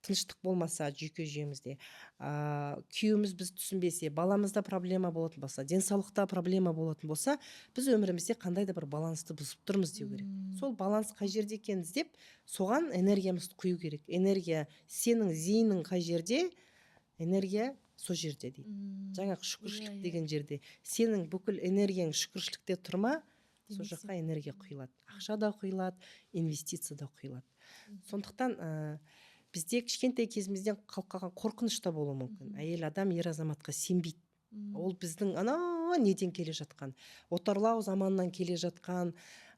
тыныштық болмаса, жүйке жүйемізде, күйеуіміз біз түсінбесе, баламызда проблема болатын болса, денсаулықта проблема болатын болса, біз өмірімізде қандай да бір балансты бұзып тұрмыз деу керек. Сол баланс қай жерде екенін іздеп, соған энергиямызды құю керек. Энергия, сенің зейінің қай жерде, энергия сол жерде дейді. Жаңағы шүкіршілік деген жерде. Сенің бүкіл энергияң шүкіршілікте тұрма, сол жаққа энергия құйылады. Ақша да құйылады, инвестиция да құйылады. Сондықтан бізде кішкентай кезімізден қалқан қорқыныш та болуы мүмкін. Әйел адам ер азаматқа сенбейді. Ол біздің неден келе жатқан, отарлау заманнан келе жатқан,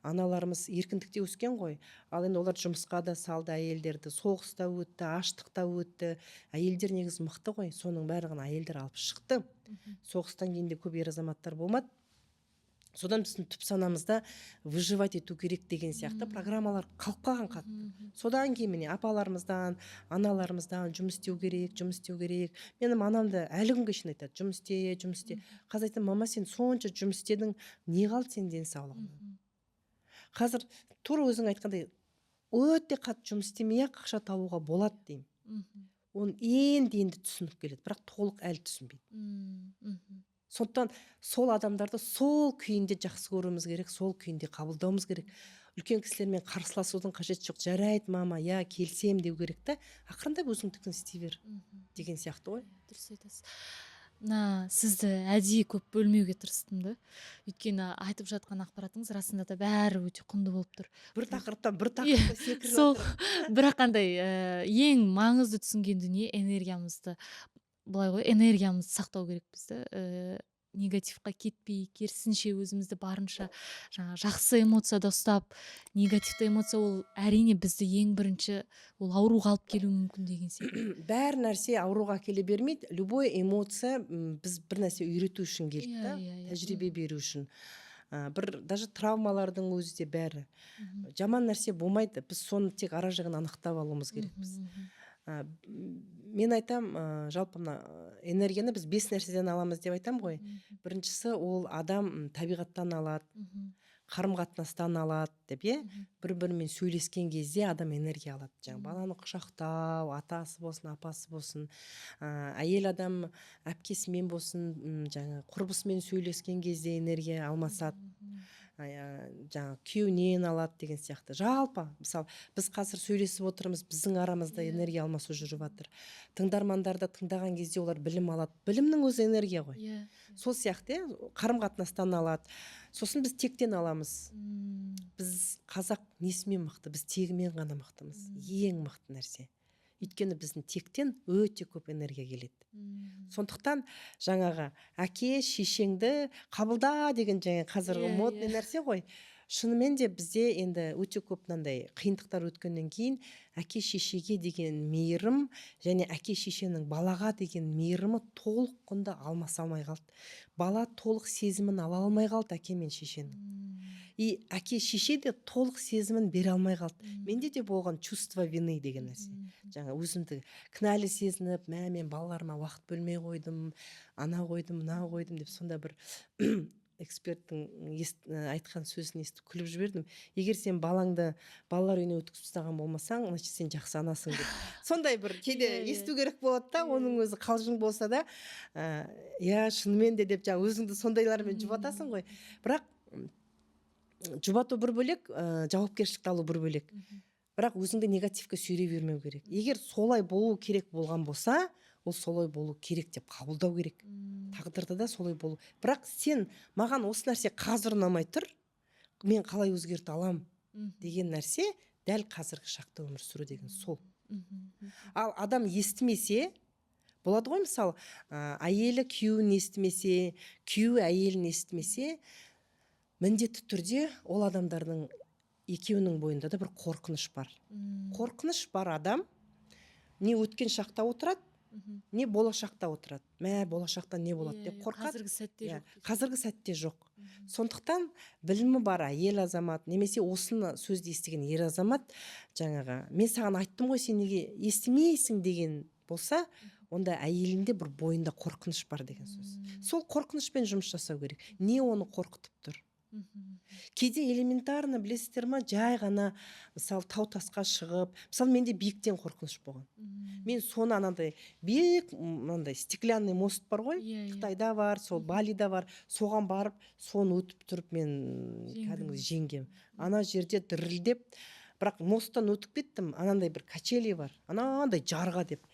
аналарымыз еркіндікте өскен ғой. Ал енді олар жұмысқа да салды әйелдерді, соғыста өтті, аштықта өтті. Әйелдер негізі мықты ғой, соның барлығын әйелдер алып шықты. Соғыстан кейін де көп ер азаматтар болмады. Содан біздің түп санамызда выживать ету керек деген сияқты программалар қалып қалған қатты. Содан кейін міне апаларымыздан, аналарымыздан жұмыс істеу керек. Менің анам да әлі күнге шейін айтады, жұмыс істе. Қазір айтамын, мама, сен сонша жұмыс істедің, не қалды сен денсаулығыңнан? Қазір тура өзің айтқандай өте қатты жұмыс істемей ақша табуға болады деймін. Оны енді түсініп келеді, бірақ толық әлі түсінбейді. Сондықтан сол адамдарды сол күйінде жақсы көруіміз керек, сол күйінде қабылдауымыз керек. Үлкен кісілермен қарсыласудың қажеті жоқ. Жарайды, мама, келсем деу керек та, ақырындап өзіңдікін істей бер деген сияқты ғой. Дұрыс айтасыз. Сізді әдейі көп бөлмеуге тырыстым да. Өйткені айтып жатқан ақпаратыңыз расында да бәрі өте құнды болып тұр. Бір тақырыптан бір тақырыпқа секіріп Сол жатыр. бірақ қандай ең маңызды түсінген дүние энергиямызды, былай ғой, энергиямызды сақтау керекпіз да. Негативқа кетпей, керісінше өзімізді барынша жақсы эмоцияда ұстап, негативті эмоция ол әрине бізді ең бірінші ол ауруға алып келуі мүмкін деген секілді. Бәр нәрсе ауруға келе бермейді. Любой эмоция біз бір нәрсе үйрету үшін келді да, тәжірибе беру үшін. Даже травмалардың өзі де бәрі. Жаман нәрсе болмайды. Біз соны тек ара жағын анықтап алуымыз керекпіз. Мен айтам, жалпы энергияны біз 5 нәрседен аламыз деп айтам ғой. Біріншісі ол адам табиғаттан алады, қарым-қатынастан алады деп, бір-бірімен сөйлескен кезде адам энергия алады. Баланы құшақтау, атасы болсын, апасы болсын, әйел адам әпкесімен болсын, құрбысымен сөйлескен кезде энергия алмасады. Күйеуінен алады деген сияқты. Жалпы, мысалы, біз қазір сөйлесіп отырмыз, біздің арамызда энергия алмасу жүріп жатыр. Тыңдармандарды тыңдаған кезде олар білім алады. Білімнің өзі энергия ғой. Сол сияқты қарым-қатынастан алады. Сосын біз тектен аламыз. Біз қазақ несімен мықты? Біз тегімен ғана мықтымыз. Ең мықты нәрсе. Өйткені біздің тектен өте көп энергия келеді. Сондықтан жаңағы әке шешеңді қабылда деген қазіргі модный нәрсе ғой. Шынымен де бізде енді өте көп мынандай қиындықтар өткеннен кейін әке шешеге деген мейірім және әке шешенің балаға деген мейірімі толық құнды алмаса алмай қалды. Бала толық сезімін ала алмай қалды әке мен шешенің. И әке шеше де толық сезімін бере алмай қалды. Менде де болған чувство вины деген нәрсе. Жаңа өзімді кінәлі сезініп, мен балаларыма уақыт бөлмей қойдым, ана қойдым, мына қойдым деп сонда бір эксперттің айтқан сөзін естіп күліп жібердім. Егер сен балаңды балалар үйіне өткізіп тастаған болмасаң, значит сен жақсы анасың деп. Сондай бір кейде есту керек болады да, оның өзі қалжың болса да, шынымен де деп өзіңді сондайлармен жұбатасың ғой. Бірақ жұбату бір бөлек, жауапкершілікті алу бір бөлек. Бірақ өзіңді негативке сүйрей бермеу керек. Егер солай болу керек болған болса, ол солай болу керек деп қабылдау керек. Тағдырда да солай болу. Бірақ сен маған осы нәрсе қазір ұнамай тұр, мен қалай өзгерте алам деген нәрсе дәл қазіргі шақта өмір сүру деген сол. Ал адам естімесе, болады ғой, мысалы, әйелі күйеуін естімесе, күйеуі әйелін естімесе, міндетті түрде ол адамдардың екеуінің бойында да бір қорқыныш бар. Қорқыныш бар адам не өткен шақта отырады, не болашақта отырады. Болашақта не болады деп қорқады. Қазіргі сәтте жоқ. Қазіргі сәтте жоқ. Сондықтан білімі бар әйел азамат, немесе осыны сөзді естіген ер азамат, жаңағы, мен саған айттым ғой, сен неге естімейсің деген болса, онда әйелінде бір бойында қорқыныш бар деген сөз. Сол қорқынышпен жұмыс жасау керек. Не оны қорқытып тұр? Кейде элементарно, білесіздер ма, жай ғана мысалы тау тасқа шығып, мысалы менде биіктен қорқыныш болған. Мен соны анандай биік мынандай стеклянный мост бар ғой, Қытайда бар, сол Балида бар, соған барып, соны өтіп тұрып мен кәдімгі жеңгем. Ана жерде дірілдеп, бірақ мосттан өтіп кеттім, анандай бір качели бар, анандай жарға деп.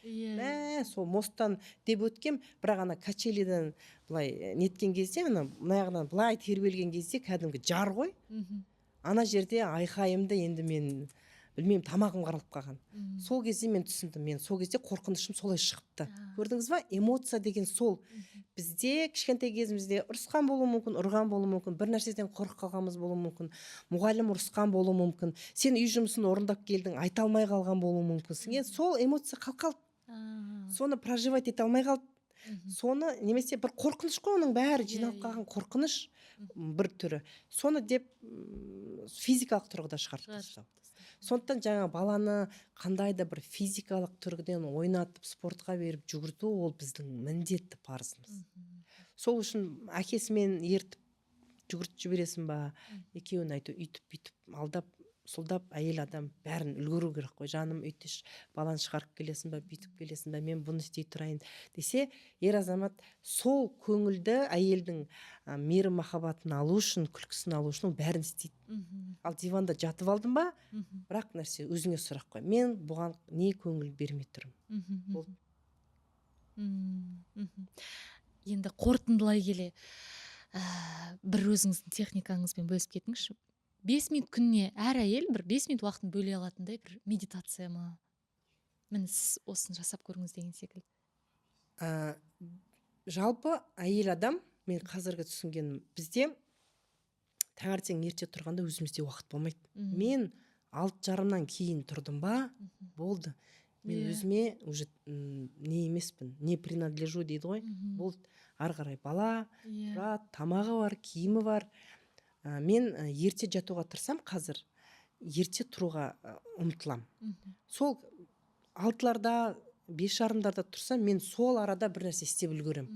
Сол мосттан деп өткем, бірақ ана качелиден былай неткен кезде, ана мына былай тербелген кезде кәдімгі жар ғой. Ана жерде айқайымды енді мен білмеймін, тамағым қаралып қалған. Сол кезде мен түсіндім, мен сол кезде қорқынышым солай шығыпты. Көрдіңіз ба? Эмоция деген сол. Бізде кішкентай кезімізде ұрысқан болуы мүмкін, ұрған болуы мүмкін, бір нәрседен қорқып қалғанымыз болуы мүмкін, мұғалім ұрысқан болуы мүмкін, сен үй жұмысын орындап келдің, айта алмай қалған болуы мүмкін. Сол эмоция қалып, соны проживать ете алмай қалды. Соны немесе бір қорқыныш қой, оның бәрі жиналып қалған қорқыныш бір түрі. Соны деп физикалық тұрғыда шығарып тастау. Сондықтан жаңа баланы қандай да бір физикалық түргіден ойнатып, спортқа беріп жүгірту, ол біздің міндетті парызымыз. Сол үшін әкесімен ертіп жүгіртіп жібересің ба, екеуін айту үйтіп алдап сұлдап әйел адам бәрін үлгеру керек қой. Жаным үйтіш, баланы шығарып келесің ба, бүйтіп келесің ба, мен бұны істей тұрайын десе, ер азамат сол көңілді әйелдің мейірім махаббатын алу үшін, күлкісін алу үшін бәрін істейді. Ал диванда жатып алдым ба, бірақ нәрсе өзіңе сұрақ қой. Мен бұған не көңіл бермей тұрмын. Енді қорытындылай келе, бір өзіңіздің техникаңызбен бөлісіп кетіңізші. 5 минут күніне әр әйел бір 5 минут уақытын бөле алатындай бір медитация ма? Міне сіз осыны жасап көріңіз деген секілді. Жалпы әйел адам, мен қазіргі түсінгенім, бізде таңертең ерте тұрғанда өзімізде уақыт болмайды. Мен 6:30-нан кейін тұрдым ба, болды. Мен өзіме уже не емеспін, не принадлежу дейді ғой. Болды. Ары қарай бала, тамағы бар, киімі бар. Мен ерте жатуға тырсам, қазір ерте тұруға ұмтылам. Сол 6-ларда, 5:30-дарда тұрсам, мен сол арада бір нәрсе істеп үлгерем.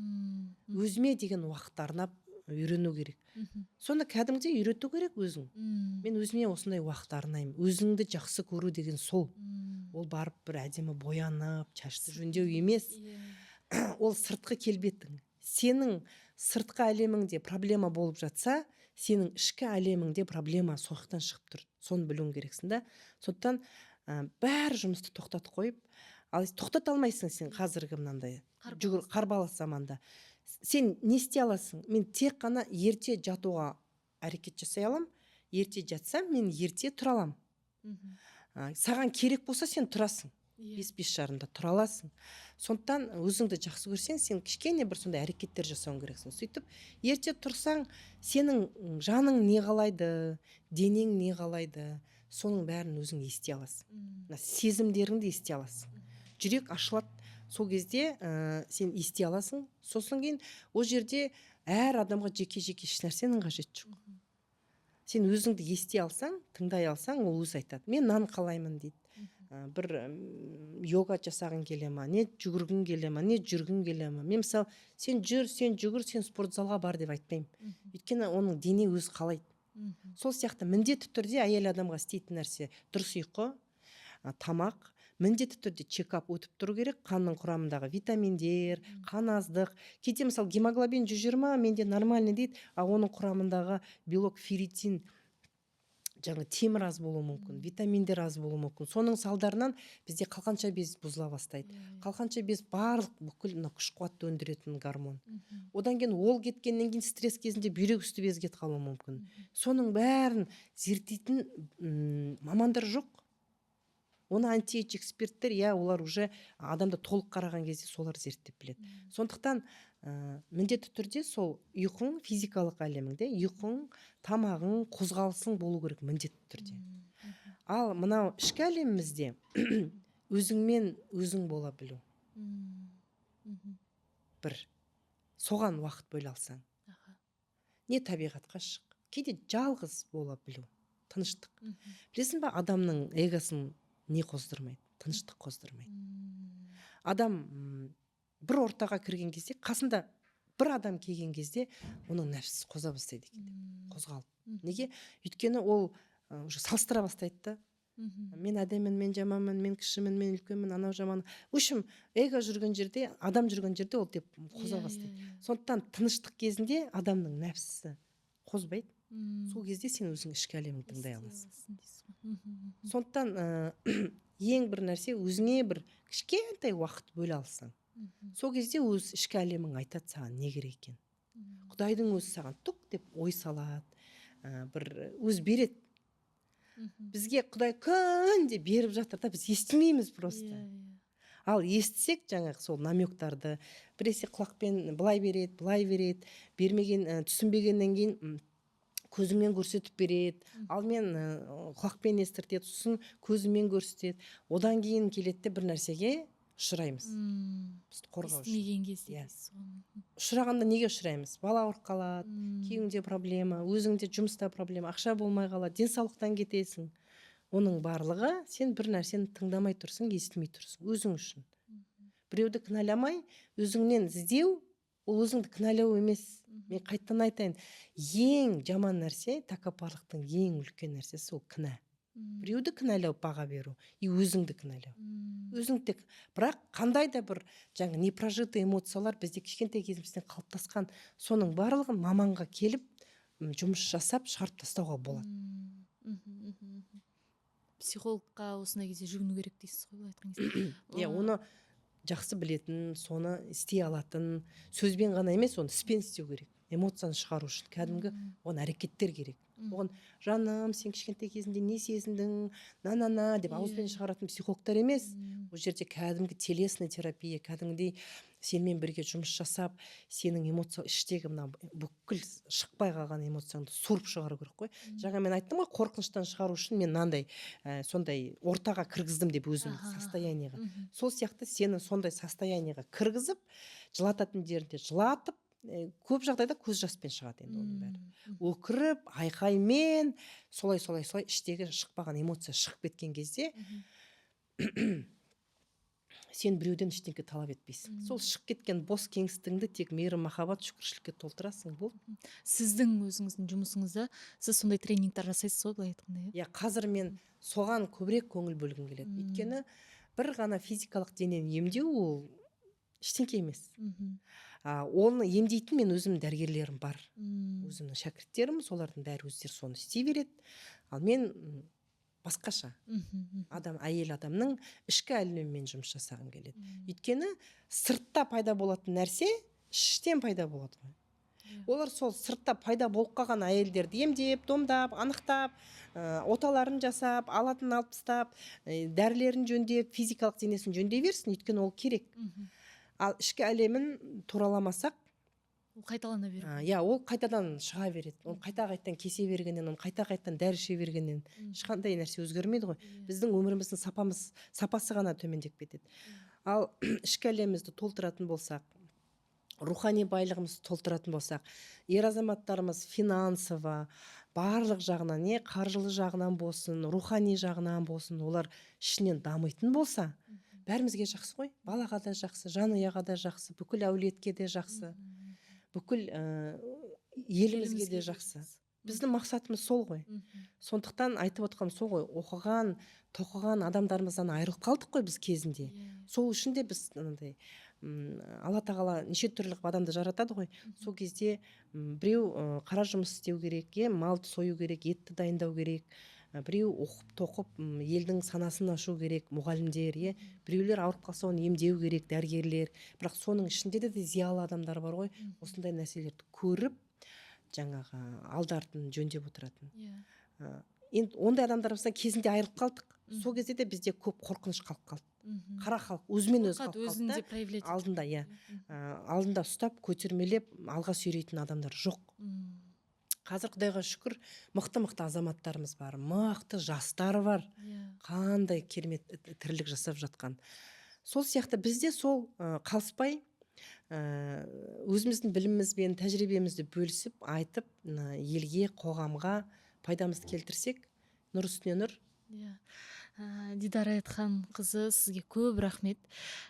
Өзіме деген уақыт арнап үйрену керек. Соны кәдімгідей үйрету керек өзің. Мен өзіме осындай уақыт арнаймын. Өзіңді жақсы көру деген сол. Ол барып бір әдемі боянып, шашты жөндеу емес. Ол сыртқы келбетің. Сенің сыртқы әлеміңде проблема болып жатса, сенің ішкі әлеміңде проблема соқтан шығып тұр. Соны білуің керексің да. Сондықтан бәр жұмысты тоқтат қойып, ал тоқтата алмайсың сен қазіргі мынандай қарбалас заманда. Сен не істей аласың? Мен тек қана ерте жатуға әрекет жасай алам. Ерте жатсам, мен ерте тұра алам. Саған керек болса, сен тұрасың. 5:30-да тұра аласың. Сондықтан өзіңді жақсы көрсең, сен кішкене бір сондай әрекеттер жасауың керексің. Сөйтіп, ерте тұрсаң, сенің жаның не қалайды, денең не қалайды, соның бәрін өзің ести аласың. Сезімдеріңді ести аласың. Жүрек ашылады. Сол кезде сен ести аласың. Сосын кейін ол жерде әр адамға жеке-жеке еш нәрсенің қажеті жоқ. Сен өзіңді ести алсаң, тыңдай алсаң, ол өзі айтады. Мен нан қалаймын дейді. Бір йога жасағың келе ма, не жүгіргің келе ма, не жүргің келе ма. Мен мысалы, сен жүр, сен жүгір, сен спортзалға бар деп айтпаймын. Өйткені оның дене өзі қалайды. Сол сияқты міндетті түрде әйел адамға істейтін нәрсе дұрыс ұйқы, тамақ, міндетті түрде чекап өтіп тұру керек. Қанның құрамындағы витаминдер, қан аздық. Кейде мысалы гемоглобин 120, менде нормальный дейді, а оның құрамындағы белок, ферритин, жаңа темір аз болуы мүмкін, витаминдер аз болуы мүмкін. Соның салдарынан бізде қалқанша без бұзыла бастайды. Қалқанша без барлық бүкіл күш қуатты өндіретін гормон. Одан кейін ол кеткеннен кейін стресс кезінде бүйрек үсті без кетіп қалуы мүмкін. Соның бәрін зерттейтін мамандар жоқ. Оны антиэйдж эксперттер, олар уже адамды толық қараған кезде солар зерттеп біледі. Сондықтан міндетті түрде сол ұйқың, физикалық әлеміңде ұйқың, тамағың, қозғалысың болу керек міндетті түрде. Ал мынау ішкі әлемімізде өзіңмен өзің бола білу. Бір соған уақыт бөле алсаң. Не табиғатқа шық. Кейде жалғыз бола білу. Тыныштық. Білесің ба, адамның эгосын не қоздырмайды? Тыныштық қоздырмайды. Адам бір ортаға кірген кезде қасында бір адам келген кезде оның нәпсісі қоза бастайды екен қозғалып. Неге? Өйткені ол уже салыстыра бастайды да. Мен әдемін, мен жаманмын, мен кішімін, мен үлкенмін, анау жаман. В общем, эго жүрген жерде, адам жүрген жерде ол деп қоза бастайды. Сондықтан тыныштық кезінде адамның нәпсісі қозбайды. Сол кезде сен өзің ішкі әлеміңді тыңдай аласың. Сондықтан ең бір нәрсе өзіңе бір кішкентай уақыт бөле алсаң. Сол кезде өз ішкі әлемің айтады саған не керек екен. Құдайдың өзі саған тұқ деп ой салады, бір өз береді. Бізге Құдай күнде беріп жатыр да, біз естімейміз просто. Ал естісек жаңағы сол намектарды, біресе құлақпен былай береді, былай береді, бермеген, түсінбегеннен кейін көзіңмен көрсетіп береді. Ал мен құлақпен естіртеді, сосын көзімен көрсетеді. Одан кейін келеді бір нәрсеге ұшыраймыз. Естімеген кезде. Ұшырағанда неге ұшыраймыз? Бала ауырып қалады, күйеуіңде проблема, өзіңде жұмыста проблема, ақша болмай қалады, денсаулықтан кетесің. Оның барлығы сен бір нәрсені тыңдамай тұрсың, естімей тұрсың, өзің үшін. Біреуді кінәламай, өзіңнен іздеу, ол өзіңді кінәлау емес. Мен қайтадан айтайын, ең жаман нәрсе, тәкаппарлықтың ең үлкен нәрсесі ол кінә. Біреуді кінәлау, баға беру, и өзіңді кінәлау. Өзіңді, бірақ қандай да бір жаңа непрожитый эмоциялар бізде кішкентай кезімізден қалыптасқан, соның барлығын маманға келіп, жұмыс жасап, шығарып тастауға болады. Психологқа осындай кезде жүгіну керек дейсіз ғой, айтқан кезде. Оны жақсы білетін, соны істей алатын, сөзбен ғана емес, оны іспен істеу керек. Эмоцияны шығару үшін кәдімгі оған әрекеттер керек. Оған жаным, сен кішкентай кезінде не сезіндің, на деп ауызбен шығаратын психологтар емес. Ол жерде кәдімгі телесный терапия, кәдімгідей сенімен бірге жұмыс жасап, сенің эмоция іштегі мына бүкіл шықпай қалған эмоцияңды суырып шығару керек қой. Жаңа мен айттым ғой, қорқыныштан шығару үшін мен мынандай сондай ортаға кіргіздім деп өзімді состояниеға. Сол сияқты сені сондай состояниеға кіргізіп, жылататын жерінде жылатып, көп жағдайда көз жаспен шығады енді оның бәрі. Өкіріп, айқаймен, солай іштегі шықпаған эмоция шығып кеткен кезде сен біреуден ештеңе талап етпейсің. Сол шығып кеткен бос кеңістігіңді тек мейірім, махаббат, шүкіршілікке толтырасың, бұл. Сіздің өзіңіздің жұмысыңызда сіз сондай тренингтер жасайсыз ғой, былай айтқанда. Қазір мен соған көбірек көңіл бөлгім келеді. Өйткені бір ғана физикалық денені емдеу ол ештеңке емес. Оны емдейтін мен өзім дәрігерлерім бар. Өзімнің шәкірттерім, солардың бәрі өздері соны істей береді. Ал мен басқаша. Әйел адамның ішкі әлемімен жұмыс жасағым келеді. Өйткені сыртта пайда болатын нәрсе іштен пайда болады ғой. Олар сол сыртта пайда болып қалған әйелдерді емдеп, домдап, анықтап, оталарын жасап, алатын алып тастап, дәрілерін жөндеп, физикалық денесін жөндей берсін, өйткені ол керек. Ал ішкі әлемін тураламасақ, ол қайталана береді. Ол қайтадан шыға береді. Ол қайта-қайтадан кесе бергеннен, ол қайта-қайтадан дәрі іше бергеннен ешқандай нәрсе өзгермейді ғой. Біздің өміріміздің сапасы ғана төмендеп кетеді. Ал ішкі әлемімізді толтыратын болсақ, рухани байлығымызды толтыратын болсақ, ер азаматтарымыз финансово, барлық жағынан, қаржылы жағынан болсын, рухани жағынан болсын, олар ішінен дамитын болса, бәрімізге жақсы ғой. Балаға да жақсы, жанұяға да жақсы, бүкіл әулетке де жақсы, бүкіл елімізге де жақсы. Біздің мақсатымыз сол ғой. Сондықтан айтып отқаным сол ғой. Оқыған, тоқыған адамдарымыздан айырылып қалдық қой біз кезінде. Сол үшін де біз Алла тағала неше түрлі адамды жаратады ғой. Сол кезде біреу қара жұмыс істеу керек, малды сою керек, етті дайындау керек. Біреу оқып тоқып елдің санасын ашу керек, мұғалімдер, біреулер ауырып қалса оны емдеу керек, дәрігерлер. Бірақ соның ішінде де зиялы адамдар бар ғой, осындай нәрселерді көріп, жаңағы алдартын жөндеп отыратын. Енді ондай адамдарымыздан кезінде айырылып қалдық. Сол кезде де бізде көп қорқыныш қалып қалды. Қара халық өзімен өзі қалып қалды. Алдында ұстап, көтермелеп, алға сүйрейтін адамдар жоқ. Қазір Құдайға шүкір, мықты азаматтарымыз бар, мықты жастар бар. Қандай керемет тірлік жасап жатқан. Сол сияқты бізде сол қалыспай, өзіміздің білімімізбен, тәжірибемізді бөлісіп, айтып, елге, қоғамға пайдамызды келтірсек, нұр үстіне нұр. Дидар Аятхан кызы, сизге көп рахмет.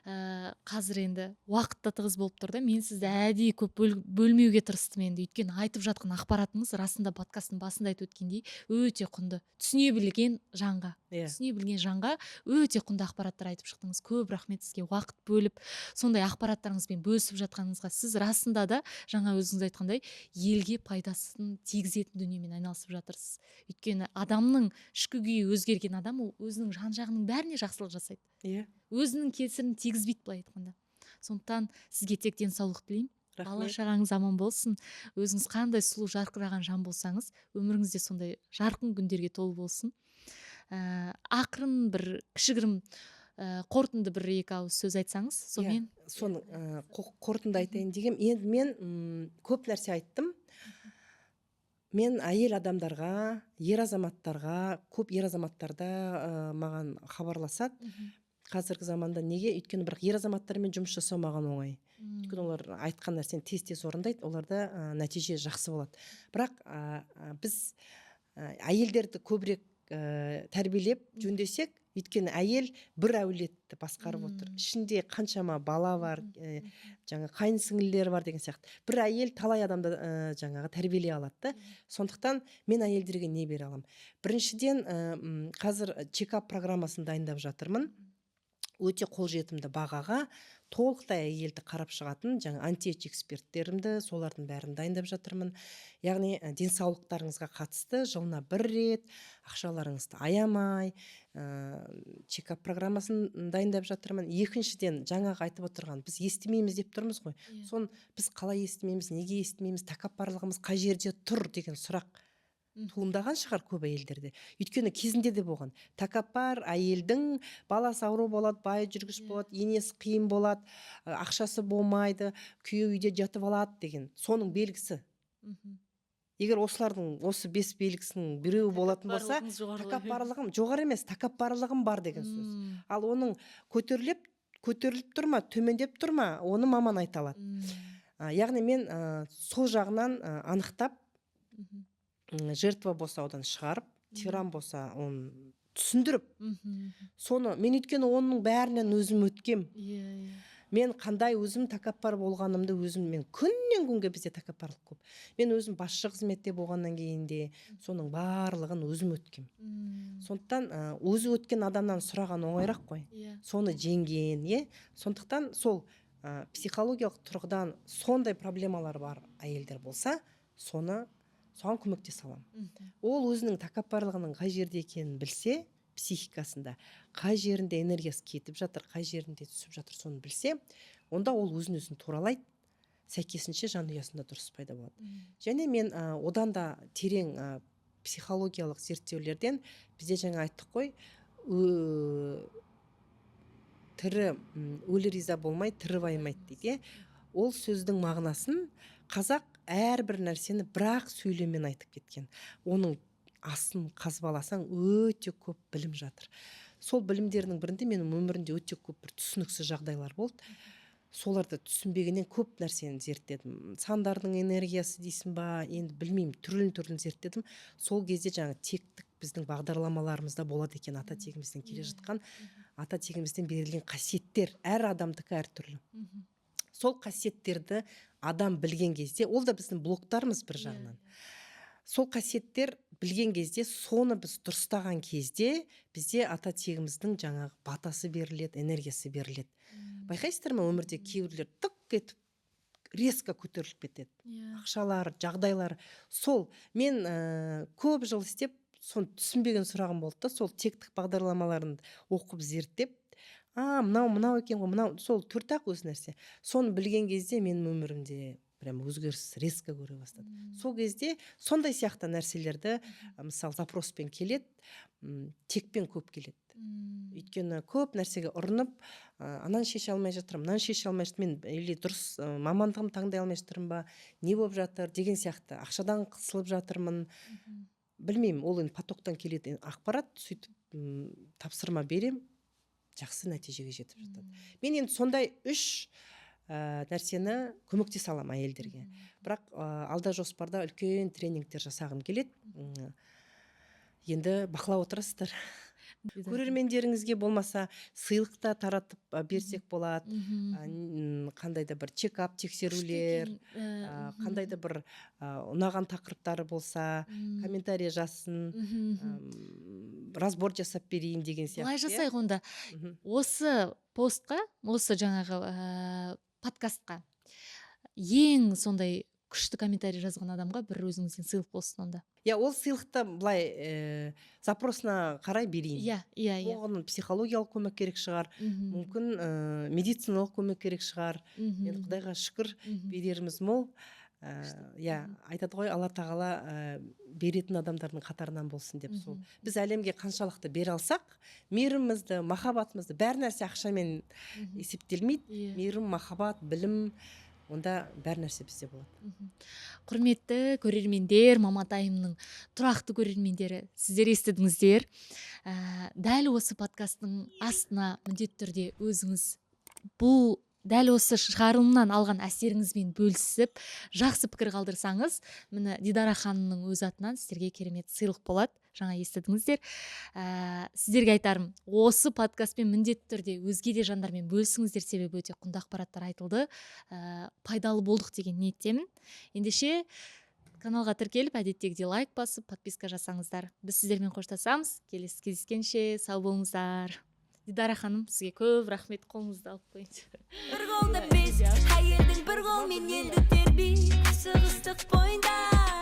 Қазір енді уақыт та тығыз болып тұр да, мен сізді әдейі көп бөлмеуге тырыстым енді, өйткені айтып жатқан ақпаратыңыз расында подкасттың басында айтып өткендей өте құнды. Түсіне білген жанға өте құнды ақпараттар айтып шықтыңыз. Көп рахмет сізге уақыт бөліп сондай ақпараттарыңызбен бөлісіп жатқаныңызға. Сіз расында да жаңа өзіңіз айтқандай елге пайдасын тигізетін дүниемен айналысып жатырсыз. Өйткені адамның ішкі күйі өзгерген адам ол өзінің жан жағының бәріне жақсылық жасайды. Иә. Өзінің кесірін тигізбейді былай айтқанда. Сондықтан сізге тек денсаулық тілеймін. Бала Рахмет. шағаңыз аман болсын. Өзіңіз қандай сұлу жарқыраған жан болсаңыз, өміріңізде сондай жарқын күндерге толы болсын. Ақырын бір кішігірім қорытынды бір екі ауыз сөз айтсаңыз, сонымен. Соны қорытынды айтайын дегем. Енді мен көп нәрсе айттым. Мен әйел адамдарға, ер азаматтарға, көп ер азаматтарда маған хабарласады. Қазіргі заманда неге? Өйткені бірақ ер азаматтармен жұмыс жасау маған оңай. Өйткені олар айтқан нәрсені тез орындайды, оларда нәтиже жақсы болады. Бірақ біз әйелдерді көбірек тәрбиелеп жөндесек, өйткені әйел бір әулетті басқарып отыр. Ішінде қаншама бала бар, жаңа қайынсіңлілер бар деген сияқты. Бір әйел талай адамды жаңағы тәрбиелей алады. Сондықтан мен әйелдерге не бере аламын? Біріншіден, қазір чекап программасын дайындап жатырмын. Өте қолжетімді бағаға толықтай әйелді қарап шығатын жаңа антиэйдж эксперттерімді, солардың бәрін дайындап жатырмын. Яғни денсаулықтарыңызға қатысты жылына бір рет ақшаларыңызды аямай чекап программасын дайындап жатырмын. Екіншіден, жаңағы айтып отырған, біз естімейміз деп тұрмыз ғой. Соны біз қалай естімейміз, неге естімейміз, тәкаппарлығымыз қай жерде тұр деген сұрақ туындаған шығар көп әйелдерде. Өйткені кезінде де болған. Тәкаппар әйелдің баласы ауру болады, бай жүргіш болады, енесі қиын болады, ақшасы болмайды, күйеуі үйде жатып алады деген. Соның белгісі. Егер осылардың осы 5 белгісінің біреуі болатын болса, тәкаппарлығым жоғары емес, тәкаппарлығым бар деген сөз. Ал оның көтеріліп тұрма, төмендеп тұрма, оны маман айта алады. Яғни мен сол жағынан анықтап, жертва болса одан шығарып, тиран болса оны түсіндіріп, соны мен өйткені оның бәрінен өзім өткем. Мен қандай өзім тәкаппар болғанымды өзім, мен күннен күнге бізде тәкаппарлық көп. Мен өзім басшы қызметте болғаннан кейін де соның барлығын өзім өткем. Сондықтан өзі өткен адамнан сұраған оңайрақ қой. Соны жеңген, сондықтан сол психологиялық тұрғыдан сондай проблемалар бар әйелдер болса, соған көмектесе аламын. Ол өзінің тәкаппарлығының қай жерде екенін білсе, психикасында қай жерінде энергиясы кетіп жатыр, қай жерінде түсіп жатыр, соны білсе, онда ол өзін туралайды, сәйкесінше жанұясында дұрыс пайда болады. Және мен одан да терең психологиялық зерттеулерден бізде жаңа айттық қой, өлі риза болмай, тірі байымайды дейді. Ол сөздің мағынасын қазақ әрбір нәрсені бірақ сөйлеммен айтып кеткен. Оның асын қазбаласаң өте көп білім жатыр. Сол білімдерінің бірінде менің өмірімде өте көп бір түсініксіз жағдайлар болды. Соларды түсінбегеннен көп нәрсені зерттедім. Сандардың энергиясы дейсің ба, енді білмеймін, түрлін зерттедім. Сол кезде жаңа тектік біздің бағдарламаларымызда болады екен, ата тегімізден келе жатқан, ата тегімізден берілген қасиеттер, әр адамдікі әртүрлі. Сол қасиеттерді адам білген кезде, ол да біздің блоктарымыз бір жағынан. Сол қасиеттер білген кезде, соны біз дұрыстаған кезде, бізде ата тегіміздің жаңағы батасы беріледі, энергиясы беріледі. Байқайсыздар ма, өмірде кейбіреулер тық кетіп, резко көтеріліп кетеді. Ақшалары, жағдайлары. Сол мен көп жыл істеп, соны түсінбеген сұрағым болды да, сол тектік бағдарламаларын оқып зерттеп, мынау екен ғой, мынау сол төрт-ақ өз нәрсе. Соны білген кезде менің өмірімде прям өзгеріс резко көре бастады. Сол кезде сондай сияқты нәрселерді, мысалы, запроспен келеді, текпен көп келеді. Өйткені көп нәрсеге ұрынып, анан шеше алмай жатырмын, мынаны шеше алмай жатырмын, мен или дұрыс мамандығым таңдай алмай жатырмын ба, не болып жатыр деген сияқты, ақшадан қысылып жатырмын. Білмеймін, ол енді потоктан келеді ақпарат, сөйтіп тапсырма берем, жақсы нәтижеге жетіп жатады. Мен енді сондай 3 нәрсені көмектесе аламын әйелдерге. Бірақ алда жоспарда үлкен тренингтер жасағым келеді. Енді бақылап отырасыздар. көрермендеріңізге болмаса сыйлық та таратып берсек болады. Қандай да бір чекап тексерулер, қандай да бір ұнаған тақырыптары болса комментарий жазсын, разбор жасап берейін деген сияқты. Былай жасайық онда. Осы постқа, осы жаңағы подкастқа ең сондай күшті комментарий жазған адамға бір өзіңізден сыйлық болсын онда. Ол сыйлықты былай запросына қарай берейін. Оған психологиялық көмек керек шығар, мүмкін медициналық көмек керек шығар. Енді Құдайға шүкір береріміз мол. Айтады ғой, Алла тағала беретін адамдардың қатарынан болсын деп. Сол біз әлемге қаншалықты бере алсақ, мейірімімізді, махаббатымызды, бәр нәрсе ақшамен есептелмейді. Мейірім, махаббат, білім, онда бәр нәрсе бізде болады. Құрметті көрермендер, Маматайымның тұрақты көрермендері, сіздер естідіңіздер. Дәл осы подкасттың астына міндетті түрде өзіңіз бұл дәл осы шығарылымнан алған әсеріңізбен бөлісіп, жақсы пікір қалдырсаңыз, міне Дидара ханымның өз атынан сіздерге керемет сыйлық болады. Жаңа естідіңіздер. Сіздерге айтарым, осы подкастпен міндетті түрде өзге де жандармен бөлісіңіздер, себебі өте құнды ақпараттар айтылды. Пайдалы болдық деген ниеттемін. Ендеше каналға тіркеліп, әдеттегідей лайк басып, подписка жасаңыздар. Біз сіздермен қоштасамыз. Келесі кездескенше сау болыңыздар. Дидара ханым, сізге көп рахмет, қолыңызды алып қойыңыз. Бір қолда бес, қайырдың бір қолмен елді тербей, сығыстық бойында.